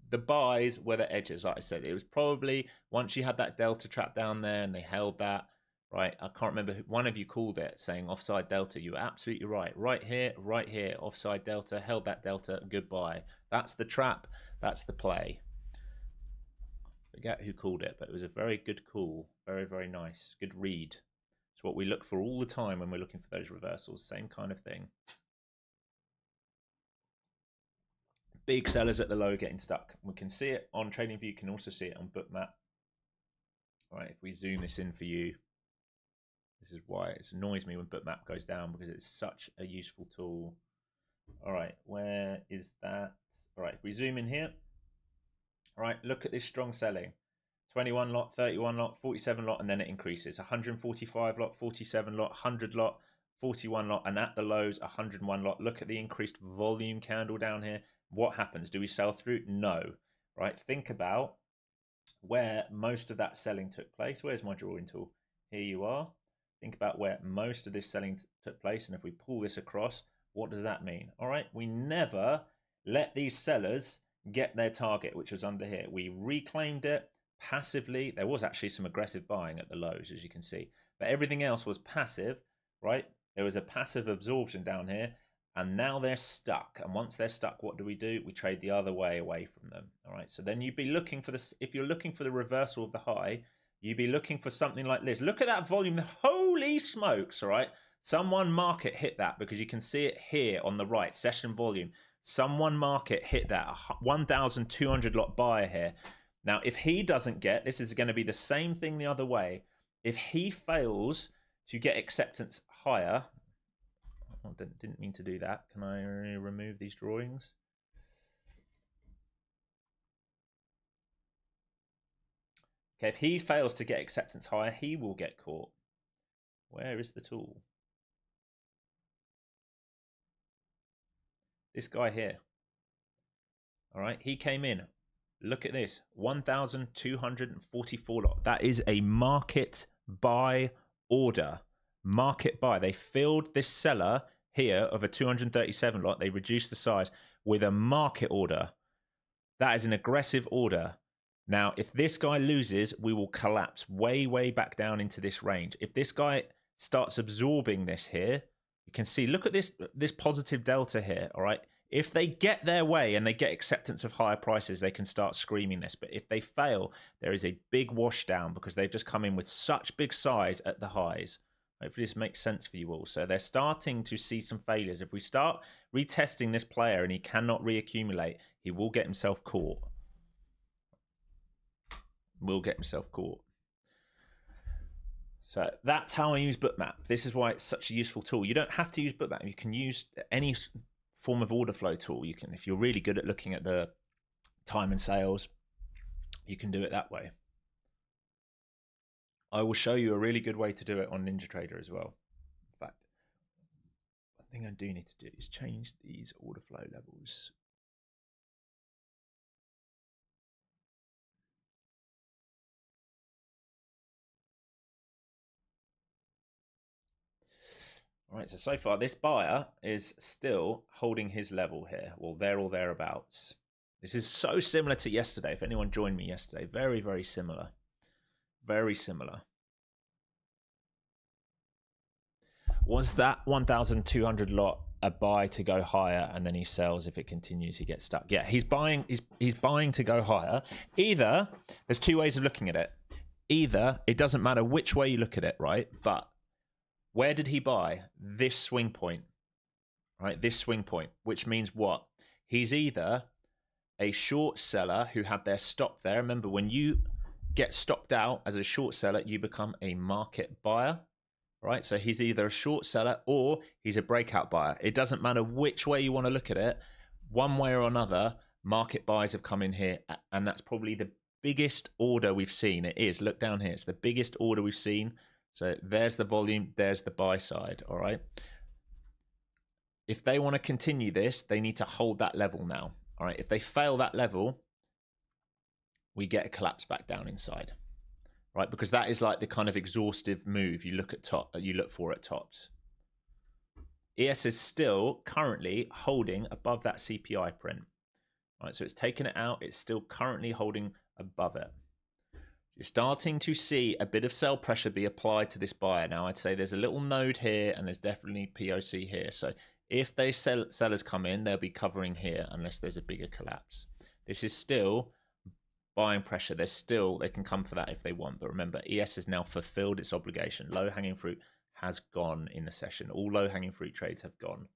The buys were the edges, like I said. It was probably once you had that delta trap down there and they held that, right? I can't remember who, one of you called it saying offside delta. You were absolutely right. Right here, offside delta, held that delta, goodbye. That's the trap. That's the play. Forget who called it, but it was a very good call. Very, very nice. Good read. It's what we look for all the time when we're looking for those reversals. Same kind of thing. Big sellers at the low getting stuck. We can see it on TradingView. You can also see it on Bookmap. All right, if we zoom this in for you, this is why it annoys me when Bookmap goes down, because it's such a useful tool. All right, where is that? All right, if we zoom in here, all right, look at this strong selling. 21 lot, 31 lot, 47 lot, and then it increases. 145 lot, 47 lot, 100 lot, 41 lot, and at the lows, 101 lot. Look at the increased volume candle down here. What happens? Do we sell through? No. Right? Think about where most of that selling took place. Where's my drawing tool? Here you are. Think about where most of this selling took place. And if we pull this across, what does that mean? All right. We never let these sellers get their target, which was under here. We reclaimed it passively. There was actually some aggressive buying at the lows, as you can see, but everything else was passive, right? There was a passive absorption down here, and now they're stuck. And once they're stuck, what do? We trade the other way away from them. All right, so then you'd be looking for this. If you're looking for the reversal of the high, you'd be looking for something like this. Look at that volume. Holy smokes. All right, someone market hit that, because you can see it here on the right, session volume. Someone market hit that 1,200 lot buyer here. Now, if he doesn't get, this is going to be the same thing the other way. If he fails to get acceptance higher, I didn't mean to do that. Can I remove these drawings? Okay, if he fails to get acceptance higher, he will get caught. Where is the tool? This guy here. All right, he came in. Look at this, 1,244 lot. That is a market buy order. Market buy. They filled this seller here of a 237 lot. They reduced the size with a market order. That is an aggressive order. Now, if this guy loses, we will collapse way, way back down into this range. If this guy starts absorbing this here, you can see, look at this positive delta here, all right? If they get their way and they get acceptance of higher prices, they can start screaming this. But if they fail, there is a big wash down because they've just come in with such big size at the highs. Hopefully this makes sense for you all. So they're starting to see some failures. If we start retesting this player and he cannot reaccumulate, he will get himself caught. Will get himself caught. So that's how I use Bookmap. This is why it's such a useful tool. You don't have to use Bookmap. You can use any form of order flow tool. You can, if you're really good at looking at the time and sales, you can do it that way. I will show you a really good way to do it on NinjaTrader as well. In fact, one thing I do need to do is change these order flow levels. All right, so far this buyer is still holding his level here, well, there or thereabouts. This is so similar to yesterday. If anyone joined me yesterday, very, very similar. Very similar. Was that 1,200 lot a buy to go higher, and then he sells if it continues? He gets stuck. Yeah, he's buying. He's buying to go higher. Either there's two ways of looking at it. Either it doesn't matter which way you look at it, right? But where did he buy? This swing point, right? This swing point, which means what? He's either a short seller who had their stop there. Remember, when you get stopped out as a short seller, you become a market buyer, right? So he's either a short seller or he's a breakout buyer. It doesn't matter which way you want to look at it. One way or another, market buys have come in here, and that's probably the biggest order we've seen. It is. Look down here. It's the biggest order we've seen. So there's the volume, there's the buy side, all right? If they want to continue this, they need to hold that level now, all right? If they fail that level, we get a collapse back down inside, right? Because that is like the kind of exhaustive move you look for at tops. ES is still currently holding above that CPI print, right? So it's taken it out. It's still currently holding above it. You're starting to see a bit of sell pressure be applied to this buyer. Now, I'd say there's a little node here and there's definitely POC here. So if they sellers come in, they'll be covering here unless there's a bigger collapse. This is still buying pressure. They can come for that if they want. But remember, ES has now fulfilled its obligation. Low-hanging fruit has gone in the session. All low-hanging fruit trades have gone.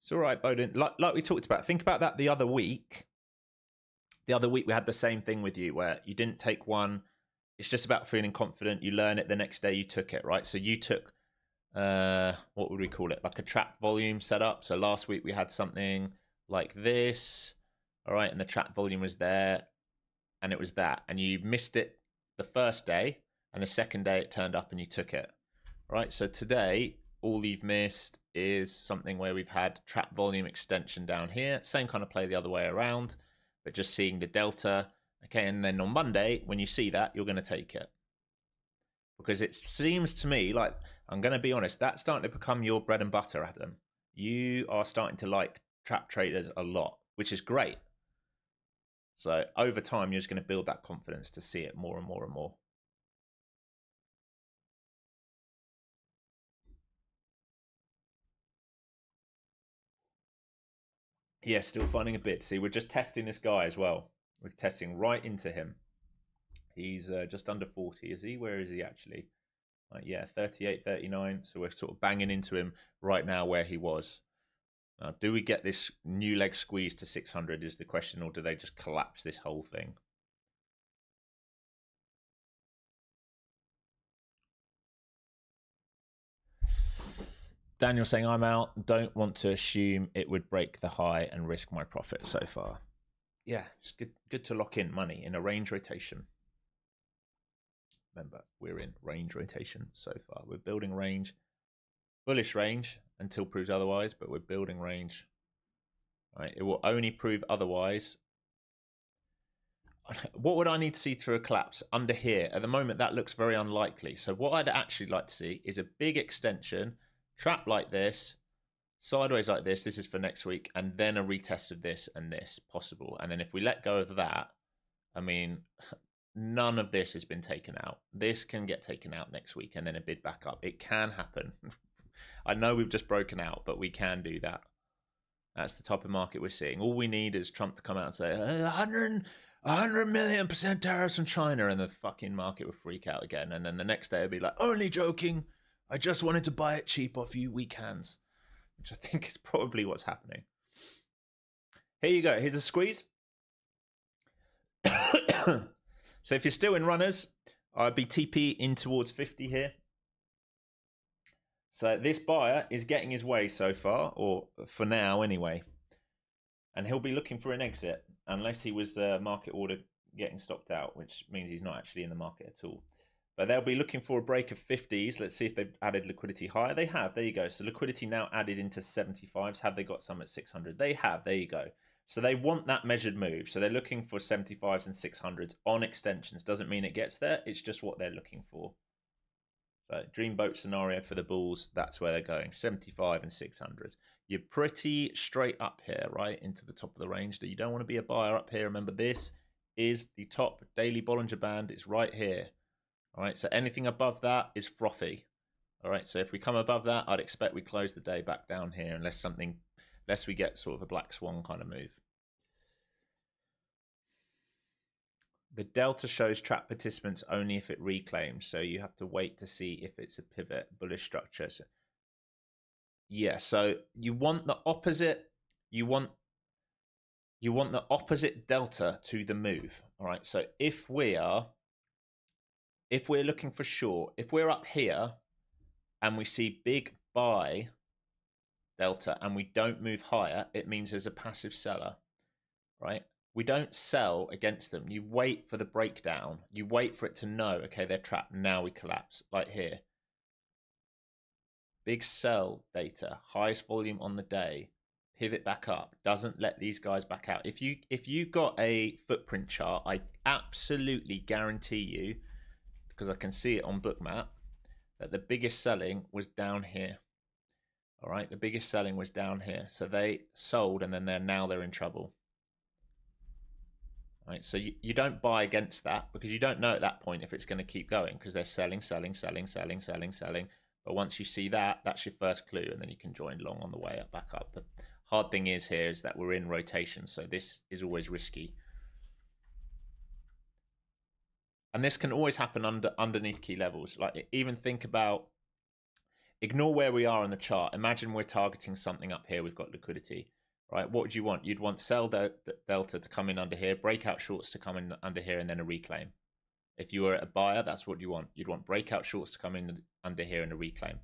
It's all right, Bowden. Like we talked about, think about that the other week. The other week we had the same thing with you where you didn't take one. It's just about feeling confident. You learn it the next day, you took it, right? So you took, what would we call it? Like a trap volume setup. So last week we had something like this, all right? And the trap volume was there and it was that. And you missed it the first day and the second day it turned up and you took it, right? So today, all you've missed is something where we've had trap volume extension down here. Same kind of play the other way around, but just seeing the delta. Okay, and then on Monday, when you see that, you're going to take it. Because it seems to me like, I'm going to be honest, that's starting to become your bread and butter, Adam. You are starting to like trap traders a lot, which is great. So over time, you're just going to build that confidence to see it more and more and more. Yeah, still finding a bit. See, we're just testing this guy as well. We're testing right into him. He's just under 40, is he? Where is he actually? Yeah, 38, 39. So we're sort of banging into him right now where he was. Now, do we get this new leg squeeze to 600 is the question, or do they just collapse this whole thing? Daniel saying I'm out. Don't want to assume it would break the high and risk my profit so far. Yeah, it's good to lock in money in a range rotation. Remember, we're in range rotation so far. We're building range, bullish range until proved otherwise, but we're building range. All right, it will only prove otherwise. What would I need to see through a collapse under here? At the moment, that looks very unlikely. So what I'd actually like to see is a big extension, trap like this, sideways like this. This is for next week, and then a retest of this and this possible. And then if we let go of that, I mean, none of this has been taken out. This can get taken out next week and then a bid back up. It can happen. I know we've just broken out, but we can do that. That's the type of market we're seeing. All we need is Trump to come out and say 100 million% tariffs from China, and the fucking market will freak out again. And then the next day it'll be like, only joking. I just wanted to buy it cheap off you weak hands, which I think is probably what's happening. Here you go. Here's a squeeze. So if you're still in runners, I'd be TP in towards 50 here. So this buyer is getting his way so far, or for now anyway. And he'll be looking for an exit, unless he was market order getting stopped out, which means he's not actually in the market at all. But they'll be looking for a break of 50s. Let's see if they've added liquidity higher. They have. There you go. So liquidity now added into 75s. Have they got some at 600? They have. There you go. So they want that measured move. So they're looking for 75s and 600s on extensions. Doesn't mean it gets there. It's just what they're looking for. So dreamboat scenario for the bulls. That's where they're going. 75 and 600s. You're pretty straight up here, right? Into the top of the range. You don't want to be a buyer up here. Remember, this is the top daily Bollinger Band. It's right here. All right. So anything above that is frothy. All right. So if we come above that, I'd expect we close the day back down here unless we get sort of a black swan kind of move. The delta shows trap participants only if it reclaims, so you have to wait to see if it's a pivot bullish structure. So, yeah, so you want the opposite. You want the opposite delta to the move. All right. So if we're looking for short, if we're up here and we see big buy delta and we don't move higher, it means there's a passive seller, right? We don't sell against them. You wait for the breakdown. You wait for it to know, okay, they're trapped. Now we collapse, like here. Big sell data, highest volume on the day, pivot back up, doesn't let these guys back out. If you got a footprint chart, I absolutely guarantee you, because I can see it on Bookmap, that the biggest selling was down here. All right, the biggest selling was down here. So they sold and then they're in trouble. Right, so you don't buy against that because you don't know at that point if it's going to keep going because they're selling. But once you see that, that's your first clue, and then you can join long on the way up, back up. The hard thing is here is that we're in rotation, so this is always risky. And this can always happen underneath key levels. Like even think about, ignore where we are on the chart. Imagine we're targeting something up here. We've got liquidity. Right, what would you want? You'd want sell delta to come in under here, breakout shorts to come in under here, and then a reclaim. If you were a buyer, that's what you want. You'd want breakout shorts to come in under here and a reclaim.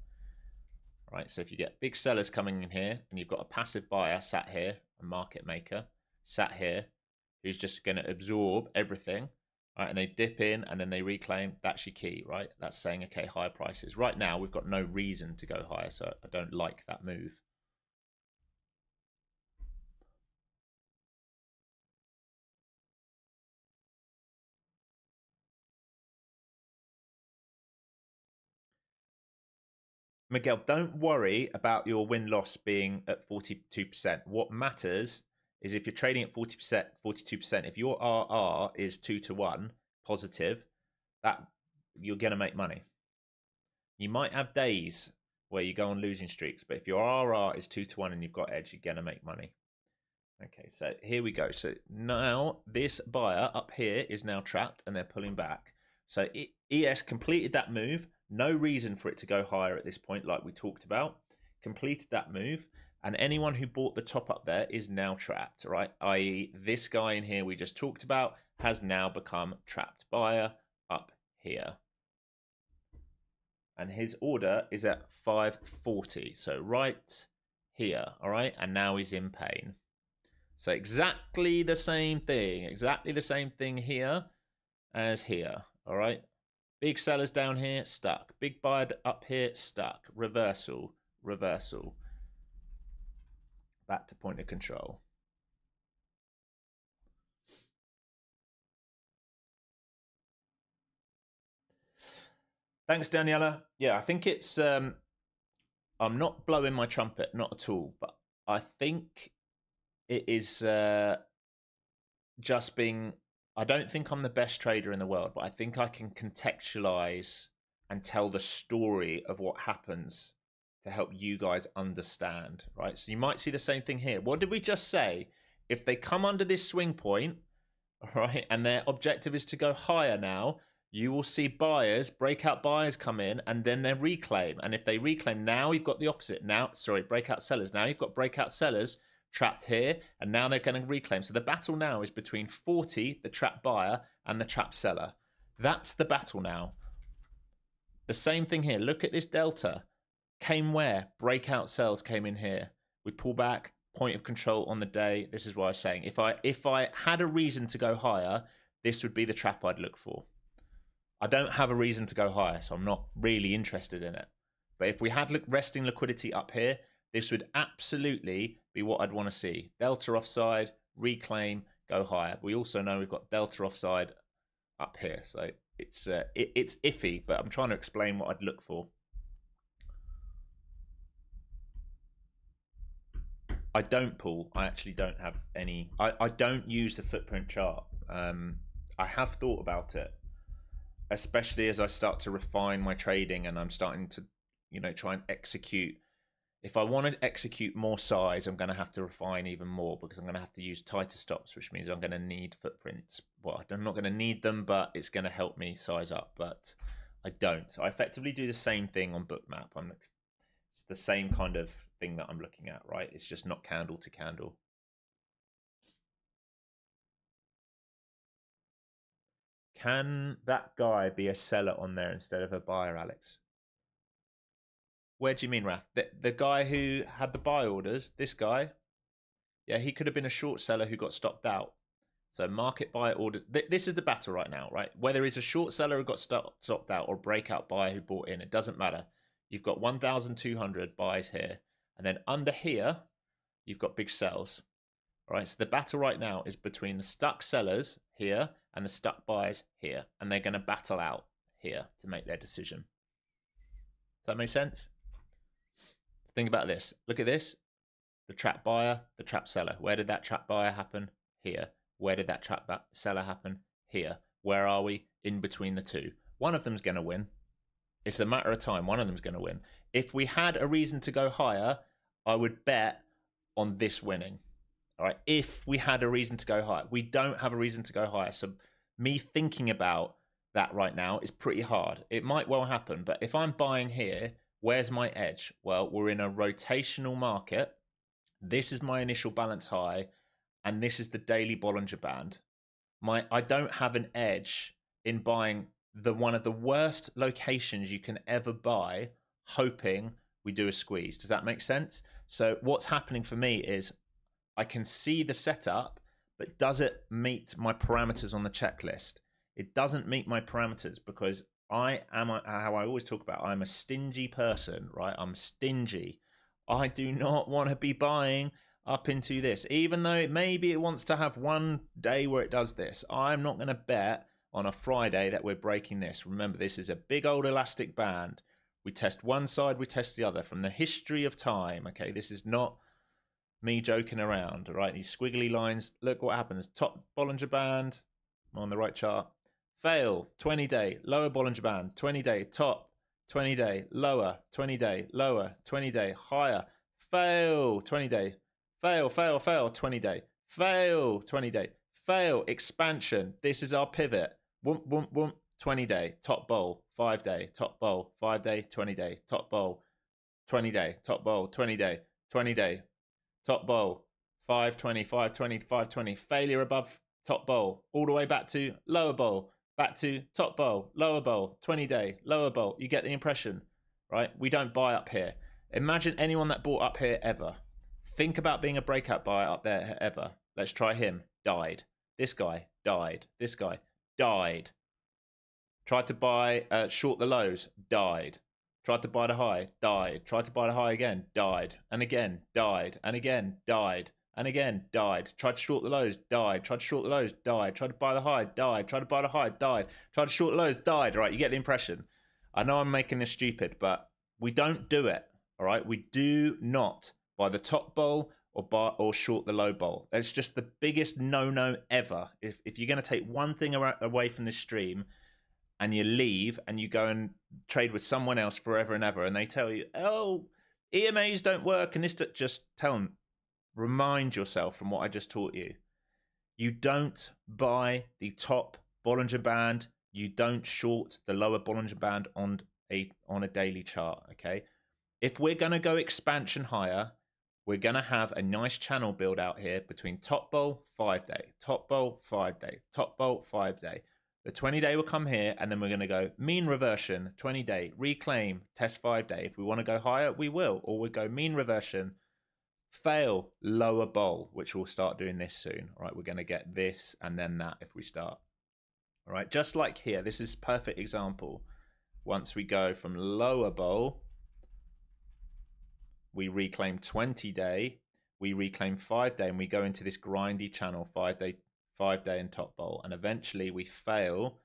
Right, so if you get big sellers coming in here, and you've got a passive buyer sat here, a market maker sat here, who's just going to absorb everything, right, and they dip in and then they reclaim, that's your key, right? That's saying, okay, higher prices. Right now, we've got no reason to go higher, so I don't like that move. Miguel, don't worry about your win-loss being at 42%. What matters is if you're trading at 40%, 42%, if your RR is 2-1 positive, that you're going to make money. You might have days where you go on losing streaks, but if your RR is 2-1 and you've got edge, you're going to make money. Okay, so here we go. So now this buyer up here is now trapped and they're pulling back. So ES completed that move. No reason for it to go higher at this point, like we talked about. Completed that move. And anyone who bought the top up there is now trapped, right? I.e. this guy in here we just talked about has now become trapped buyer up here. and his order is at 540. So right here, all right? And now he's in pain. So exactly the same thing here as here, all right? Big sellers down here, stuck. Big buyer up here, stuck. Reversal, reversal. Back to point of control. Thanks, Daniela. Yeah, I think it's... I'm not blowing my trumpet, not at all. But I think it is just being... I don't think I'm the best trader in the world, but I think I can contextualize and tell the story of what happens to help you guys understand, right? So you might see the same thing here. What did we just say? If they come under this swing point, right, and their objective is to go higher now, you will see buyers, breakout buyers come in, and then they reclaim. And if they reclaim, now you've got the opposite. Now, sorry, breakout sellers. Now you've got breakout sellers trapped here, and now they're going to reclaim. So the battle now is between 40, the trap buyer, and the trap seller. That's the battle now. The same thing here. Look at this delta. Came where? Breakout sells came in here. We pull back, point of control on the day. This is what I was saying. If I had a reason to go higher, this would be the trap I'd look for. I don't have a reason to go higher, so I'm not really interested in it. But if we had resting liquidity up here, this would absolutely be what I'd want to see. Delta offside, reclaim, go higher. We also know we've got delta offside up here, so it's iffy, but I'm trying to explain what I'd look for. I don't pull. I actually don't have any. I don't use the footprint chart. I have thought about it, especially as I start to refine my trading and I'm starting to, try and execute. If I want to execute more size, I'm going to have to refine even more because I'm going to have to use tighter stops, which means I'm going to need footprints. Well, I'm not going to need them, but it's going to help me size up. But I don't. So I effectively do the same thing on Bookmap. It's the same kind of thing that I'm looking at, right? It's just not candle to candle. Can that guy be a seller on there instead of a buyer, Alex? Where do you mean, Raf? The guy who had the buy orders, this guy, yeah, he could have been a short seller who got stopped out. So market buyer order. This is the battle right now, right? Whether it's a short seller who got stopped out or breakout buyer who bought in, it doesn't matter. You've got 1,200 buys here. And then under here, you've got big sells. All right, so the battle right now is between the stuck sellers here and the stuck buyers here. And they're going to battle out here to make their decision. Does that make sense? Think about this. Look at this. The trap buyer, the trap seller. Where did that trap buyer happen? Here. Where did that trap seller happen? Here. Where are we? In between the two. One of them's going to win. It's a matter of time. One of them's going to win. If we had a reason to go higher, I would bet on this winning. All right. If we had a reason to go higher. We don't have a reason to go higher. So me thinking about that right now is pretty hard. It might well happen. But if I'm buying here, where's my edge? Well, we're in a rotational market. This is my initial balance high, and this is the daily Bollinger Band. I don't have an edge in buying one of the worst locations you can ever buy, hoping we do a squeeze. Does that make sense? So what's happening for me is I can see the setup, but does it meet my parameters on the checklist? It doesn't meet my parameters because I am, how I always talk about, I'm a stingy person, right? I'm stingy. I do not want to be buying up into this, even though maybe it wants to have one day where it does this. I'm not going to bet on a Friday that we're breaking this. Remember, this is a big old elastic band. We test one side, we test the other from the history of time. Okay, this is not me joking around, right? These squiggly lines, look what happens. Top Bollinger Band, I'm on the right chart. Fail, 20-day, lower Bollinger Band, 20-day, top, 20-day, lower, 20-day, lower, 20-day, higher, fail, 20-day, fail, fail, fail, 20-day, fail, 20-day, fail, expansion. This is our pivot. Whoomp, whoomp, whoomp, 20-day, top bowl, 5-day, top bowl, 5-day, 20-day, top bowl, 20-day, top bowl, 20-day, 20-day, top bowl, 520, 520, 520, failure above top bowl, all the way back to lower bowl, back to top bowl, lower bowl, 20-day, lower bowl. You get the impression, right? We don't buy up here. Imagine anyone that bought up here ever. Think about being a breakout buyer up there ever. Let's try him. Died. This guy died. This guy died. Tried to buy short the lows. Died. Tried to buy the high. Died. Tried to buy the high again. Died. And again. Died. And again. Died. And again. Died. Tried to short the lows. Died. Tried to short the lows. Died. Tried to buy the high. Died. Tried to buy the high. Died. Tried to short the lows. Died. All right, you get the impression. I know I'm making this stupid, but we don't do it. All right, we do not buy the top bowl or short the low bowl. That's just the biggest no-no ever. If you're going to take one thing away from this stream and you leave and you go and trade with someone else forever and ever, and they tell you, oh, EMAs don't work, and this, just tell them, remind yourself from what I just taught you. You don't buy the top Bollinger Band. You don't short the lower Bollinger Band on a daily chart, okay? If we're going to go expansion higher, we're going to have a nice channel build out here between top bowl, 5-day, top bowl, 5-day, top bowl, 5-day. The 20-day will come here, and then we're going to go mean reversion, 20-day, reclaim, test 5-day. If we want to go higher, we will. Or we'll go mean reversion, fail, lower bowl, which we'll start doing this soon. All right, we're going to get this and then that if we start. All right, just like here, this is a perfect example. Once we go from lower bowl, we reclaim 20-day, we reclaim 5-day, and we go into this grindy channel, 5-day and top bowl. And eventually we fail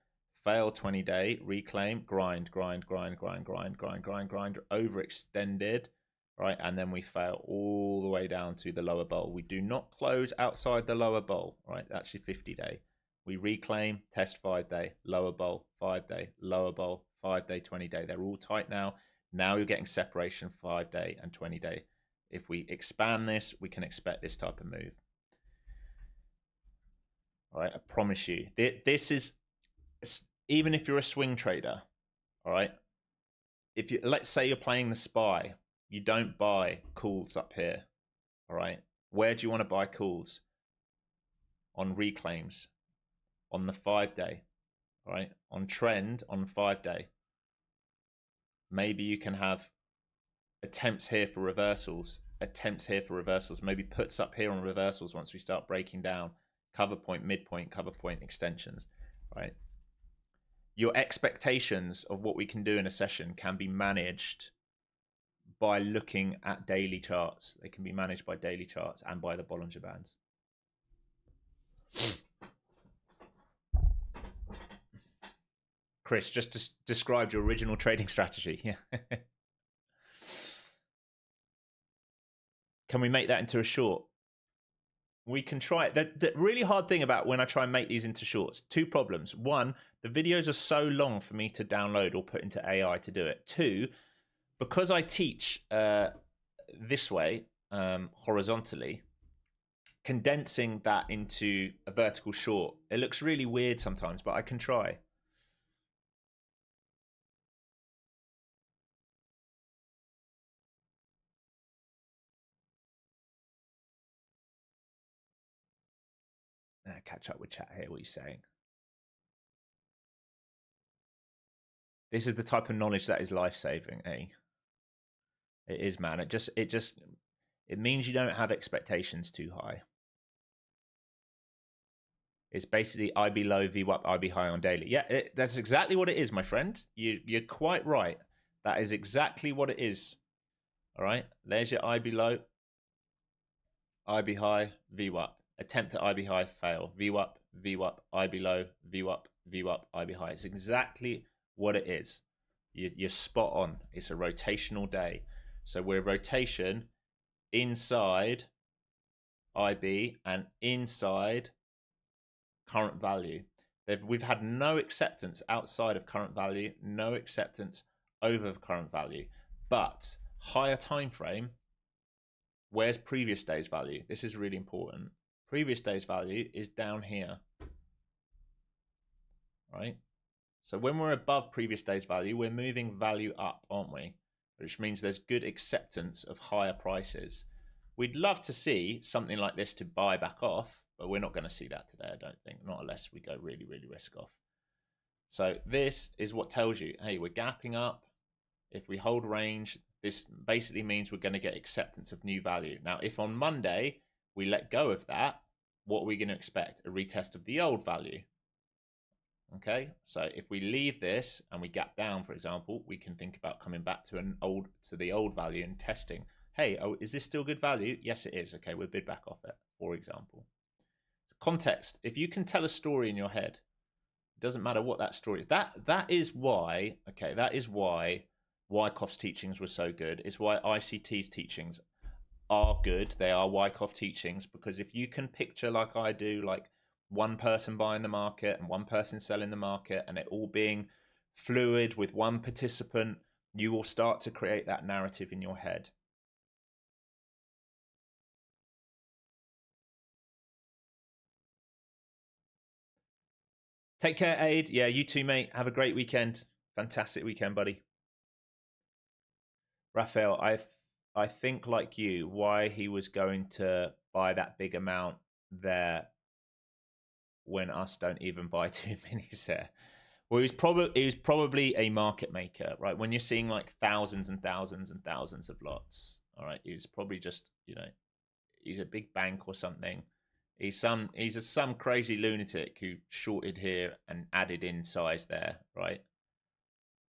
20-day, reclaim, grind, overextended, right? And then we fail all the way down to the lower bowl. We do not close outside the lower bowl, right? That's your 50-day. We reclaim, test 5-day, lower bowl, 5-day, lower bowl, 5-day, 20-day. They're all tight now. Now you're getting separation 5-day and 20-day. If we expand this, we can expect this type of move. All right, I promise you. This is, even if you're a swing trader, all right, if you, let's say you're playing the SPY, you don't buy calls up here, all right? Where do you want to buy calls? On reclaims, on the 5-day, all right? On trend, on 5-day. Maybe you can have attempts here for reversals, maybe puts up here on reversals once we start breaking down cover point, midpoint, cover point extensions, right? Your expectations of what we can do in a session can be managed by looking at daily charts. They can be managed by daily charts and by the Bollinger Bands. Chris, just described your original trading strategy. Yeah. Can we make that into a short? We can try it. The really hard thing about when I try and make these into shorts, two problems. One, the videos are so long for me to download or put into AI to do it. Two, because I teach this way, horizontally, condensing that into a vertical short, it looks really weird sometimes, but I can try. Catch up with chat here. What are you saying? This is the type of knowledge that is life-saving, eh? It is, man. It means you don't have expectations too high. It's basically IB low, VWAP, IB high on daily. Yeah, that's exactly what it is, my friend. You're quite right. That is exactly what it is. All right, there's your IB low, IB high, VWAP. Attempt at IB high, fail. VWAP, VWAP, IB low, VWAP, VWAP, IB high. It's exactly what it is. You're spot on. It's a rotational day. So we're rotation inside IB and inside current value. We've had no acceptance outside of current value, no acceptance over current value. But higher time frame, where's previous day's value? This is really important. Previous day's value is down here, right? So when we're above previous day's value, we're moving value up, aren't we? Which means there's good acceptance of higher prices. We'd love to see something like this to buy back off, but we're not going to see that today, I don't think. Not unless we go really, really risk off. So this is what tells you, hey, we're gapping up. If we hold range, this basically means we're going to get acceptance of new value. Now, if on Monday we let go of that, what are we going to expect? A retest of the old value. Okay, so if we leave this and we gap down, for example, we can think about coming back to the old value and testing. Hey, oh, is this still good value? Yes, it is. Okay, we'll bid back off it, for example. Context. If you can tell a story in your head, it doesn't matter what that story is. That is why, okay, that is why Wyckoff's teachings were so good. It's why ICT's teachings are good. They are Wyckoff teachings, because if you can picture, like I do, like one person buying the market and one person selling the market, and it all being fluid with one participant, you will start to create that narrative in your head. Take care, Aid. Yeah, you too, mate. Have a great weekend. Fantastic weekend, buddy. Raphael, I think like you, why he was going to buy that big amount there when us don't even buy too many there. Well, he was probably a market maker, right? When you're seeing like thousands and thousands and thousands of lots, all right, he was probably just, he's a big bank or something. He's some crazy lunatic who shorted here and added in size there, right?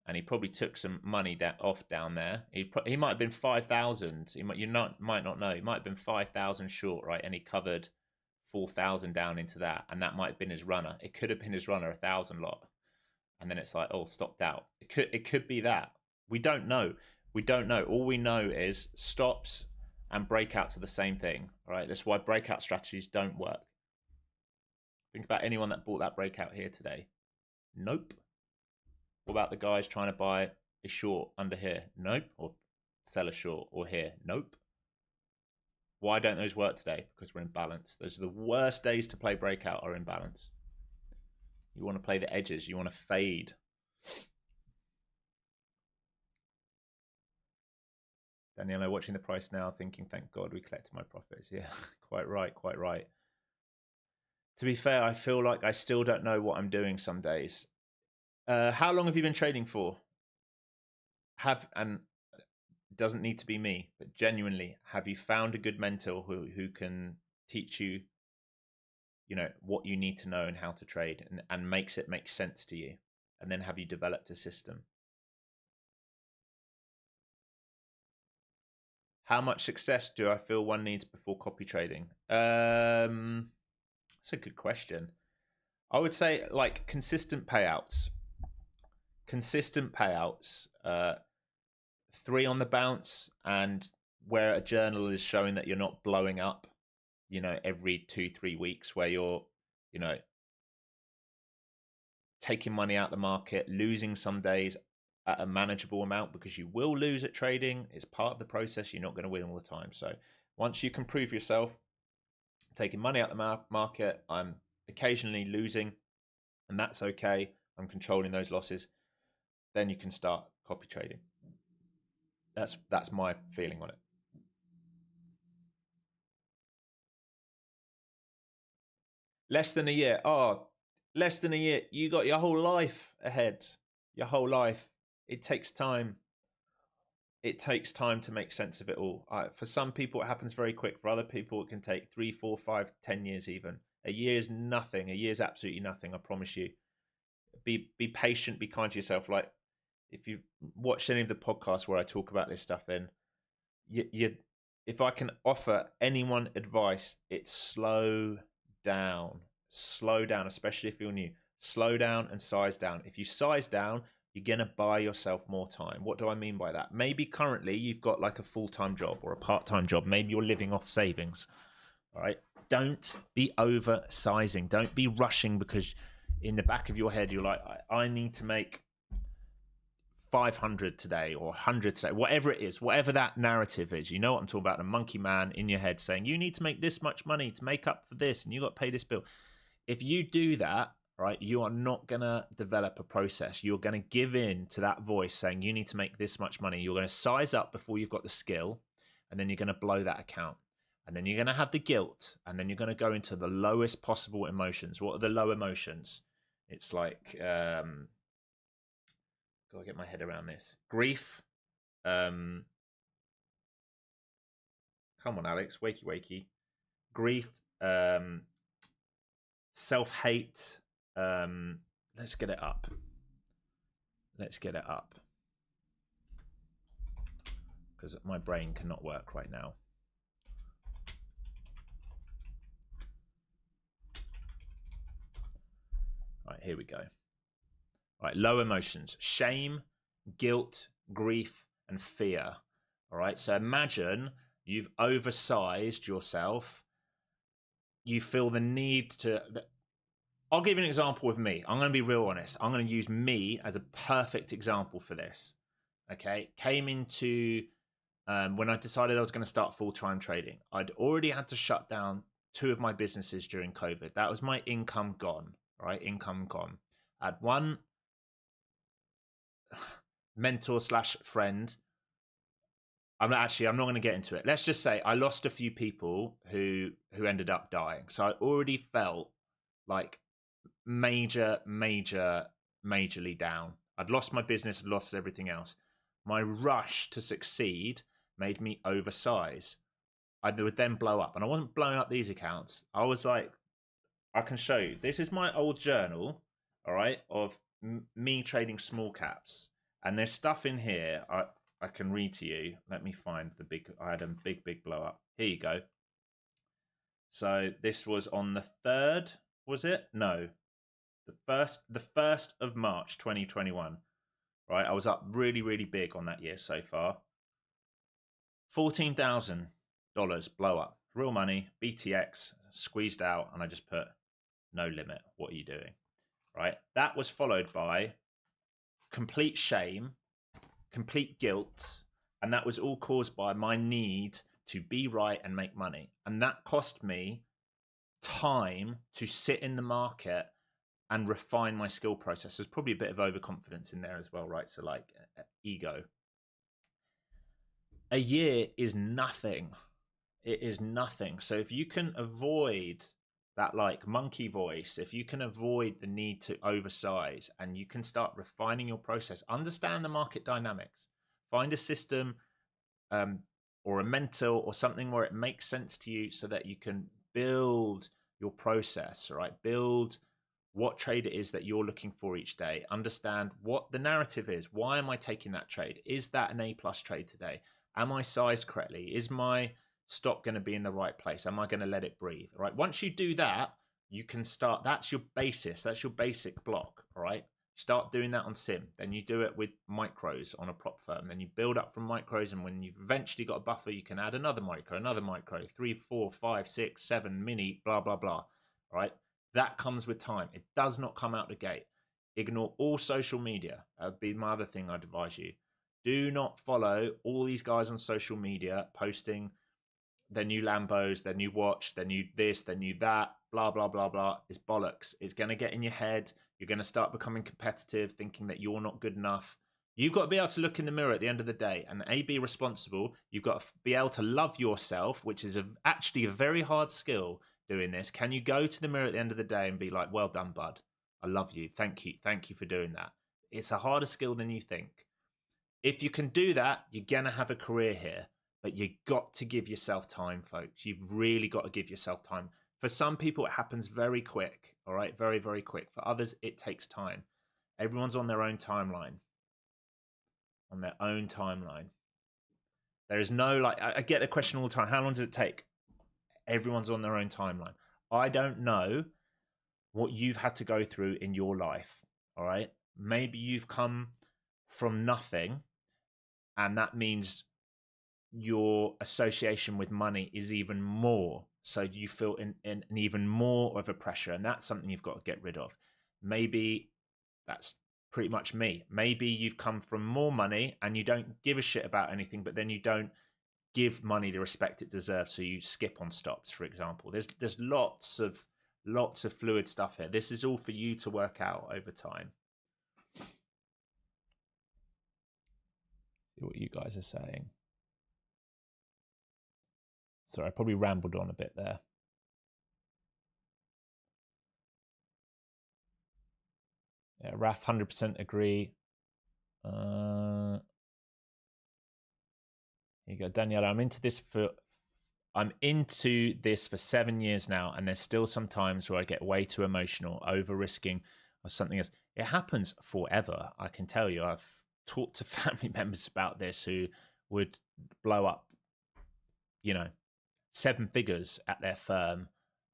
And he probably took some money off down there. He might have been 5,000. Might not know. He might have been 5,000 short, right? And he covered 4,000 down into that, and that might have been his runner. It could have been his runner, 1,000 lot, and then it's like, oh, stopped out. It could be that. We don't know. We don't know. All we know is stops and breakouts are the same thing, right? That's why breakout strategies don't work. Think about anyone that bought that breakout here today. Nope. What about the guys trying to buy a short under here? Nope. Or sell a short or here? Nope. Why don't those work today? Because we're in balance. Those are the worst days to play breakout, are in balance. You want to play the edges. You want to fade. Daniela, watching the price now, thinking, thank God we collected my profits. Yeah, quite right, quite right. To be fair, I feel like I still don't know what I'm doing some days. How long have you been trading for? And it doesn't need to be me, but genuinely, have you found a good mentor who can teach you, what you need to know and how to trade, and makes it make sense to you? And then have you developed a system? How much success do I feel one needs before copy trading? That's a good question. I would say like consistent payouts. Consistent payouts. 3 on the bounce, and where a journal is showing that you're not blowing up, every 2-3 weeks, where you're, taking money out the market, losing some days at a manageable amount, because you will lose at trading. It's part of the process. You're not going to win all the time. So once you can prove yourself, taking money out the market, I'm occasionally losing, and that's okay. I'm controlling those losses. Then you can start copy trading. That's my feeling on it. Less than a year. Oh, less than a year. You got your whole life ahead. Your whole life. It takes time. It takes time to make sense of it all. For some people, it happens very quick. For other people, it can take 3, 4, 5, 10 years even. A year is nothing. A year is absolutely nothing, I promise you. Be patient, be kind to yourself. Like, if you've watched any of the podcasts where I talk about this stuff, then if I can offer anyone advice, it's slow down. Slow down, especially if you're new. Slow down and size down. If you size down, you're going to buy yourself more time. What do I mean by that? Maybe currently you've got like a full-time job or a part-time job. Maybe you're living off savings. All right. Don't be oversizing. Don't be rushing, because in the back of your head, you're like, I need to make 500 today or 100 today, whatever it is, whatever that narrative is. You know what I'm talking about? The monkey man in your head saying, you need to make this much money to make up for this, and you got to pay this bill. If you do that, right, you are not going to develop a process. You're going to give in to that voice saying you need to make this much money. You're going to size up before you've got the skill, and then you're going to blow that account. And then you're going to have the guilt, and then you're going to go into the lowest possible emotions. What are the low emotions? It's like, gotta get my head around this. Grief. Come on, Alex. Wakey, wakey. Grief. Self-hate. Let's get it up. Let's get it up. Because my brain cannot work right now. All right, here we go. All right, low emotions. Shame, guilt, grief, and fear. All right, so imagine you've oversized yourself. You feel the need to... I'll give you an example with me. I'm going to be real honest. I'm going to use me as a perfect example for this. Okay, came into... when I decided I was going to start full-time trading, I'd already had to shut down 2 of my businesses during COVID. That was my income gone, right? Income gone. I had one mentor / friend. I'm not going to get into it. Let's just say I lost a few people who ended up dying. So I already felt like majorly down. I'd lost my business, lost everything else. My rush to succeed made me oversize. I would then blow up, and I wasn't blowing up these accounts. I was like, I can show you. This is my old journal, all right, of me trading small caps, and there's stuff in here I can read to you. Let me find the big. I had a big blow up. Here you go. So this was on the 3rd. Was it? No, the first of March 2021. Right, I was up really big on that year so far. $14,000 blow up, real money, BTX squeezed out, and I just put no limit. What are you doing? Right, that was followed by complete shame, complete guilt, and that was all caused by my need to be right and make money. And that cost me time to sit in the market and refine my skill process. There's probably a bit of overconfidence in there as well, right? So like ego. A year is nothing. It is nothing. So if you can avoid that like monkey voice, if you can avoid the need to oversize, and you can start refining your process, understand the market dynamics, find a system or a mentor or something where it makes sense to you so that you can build your process, right? Build what trade it is that you're looking for each day. Understand what the narrative is. Why am I taking that trade? Is that an A+ trade today? Am I sized correctly? Is my stop going to be in the right place? Am I going to let it breathe? All right. Once you do that, you can start. That's your basis. That's your basic block. All right. Start doing that on sim. Then you do it with micros on a prop firm. Then you build up from micros. And when you've eventually got a buffer, you can add another micro, 3, 4, 5, 6, 7, mini, blah, blah, blah. All right. That comes with time. It does not come out the gate. Ignore all social media. That would be my other thing I'd advise you. Do not follow all these guys on social media posting their new Lambos, their new watch, their new this, their new that, blah, blah, blah, blah. It's bollocks. It's going to get in your head. You're going to start becoming competitive, thinking that you're not good enough. You've got to be able to look in the mirror at the end of the day and be responsible. You've got to be able to love yourself, which is actually a very hard skill doing this. Can you go to the mirror at the end of the day and be like, well done, bud. I love you. Thank you. Thank you for doing that. It's a harder skill than you think. If you can do that, you're going to have a career here, but you got to give yourself time, folks. You've really got to give yourself time. For some people, it happens very quick. All right. Very, very quick. For others, it takes time. Everyone's on their own timeline. On their own timeline. There is no, like, I get a question all the time. How long does it take? Everyone's on their own timeline. I don't know what you've had to go through in your life. All right. Maybe you've come from nothing, and that means your association with money is even more. So you feel in even more of a pressure, and that's something you've got to get rid of. Maybe that's pretty much me. Maybe you've come from more money and you don't give a shit about anything, but then you don't give money the respect it deserves, so you skip on stops, for example. There's lots of fluid stuff here. This is all for you to work out over time. See what you guys are saying. Sorry, I probably rambled on a bit there. Yeah, Raf 100% agree. Here you go, Daniela. I'm into this for 7 years now, and there's still some times where I get way too emotional, over risking or something else. It happens forever. I can tell you. I've talked to family members about this who would blow up, 7 figures at their firm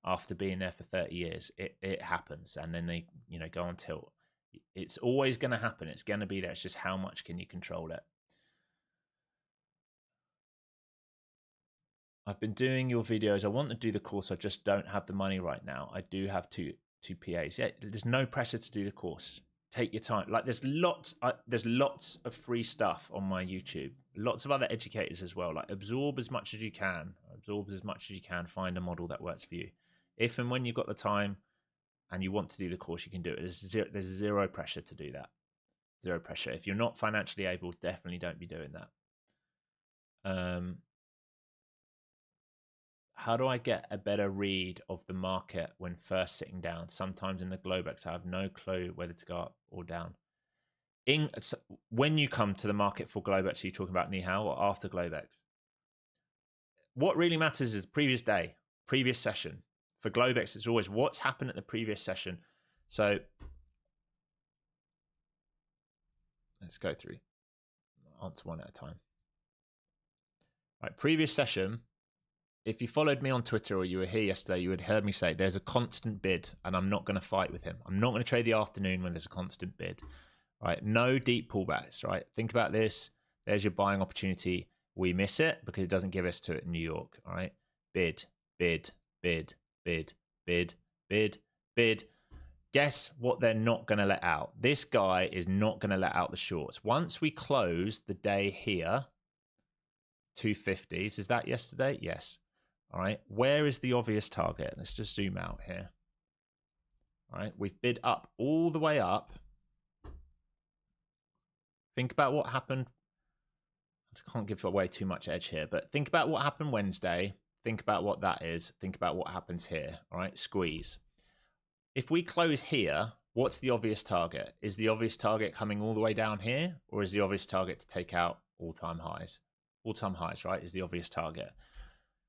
after being there for 30 years. It happens, and then they go on tilt. It's always going to happen. It's going to be there. It's just how much can you control it. I've been doing your videos. I want to do the course. I just don't have the money right now. I do have two PAs. Yeah, there's no pressure to do the course. Take your time. Like there's lots of free stuff on my YouTube. Lots of other educators as well. Like absorb as much as you can. Find a model that works for you. If and when you've got the time and you want to do the course, you can do it. There's zero pressure to do that. Zero pressure. If you're not financially able, definitely don't be doing that. How do I get a better read of the market when first sitting down? Sometimes in the Globex, I have no clue whether to go up or down. When you come to the market for Globex, are you talking about Nihao or after Globex? What really matters is the previous day, previous session. For Globex, it's always what's happened at the previous session. So let's go through. Answer one at a time. All right, previous session. If you followed me on Twitter or you were here yesterday, you would have heard me say there's a constant bid and I'm not going to fight with him. I'm not going to trade the afternoon when there's a constant bid. Right? No deep pullbacks, right? Think about this. There's your buying opportunity. We miss it because it doesn't give us to it in New York. All right? Bid, bid, bid, bid, bid, bid, bid. Guess what they're not going to let out? This guy is not going to let out the shorts. Once we close the day here, 250s, is that yesterday? Yes. All right, where is the obvious target? Let's just zoom out here. All right, we've bid up all the way up. Think about what happened. I can't give away too much edge here, but think about what happened Wednesday. Think about what that is. Think about what happens here. All right, squeeze. If we close here, what's the obvious target? Is the obvious target coming all the way down here, or is the obvious target to take out all-time highs? All-time highs, right, is the obvious target.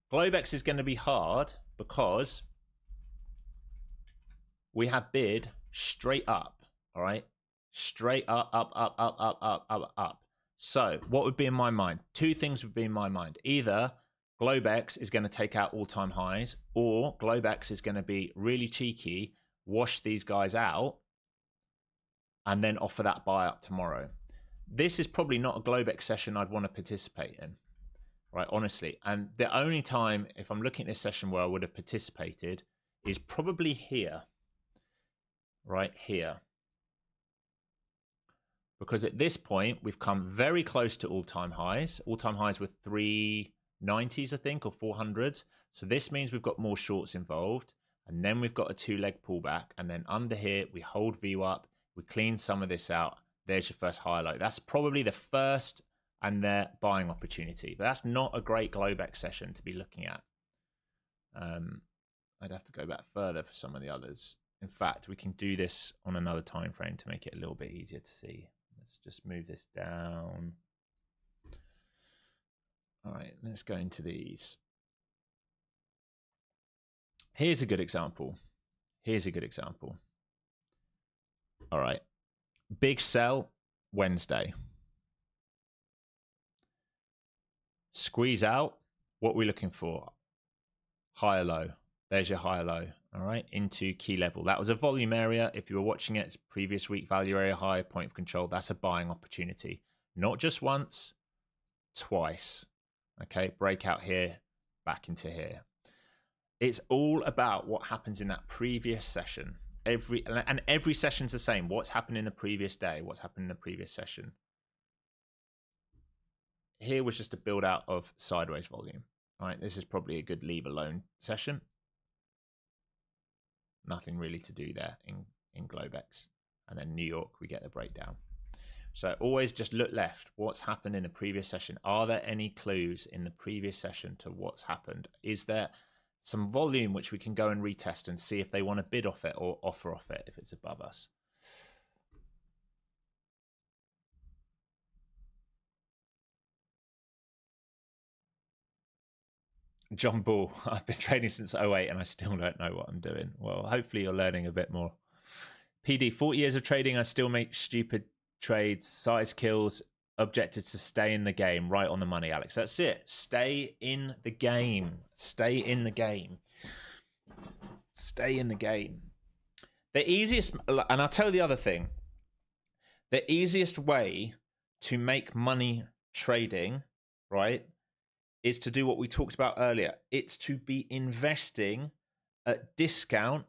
Globex is going to be hard because we have bid straight up, all right? Straight up, up, up, up, up, up, up, up. So what would be in my mind? Two things would be in my mind. Either Globex is going to take out all-time highs, or Globex is going to be really cheeky, wash these guys out, and then offer that buy up tomorrow. This is probably not a Globex session I'd want to participate in. Right, honestly. And the only time, if I'm looking at this session where I would have participated, is probably here. Right here. Because at this point, we've come very close to all-time highs. All-time highs were 390s, I think, or 400s. So this means we've got more shorts involved. And then we've got a 2-leg pullback. And then under here, we hold VWAP up. We clean some of this out. There's your first highlight. That's probably the first and their buying opportunity. But that's not a great Globex session to be looking at. I'd have to go back further for some of the others. In fact, we can do this on another time frame to make it a little bit easier to see. Let's just move this down. All right, let's go into these. Here's a good example. All right, big sell Wednesday. Squeeze out. What we're looking for? High or low. There's your high or low. All right, into key level. That was a volume area. If you were watching it, it's previous week value area high, point of control. That's a buying opportunity. Not just once, twice. Okay, breakout here, back into here. It's all about what happens in that previous session. Every session's the same. What's happened in the previous day? What's happened in the previous session? Here was just a build out of sideways volume. All right, this is probably a good leave alone session. Nothing really to do there in Globex. And then New York, we get the breakdown. So always just look left. What's happened in the previous session? Are there any clues in the previous session to what's happened? Is there some volume which we can go and retest and see if they want to bid off it or offer off it if it's above us? John Bull, I've been trading since '08 and I still don't know what I'm doing. Well, hopefully you're learning a bit more. PD, 40 years of trading, I still make stupid trades, size kills, objective to stay in the game. Right on the money, Alex. That's it. Stay in the game. Stay in the game. Stay in the game. The easiest, and I'll tell you the other thing, the easiest way to make money trading, right, is to do what we talked about earlier. It's to be investing at discount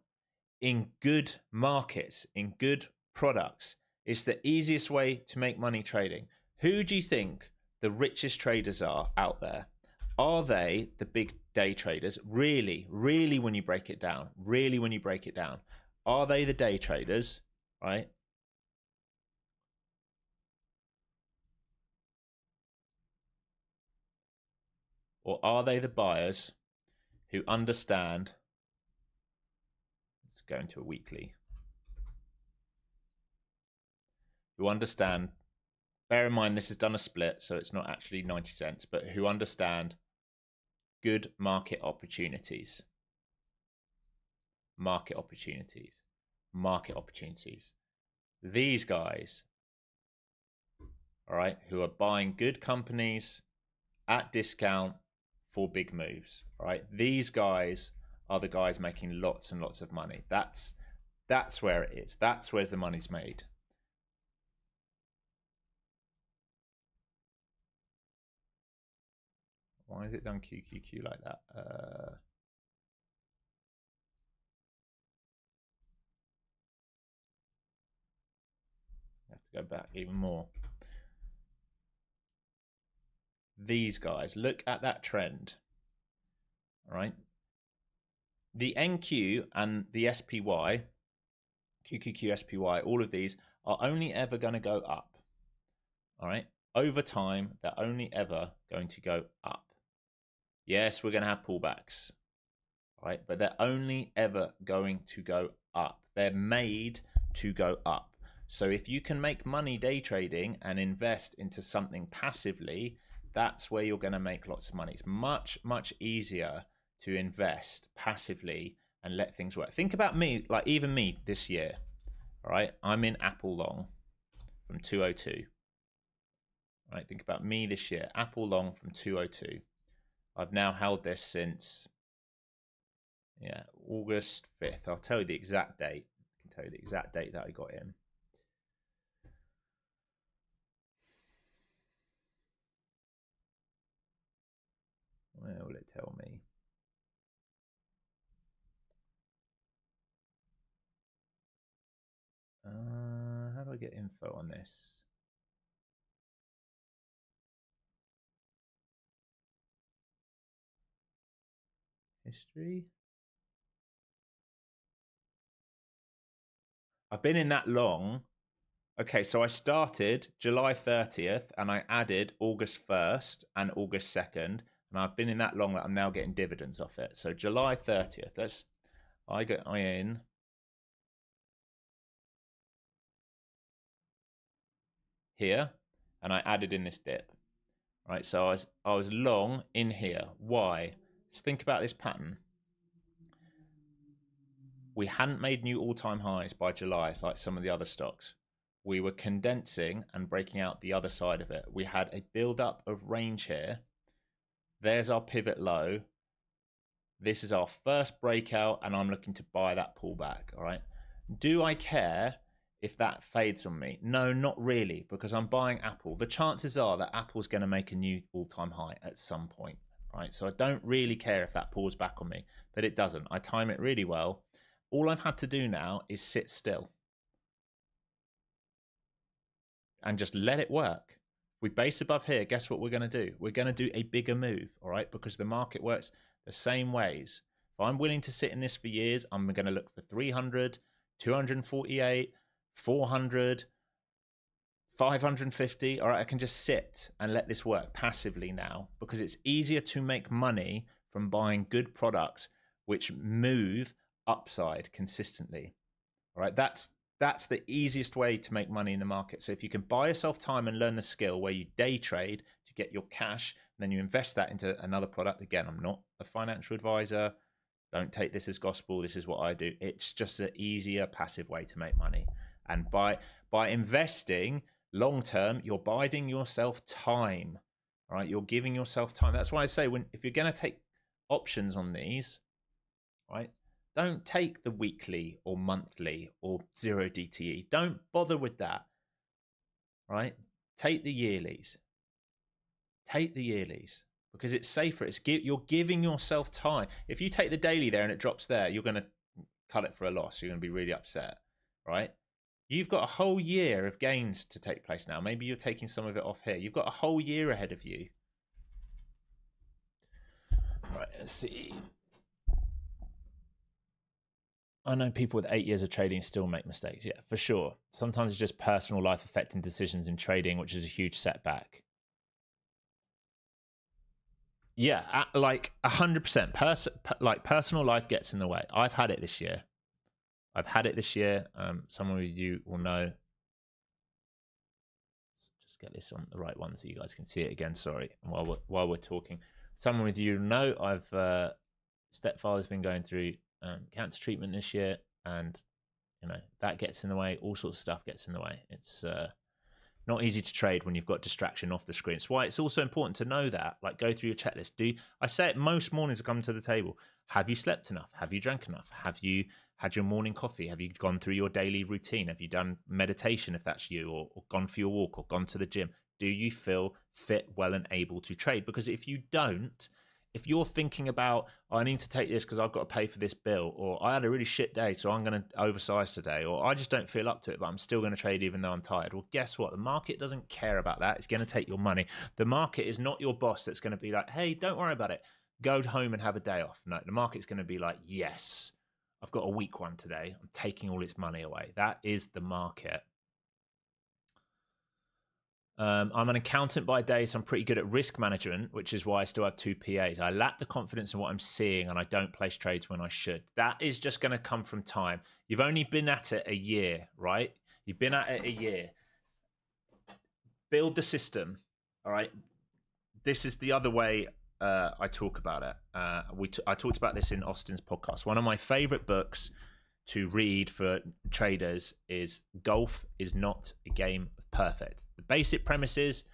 in good markets, in good products. It's the easiest way to make money trading. Who do you think the richest traders are out there? Are they the big day traders? Really, really, when you break it down, really, when you break it down, are they the day traders, right? Or are they the buyers who understand? Let's go into a weekly. Who understand, bear in mind this is done a split, so it's not actually 90 cents, but who understand good market opportunities. Market opportunities. Market opportunities. These guys, all right, who are buying good companies at discount for big moves, all right? These guys are the guys making lots and lots of money. That's where it is. That's where the money's made. Why is it done QQQ like that? I have to go back even more. These guys, look at that trend, all right? The NQ and the SPY, QQQ, SPY, all of these are only ever going to go up, all right? Over time, they're only ever going to go up. Yes, we're going to have pullbacks, right? But they're only ever going to go up. They're made to go up. So if you can make money day trading and invest into something passively, that's where you're going to make lots of money. It's much, much easier to invest passively and let things work. Think about me, like even me this year, all right? I'm in Apple long from 202. All right, think about me this year, Apple long from 202. I've now held this since, yeah, August 5th. I'll tell you the exact date. I can tell you the exact date that I got in. Where will it tell me? How do I get info on this? History? I've been in that long. Okay, so I started July 30th and I added August 1st and August 2nd. And I've been in that long that I'm now getting dividends off it. So July 30th, I get in here and I added in this dip. Right, so I was long in here. Why? Just think about this pattern. We hadn't made new all-time highs by July like some of the other stocks. We were condensing and breaking out the other side of it. We had a build-up of range here. There's our pivot low. This is our first breakout, and I'm looking to buy that pullback, all right? Do I care if that fades on me? No, not really, because I'm buying Apple. The chances are that Apple's going to make a new all-time high at some point, right? So I don't really care if that pulls back on me, but it doesn't. I time it really well. All I've had to do now is sit still and just let it work. We base above here, guess what we're going to do? We're going to do a bigger move, all right? Because the market works the same ways. If I'm willing to sit in this for years, I'm going to look for 300, 248, 400, 550. All right, I can just sit and let this work passively now because it's easier to make money from buying good products which move upside consistently. All right, that's the easiest way to make money in the market. So if you can buy yourself time and learn the skill where you day trade to get your cash then you invest that into another product. Again, I'm not a financial advisor. Don't take this as gospel. This is what I do. It's just an easier passive way to make money. And by investing long term, you're biding yourself time. All right, you're giving yourself time. That's why I say, if you're going to take options on these, right, don't take the weekly or monthly or 0 DTE. Don't bother with that. Right, take the yearlies. Take the yearlies because it's safer. You're giving yourself time. If you take the daily there and it drops there, you're going to cut it for a loss. You're going to be really upset, right? You've got a whole year of gains to take place now. Maybe you're taking some of it off here. You've got a whole year ahead of you. Right, let's see. I know people with 8 years of trading still make mistakes. Yeah, for sure. Sometimes it's just personal life affecting decisions in trading, which is a huge setback. Yeah, like 100%. Like personal life gets in the way. I've had it this year. Some of you will know. Just get this on the right one so you guys can see it again. Sorry, while we're talking, some of you know I've stepfather's been going through cancer treatment this year, and that gets in the way. All sorts of stuff gets in the way. It's not easy to trade when you've got distraction off the screen. It's why it's also important to know that. Like, go through your checklist. I say it most mornings I come to the table. Have you slept enough? Have you drank enough? Have you had your morning coffee? Have you gone through your daily routine? Have you done meditation if that's you, or gone for your walk, or gone to the gym? Do you feel fit, well, and able to trade? Because if you don't, if you're thinking about, I need to take this because I've got to pay for this bill, or I had a really shit day, so I'm going to oversize today, or I just don't feel up to it, but I'm still going to trade even though I'm tired. Well, guess what? The market doesn't care about that. It's going to take your money. The market is not your boss that's going to be like, hey, don't worry about it. Go home and have a day off. No, the market's going to be like, yes, I've got a weak one today. I'm taking all its money away. That is the market. I'm an accountant by day, so I'm pretty good at risk management, which is why I still have 2 PAs. I lack the confidence in what I'm seeing, and I don't place trades when I should. That is just going to come from time. You've only been at it a year, right? You've been at it a year. Build the system, all right? This is the other way I talk about it. I talked about this in Austin's podcast. One of my favorite books to read for traders is Golf is Not a Game of Perfect. The basic premise is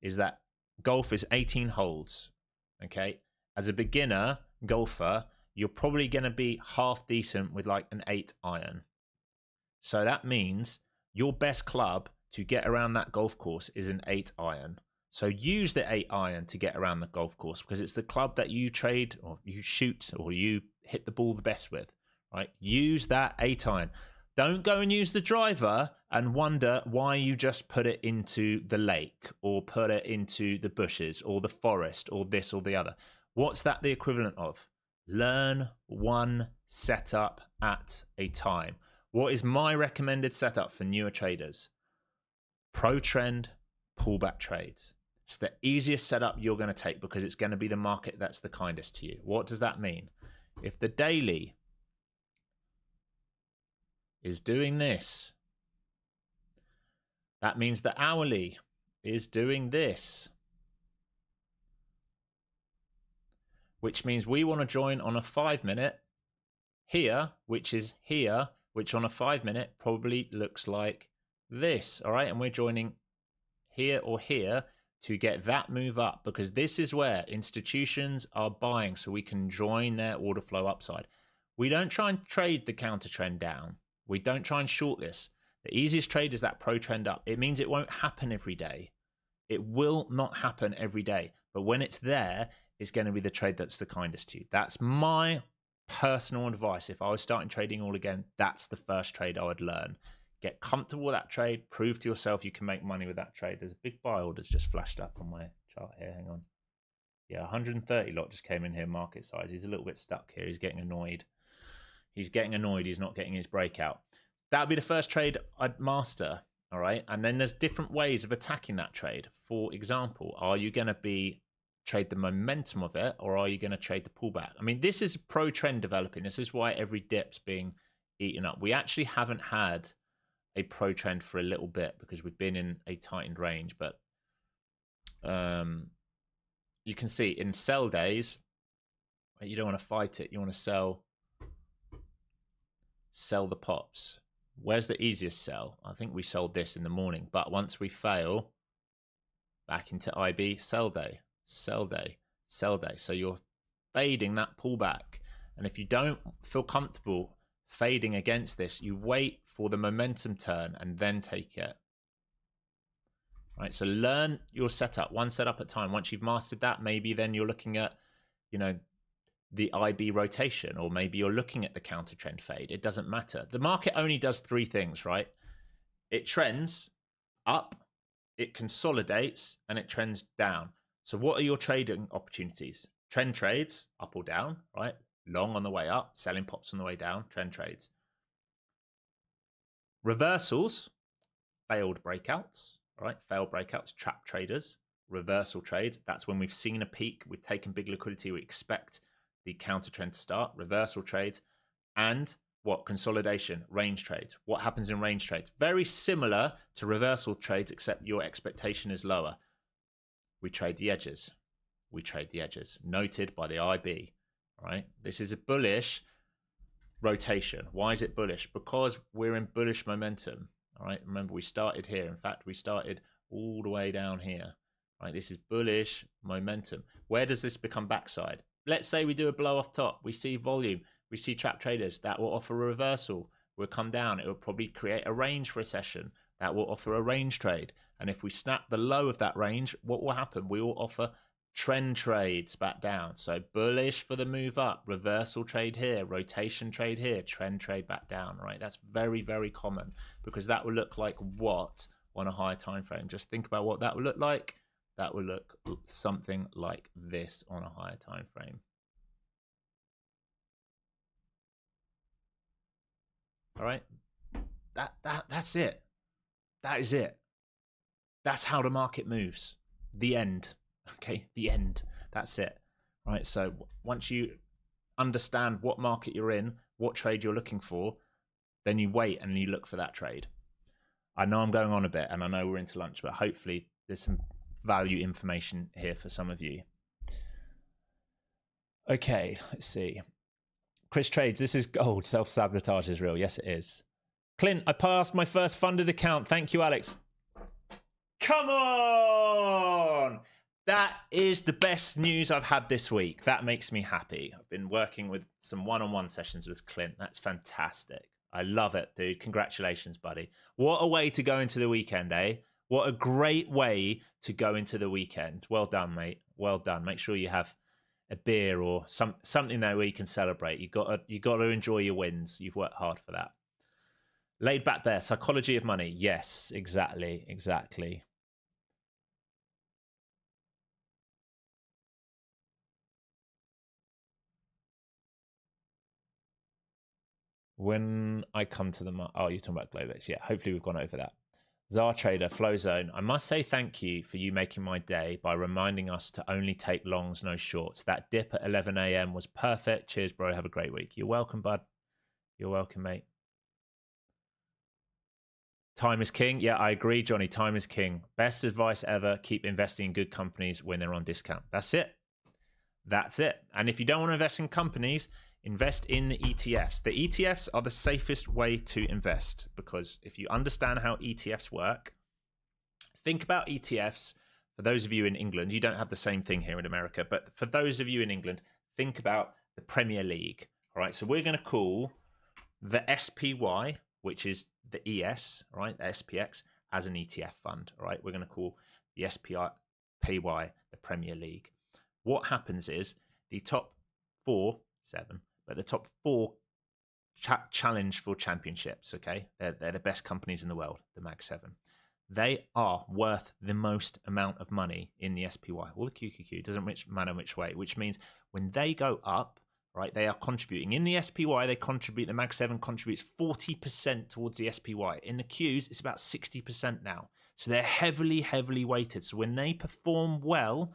that golf is 18 holes. Okay, as a beginner golfer, you're probably going to be half decent with like an 8 iron. So that means your best club to get around that golf course is an 8 iron. So use the 8 iron to get around the golf course because it's the club that you trade or you shoot or you hit the ball the best with. Right? Use that 8 iron. Don't go and use the driver and wonder why you just put it into the lake or put it into the bushes or the forest or this or the other. What's that the equivalent of? Learn one setup at a time. What is my recommended setup for newer traders? Pro trend, pullback trades. It's the easiest setup you're going to take because it's going to be the market that's the kindest to you. What does that mean? If the daily is doing this, that means the hourly is doing this, which means we want to join on a 5-minute here, which is here, which on a 5-minute probably looks like this. All right, and we're joining here or here to get that move up because this is where institutions are buying, so we can join their order flow upside. We don't try and trade the counter trend down. We don't try and short this. The easiest trade is that pro trend up. It means it won't happen every day. It will not happen every day. But when it's there, it's going to be the trade that's the kindest to you. That's my personal advice. If I was starting trading all again, that's the first trade I would learn. Get comfortable with that trade. Prove to yourself you can make money with that trade. There's a big buy order just flashed up on my chart here. Hang on. Yeah, 130 lot just came in here, market size. He's a little bit stuck here. He's getting annoyed. He's not getting his breakout. That would be the first trade I'd master, all right? And then there's different ways of attacking that trade. For example, are you going to trade the momentum of it, or are you going to trade the pullback? I mean, this is a pro trend developing. This is why every dip's being eaten up. We actually haven't had a pro trend for a little bit because we've been in a tightened range, but you can see in sell days, you don't want to fight it. You want to sell the pops. Where's the easiest sell? I think we sold this in the morning, but once we fail, back into IB, sell day, sell day, sell day. So you're fading that pullback. And if you don't feel comfortable fading against this, you wait for the momentum turn and then take it. Right, so learn your setup, one setup at a time. Once you've mastered that, maybe then you're looking at, the IB rotation, or maybe you're looking at the counter trend fade. It doesn't matter. The market only does three things, right? It trends up, it consolidates, and it trends down. So what are your trading opportunities? Trend trades, up or down, right? Long on the way up, selling pops on the way down, trend trades. Reversals, failed breakouts, right? Failed breakouts, trap traders, reversal trades. That's when we've seen a peak, we've taken big liquidity, we expect the counter trend to start. Reversal trades. And what? Consolidation, range trades. What happens in range trades? Very similar to reversal trades, except your expectation is lower. We trade the edges. We trade the edges. Noted by the IB, right? This is a bullish rotation. Why is it bullish? Because we're in bullish momentum, all right? Remember, we started here. In fact, we started all the way down here, right? This is bullish momentum. Where does this become backside? Let's say we do a blow off top. We see volume. We see trap traders. That will offer a reversal. We'll come down. It will probably create a range for a session. That will offer a range trade. And if we snap the low of that range, what will happen? We will offer trend trades back down. So bullish for the move up, reversal trade here, rotation trade here, trend trade back down, right? That's very, very common, because that will look like what on a higher time frame? Just think about what that will look like. That will look something like this on a higher time frame. All right, that's it. That is it. That's how the market moves. The end. Okay, the end. That's it. Right. So once you understand what market you're in, what trade you're looking for, then you wait and you look for that trade. I know I'm going on a bit, and I know we're into lunch, but hopefully there's some value information here for some of you. Okay, let's see. Chris Trades, this is gold. Self-sabotage is real. Yes, it is. Clint, I passed my first funded account. Thank you, Alex. Come on! That is the best news I've had this week. That makes me happy. I've been working with some one-on-one sessions with Clint. That's fantastic. I love it, dude. Congratulations, buddy. What a way to go into the weekend, eh? What a great way to go into the weekend. Well done, mate. Well done. Make sure you have a beer or something there where you can celebrate. You got to enjoy your wins. You've worked hard for that. Laid back bear, psychology of money. Yes, exactly. When I come to the oh, you're talking about Globex. Yeah, hopefully we've gone over that. Zar Trader, Flow Zone. I must say thank you for you making my day by reminding us to only take longs, no shorts. That dip at 11 a.m. was perfect. Cheers, bro. Have a great week. You're welcome, bud. You're welcome, mate. Time is king. Yeah, I agree, Johnny. Time is king. Best advice ever. Keep investing in good companies when they're on discount. That's it. That's it. And if you don't want to invest in companies, invest in the ETFs. The ETFs are the safest way to invest, because if you understand how ETFs work, think about ETFs. For those of you in England, you don't have the same thing here in America, but for those of you in England, think about the Premier League. All right, so we're going to call the SPY, which is the ES, right, the SPX, as an ETF fund. All right, we're going to call the SPY the Premier League. What happens is the top 7, but the top 4 challenge for championships, okay? They're the best companies in the world, the Mag 7. They are worth the most amount of money in the SPY or the QQQ, doesn't matter which way, which means when they go up, right, they are contributing. In the SPY, the Mag 7 contributes 40% towards the SPY. In the Qs, it's about 60% now. So they're heavily, heavily weighted. So when they perform well,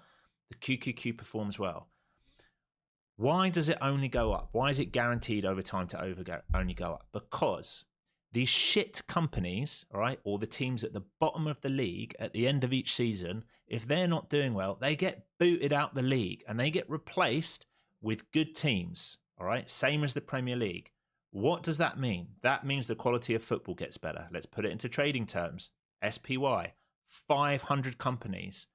the QQQ performs well. Why does it only go up? Why is it guaranteed over time to only go up? Because these shit companies, all right, or the teams at the bottom of the league at the end of each season, if they're not doing well, they get booted out the league and they get replaced with good teams, all right? Same as the Premier League. What does that mean? That means the quality of football gets better. Let's put it into trading terms. SPY, 500 companies,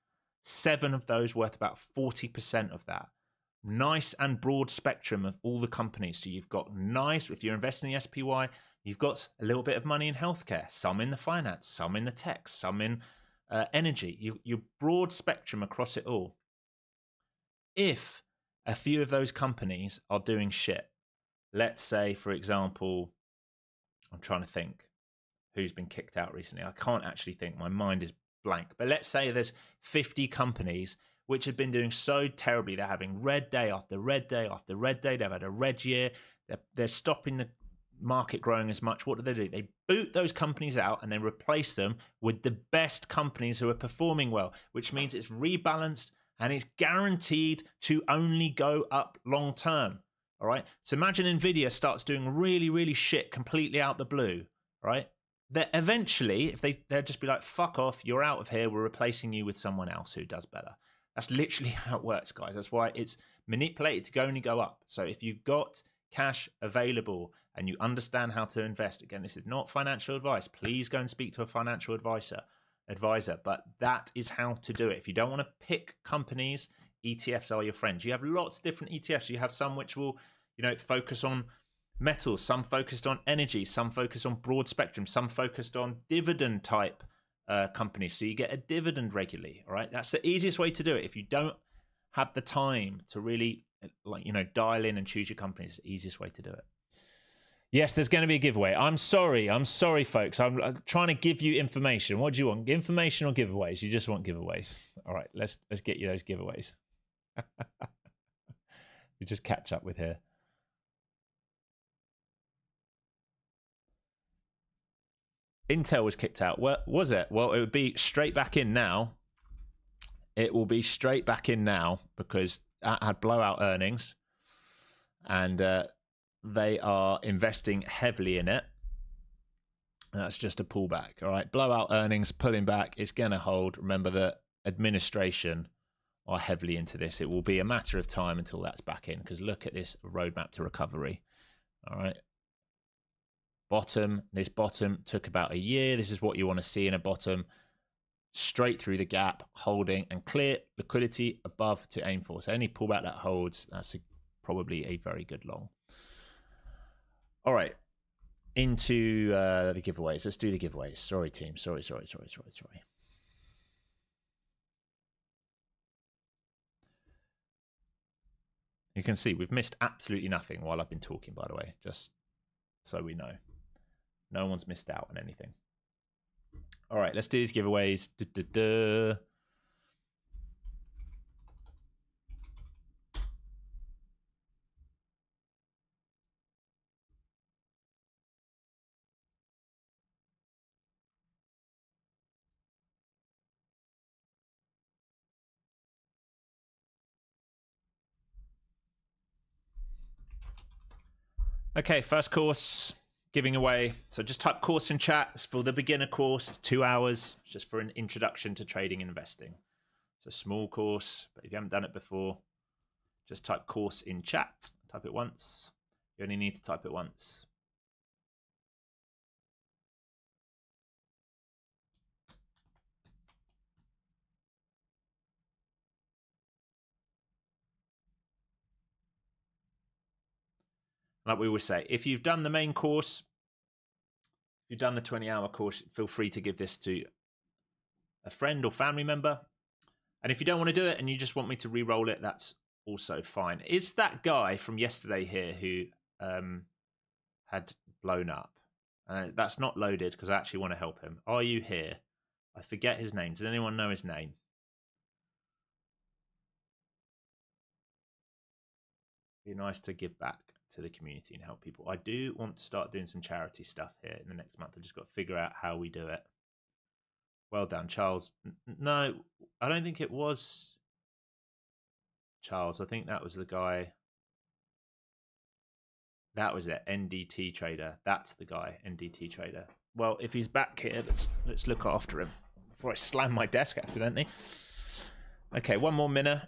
7 of those worth about 40% of that. Nice and broad spectrum of all the companies. So you've got nice, if you're investing in the SPY, you've got a little bit of money in healthcare, some in the finance, some in the tech, some in energy. You broad spectrum across it all. If a few of those companies are doing shit, let's say, for example, I'm trying to think who's been kicked out recently. I can't actually think. My mind is blank. But let's say there's 50 companies which have been doing so terribly. They're having red day after red day after red day. They've had a red year. They're stopping the market growing as much. What do? They boot those companies out and then replace them with the best companies who are performing well, which means it's rebalanced and it's guaranteed to only go up long term. All right. So imagine Nvidia starts doing really, really shit completely out the blue. Right. That eventually, if they'll just be like, fuck off, you're out of here. We're replacing you with someone else who does better. That's literally how it works, guys. That's why it's manipulated to only go up. So if you've got cash available and you understand how to invest, again, this is not financial advice. Please go and speak to a financial advisor. But that is how to do it. If you don't want to pick companies, ETFs are your friends. You have lots of different ETFs. You have some which will, focus on metals, some focused on energy, some focused on broad spectrum, some focused on dividend type companies. So you get a dividend regularly. All right. That's the easiest way to do it. If you don't have the time to really dial in and choose your companies, it's the easiest way to do it. Yes, there's going to be a giveaway. I'm sorry, folks. I'm trying to give you information. What do you want? Information or giveaways? You just want giveaways. All right, let's get you those giveaways. We just catch up with here. Intel was kicked out. Well, was it? Well, it would be straight back in now. It will be straight back in now because that had blowout earnings, and they are investing heavily in it. That's just a pullback. All right. Blowout earnings, pulling back. It's going to hold. Remember that administration are heavily into this. It will be a matter of time until that's back in because look at this roadmap to recovery. All right. This bottom took about a year. This is what you want to see in a bottom. Straight through the gap, holding and clear liquidity above to aim for. So any pullback that holds, that's probably a very good long. All right. Into the giveaways. Let's do the giveaways. Sorry, team. Sorry. You can see we've missed absolutely nothing while I've been talking, by the way, just so we know. No one's missed out on anything. All right, let's do these giveaways. Okay, first course giving away. So just type course in chat. It's for the beginner course. It's 2 hours, just for an introduction to trading and investing. It's a small course, but if you haven't done it before, just type course in chat. Type it once. You only need to type it once. Like we always say, if you've done the main course, if you've done the 20-hour course, feel free to give this to a friend or family member. And if you don't want to do it and you just want me to re-roll it, that's also fine. Is that guy from yesterday here who had blown up? That's not loaded because I actually want to help him. Are you here? I forget his name. Does anyone know his name? Be nice to give back to the community and help people. I do want to start doing some charity stuff here in the next month. I've just got to figure out how we do it. Well done, Charles. No, I don't think it was Charles. I think that was the guy. That was it. NDT Trader. That's the guy. NDT Trader. Well, if he's back here, let's look after him before I slam my desk accidentally. Okay, one more minute.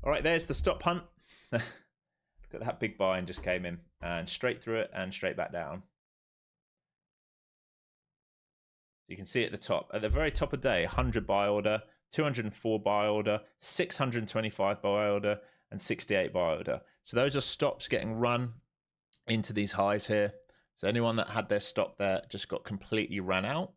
All right, there's the stop hunt. Got that big buy and just came in and straight through it and straight back down. You can see at the top, at the very top of the day, 100 buy order, 204 buy order, 625 buy order, and 68 buy order. So those are stops getting run into these highs here. So anyone that had their stop there just got completely ran out.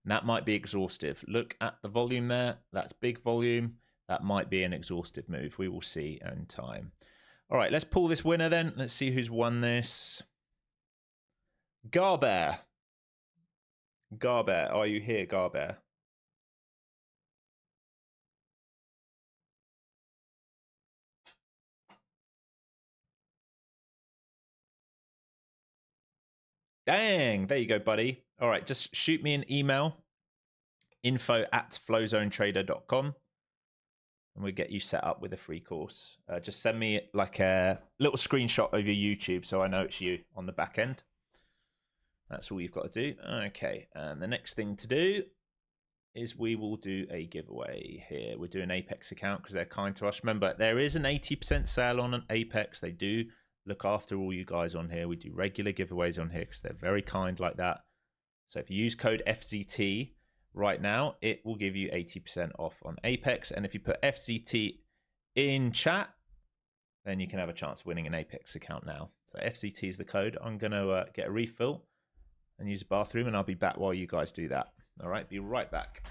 And that might be exhaustive. Look at the volume there. That's big volume. That might be an exhaustive move. We will see in time. All right, let's pull this winner then. Let's see who's won this. Garbear. Garbear, are you here, Garbear? Dang, there you go, buddy. All right, just shoot me an email, info@flowzonetrader.com, and we'll get you set up with a free course. Just send me like a little screenshot of your YouTube so I know it's you on the back end. That's all you've got to do. Okay, and the next thing to do is we will do a giveaway here. We're doing Apex account because they're kind to us. Remember, there is an 80% sale on an Apex. They do look after all you guys on here. We do regular giveaways on here because they're very kind like that. So if you use code FZT right now, it will give you 80% off on Apex. And if you put FZT in chat, then you can have a chance of winning an Apex account now. So FZT is the code. I'm going to get a refill and use the bathroom, and I'll be back while you guys do that. All right, be right back.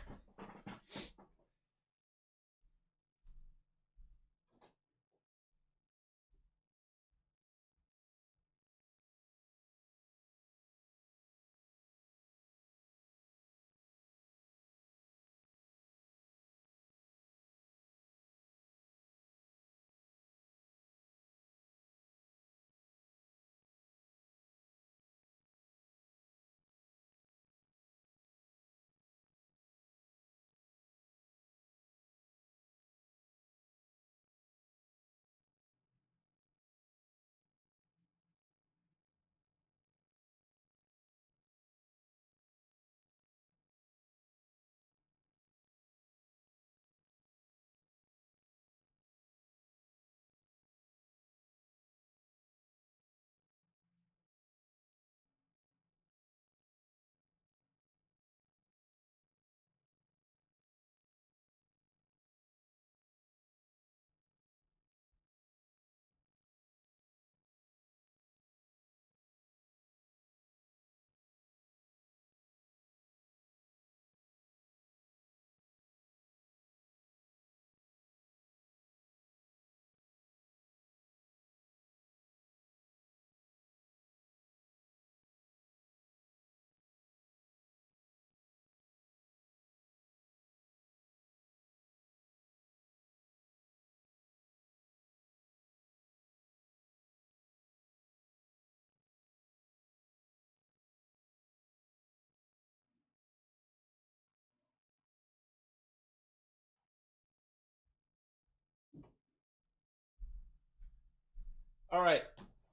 All right,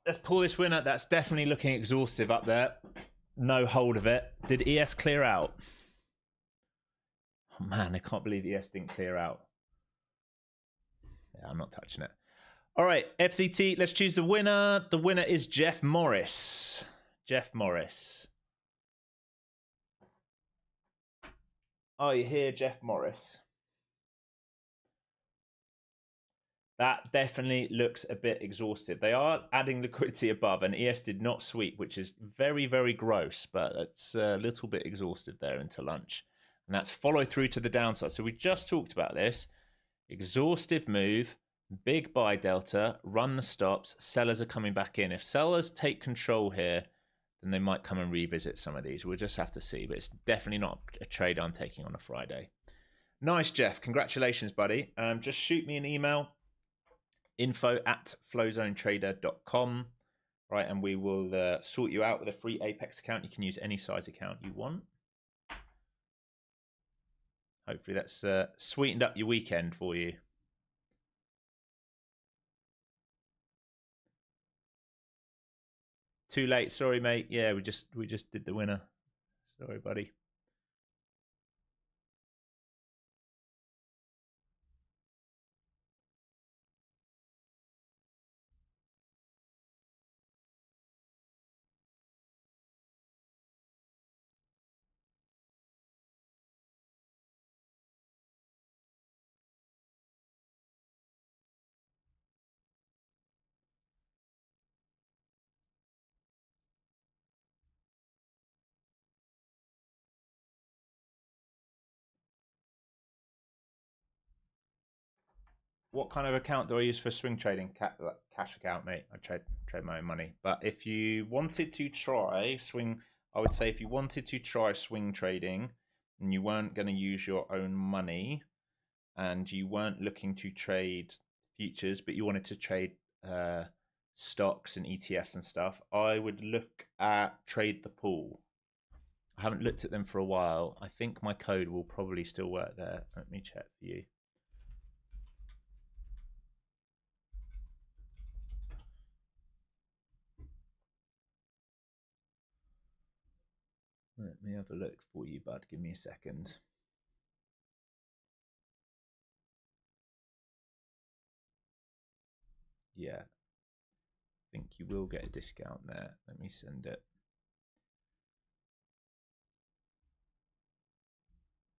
let's pull this winner. That's definitely looking exhaustive up there. No hold of it. Did ES clear out? Oh man, I can't believe ES didn't clear out. Yeah, I'm not touching it. All right, FCT, let's choose the winner. The winner is Jeff Morris. Jeff Morris. Are you here, Jeff Morris? That definitely looks a bit exhausted. They are adding liquidity above, and ES did not sweep, which is very, very gross, but it's a little bit exhausted there into lunch. And that's follow through to the downside. So we just talked about this. Exhaustive move, big buy delta, run the stops, sellers are coming back in. If sellers take control here, then they might come and revisit some of these. We'll just have to see, but it's definitely not a trade I'm taking on a Friday. Nice, Jeff. Congratulations, buddy. Just shoot me an email, info@flowzonetrader.com, right? And we will sort you out with a free Apex account. You can use any size account you want. Hopefully that's sweetened up your weekend for you. Too late. Sorry, mate. Yeah, we just did the winner. Sorry, buddy. What kind of account do I use for swing trading? Cash account, mate. I trade my own money. But if you wanted to try swing, I would say if you wanted to try swing trading and you weren't going to use your own money and you weren't looking to trade futures, but you wanted to trade stocks and ETFs and stuff, I would look at Trade the Pool. I haven't looked at them for a while. I think my code will probably still work there. Let me check for you. Let me have a look for you, bud. Give me a second. Yeah, I think you will get a discount there. Let me send it.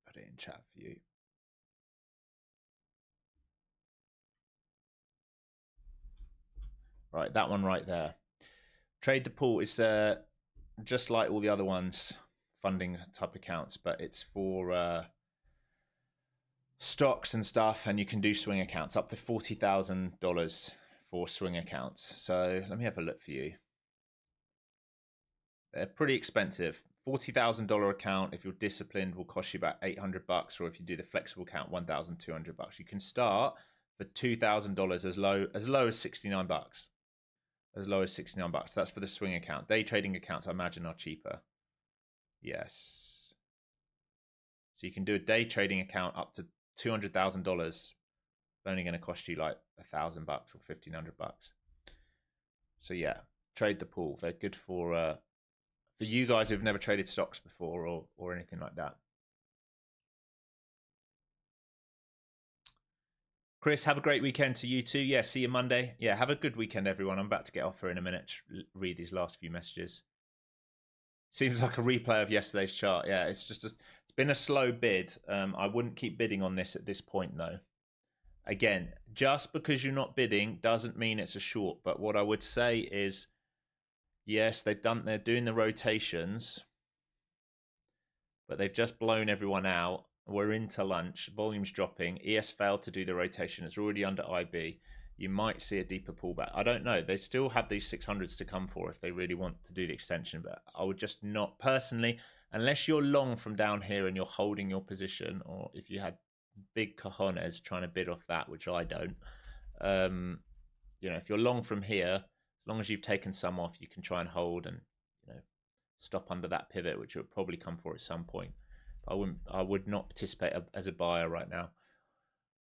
Put it in chat for you. Right, that one right there. Trade the Pool is just like all the other ones, funding type accounts, but it's for stocks and stuff, and you can do swing accounts up to $40,000 for swing accounts. So let me have a look for you. They're pretty expensive. $40,000 account, if you're disciplined, will cost you about $800, or if you do the flexible account, $1,200. You can start for $2,000 as low as $69. As low as $69. That's for the swing account. Day trading accounts, I imagine, are cheaper. Yes. So you can do a day trading account up to $200,000. It's only going to cost you like $1,000 or $1,500. So yeah, trade the pool. They're good for you guys who've never traded stocks before or anything like that. Chris, have a great weekend to you too. Yeah, see you Monday. Yeah, have a good weekend, everyone. I'm about to get off here in a minute to read these last few messages. Seems like a replay of yesterday's chart. Yeah, it's been a slow bid. I wouldn't keep bidding on this at this point, though. Again, just because you're not bidding doesn't mean it's a short. But what I would say is, yes, they're doing the rotations, but they've just blown everyone out. We're into lunch. Volume's dropping. ES failed to do the rotation. It's already under IB. You might see a deeper pullback. I don't know. They still have these 600s to come for if they really want to do the extension. But I would just not personally, unless you're long from down here and you're holding your position, or if you had big cojones trying to bid off that, which I don't. If you're long from here, as long as you've taken some off, you can try and hold and stop under that pivot, which will probably come for at some point. I would not participate as a buyer right now.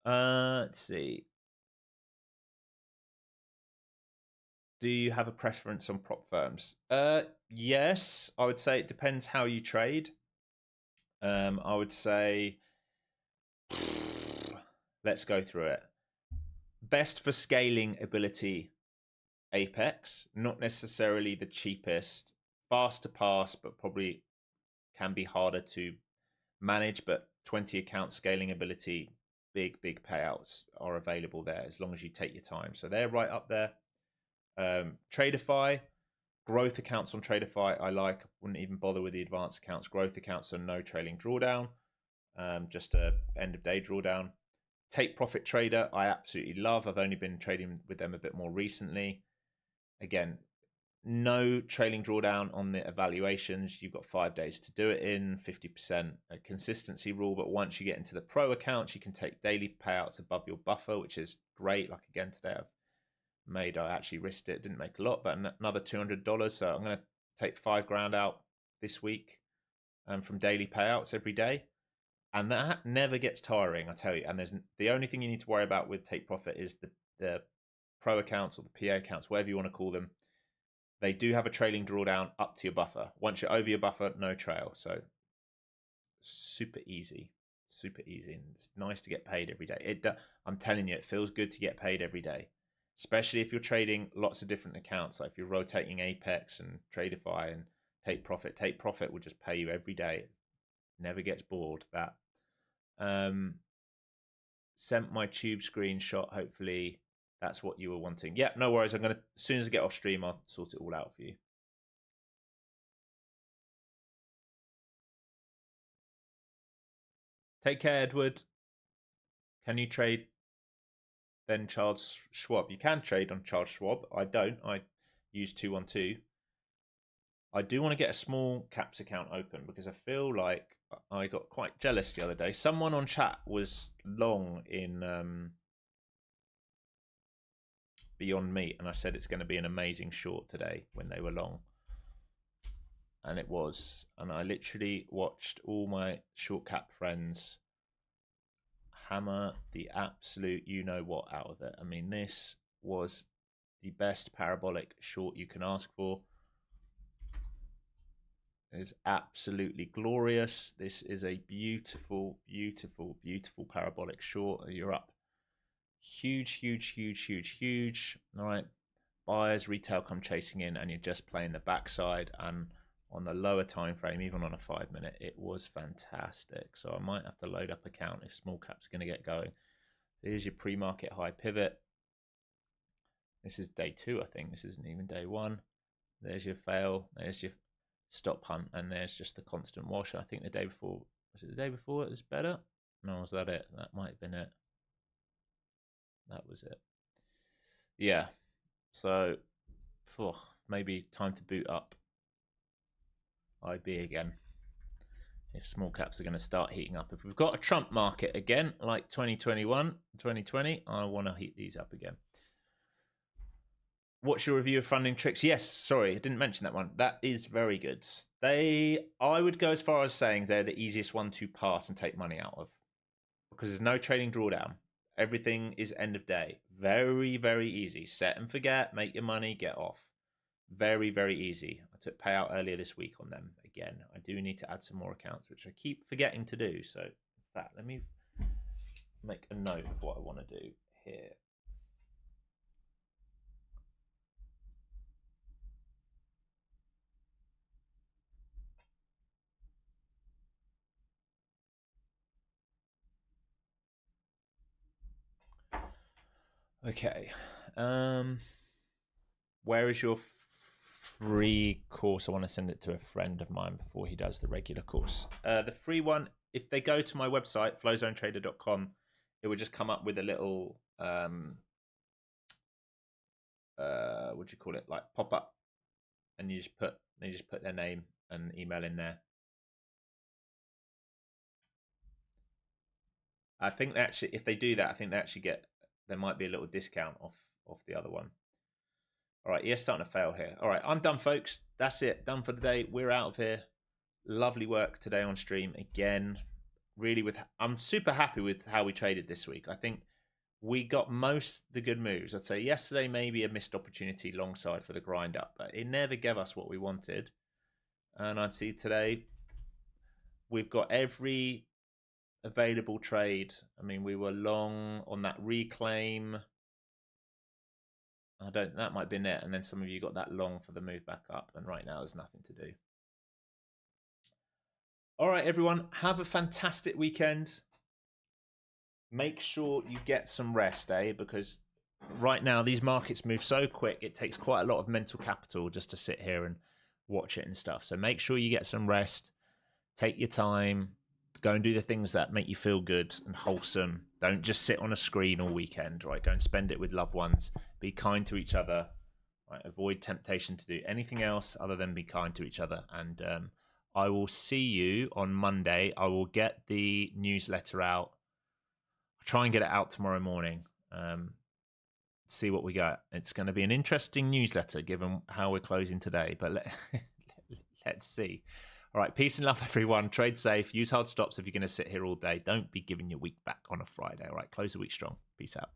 Let's see. Do you have a preference on prop firms? Yes, I would say it depends how you trade. I would say, let's go through it. Best for scaling ability, Apex. Not necessarily the cheapest. Fast to pass, but probably can be harder to manage. But 20 account scaling ability, big payouts are available there as long as you take your time. So they're right up there. Tradeify, growth accounts on Tradeify I like. Wouldn't even bother with the advanced accounts. Growth accounts are no trailing drawdown, just a end of day drawdown. Take Profit Trader I absolutely love. I've only been trading with them a bit more recently. Again, no trailing drawdown on the evaluations. You've got 5 days to do it in, 50% a consistency rule. But once you get into the pro accounts, you can take daily payouts above your buffer, which is great. Like again, today I actually risked it, didn't make a lot, but another $200. So I'm going to take $5,000 out this week from daily payouts every day. And that never gets tiring, I tell you. And there's the only thing you need to worry about with Take Profit is the pro accounts or the PA accounts, whatever you want to call them. They do have a trailing drawdown up to your buffer. Once you're over your buffer, no trail. So super easy, super easy. And it's nice to get paid every day. I'm telling you, it feels good to get paid every day, especially if you're trading lots of different accounts. Like if you're rotating Apex and Tradeify and Take Profit will just pay you every day. Never gets bored. That sent my tube screenshot. Hopefully that's what you were wanting. Yeah, no worries. I'm gonna, as soon as I get off stream, I'll sort it all out for you. Take care, Edward. Can you trade then Charles Schwab? You can trade on Charles Schwab. I don't. I use 212. I do want to get a small caps account open because I feel like I got quite jealous the other day. Someone on chat was long in Beyond Meat, and I said it's going to be an amazing short today when they were long. And it was. And I literally watched all my short cap friends hammer the absolute you-know-what out of it. I mean, this was the best parabolic short you can ask for. It's absolutely glorious. This is a beautiful, beautiful, beautiful parabolic short. You're up. Huge, huge, huge, huge, huge. All right. Buyers, retail come chasing in, and you're just playing the backside. And on the lower time frame, even on a 5 minute, it was fantastic. So I might have to load up account if small cap's going to get going. Here's your pre-market high pivot. This is day 2, I think. This isn't even day 1. There's your fail. There's your stop hunt, and there's just the constant wash. I think the day before, was it the day before it was better? No, was that it? That might have been it. That was it. Yeah. So, maybe time to boot up IB again. If small caps are going to start heating up. If we've got a Trump market again, like 2021, 2020, I want to heat these up again. What's your review of funding tricks? Yes, sorry, I didn't mention that one. That is very good. I would go as far as saying they're the easiest one to pass and take money out of because there's no trading drawdown. Everything is end of day. Very, very easy. Set and forget, make your money, get off. Very, very easy. I took payout earlier this week on them. Again, I do need to add some more accounts, which I keep forgetting to do. So, in fact, let me make a note of what I want to do here. Okay. Where is your free course? I want to send it to a friend of mine before he does the regular course. The free one, if they go to my website, flowzonetrader.com, it would just come up with a little, what do you call it? Like pop up. And you just put their name and email in there. I think they actually, if they do that, I think they actually there might be a little discount off the other one. All right, starting to fail here. All right, I'm done, folks. That's it. Done for the day. We're out of here. Lovely work today on stream again. Really, I'm super happy with how we traded this week. I think we got most the good moves. I'd say yesterday maybe a missed opportunity long side for the grind up, but it never gave us what we wanted. And I'd see today we've got every available trade. I mean, we were long on that reclaim. That might have been it. And then some of you got that long for the move back up. And right now there's nothing to do. All right, everyone, have a fantastic weekend. Make sure you get some rest, because right now these markets move so quick. It takes quite a lot of mental capital just to sit here and watch it and stuff. So make sure you get some rest. Take your time. Go and do the things that make you feel good and wholesome. Don't just sit on a screen all weekend, right? Go and spend it with loved ones. Be kind to each other. Right? Avoid temptation to do anything else other than be kind to each other. And I will see you on Monday. I will get the newsletter out. I'll try and get it out tomorrow morning. See what we got. It's going to be an interesting newsletter given how we're closing today. But let's see. All right, peace and love, everyone. Trade safe. Use hard stops if you're going to sit here all day. Don't be giving your week back on a Friday. All right, close the week strong. Peace out.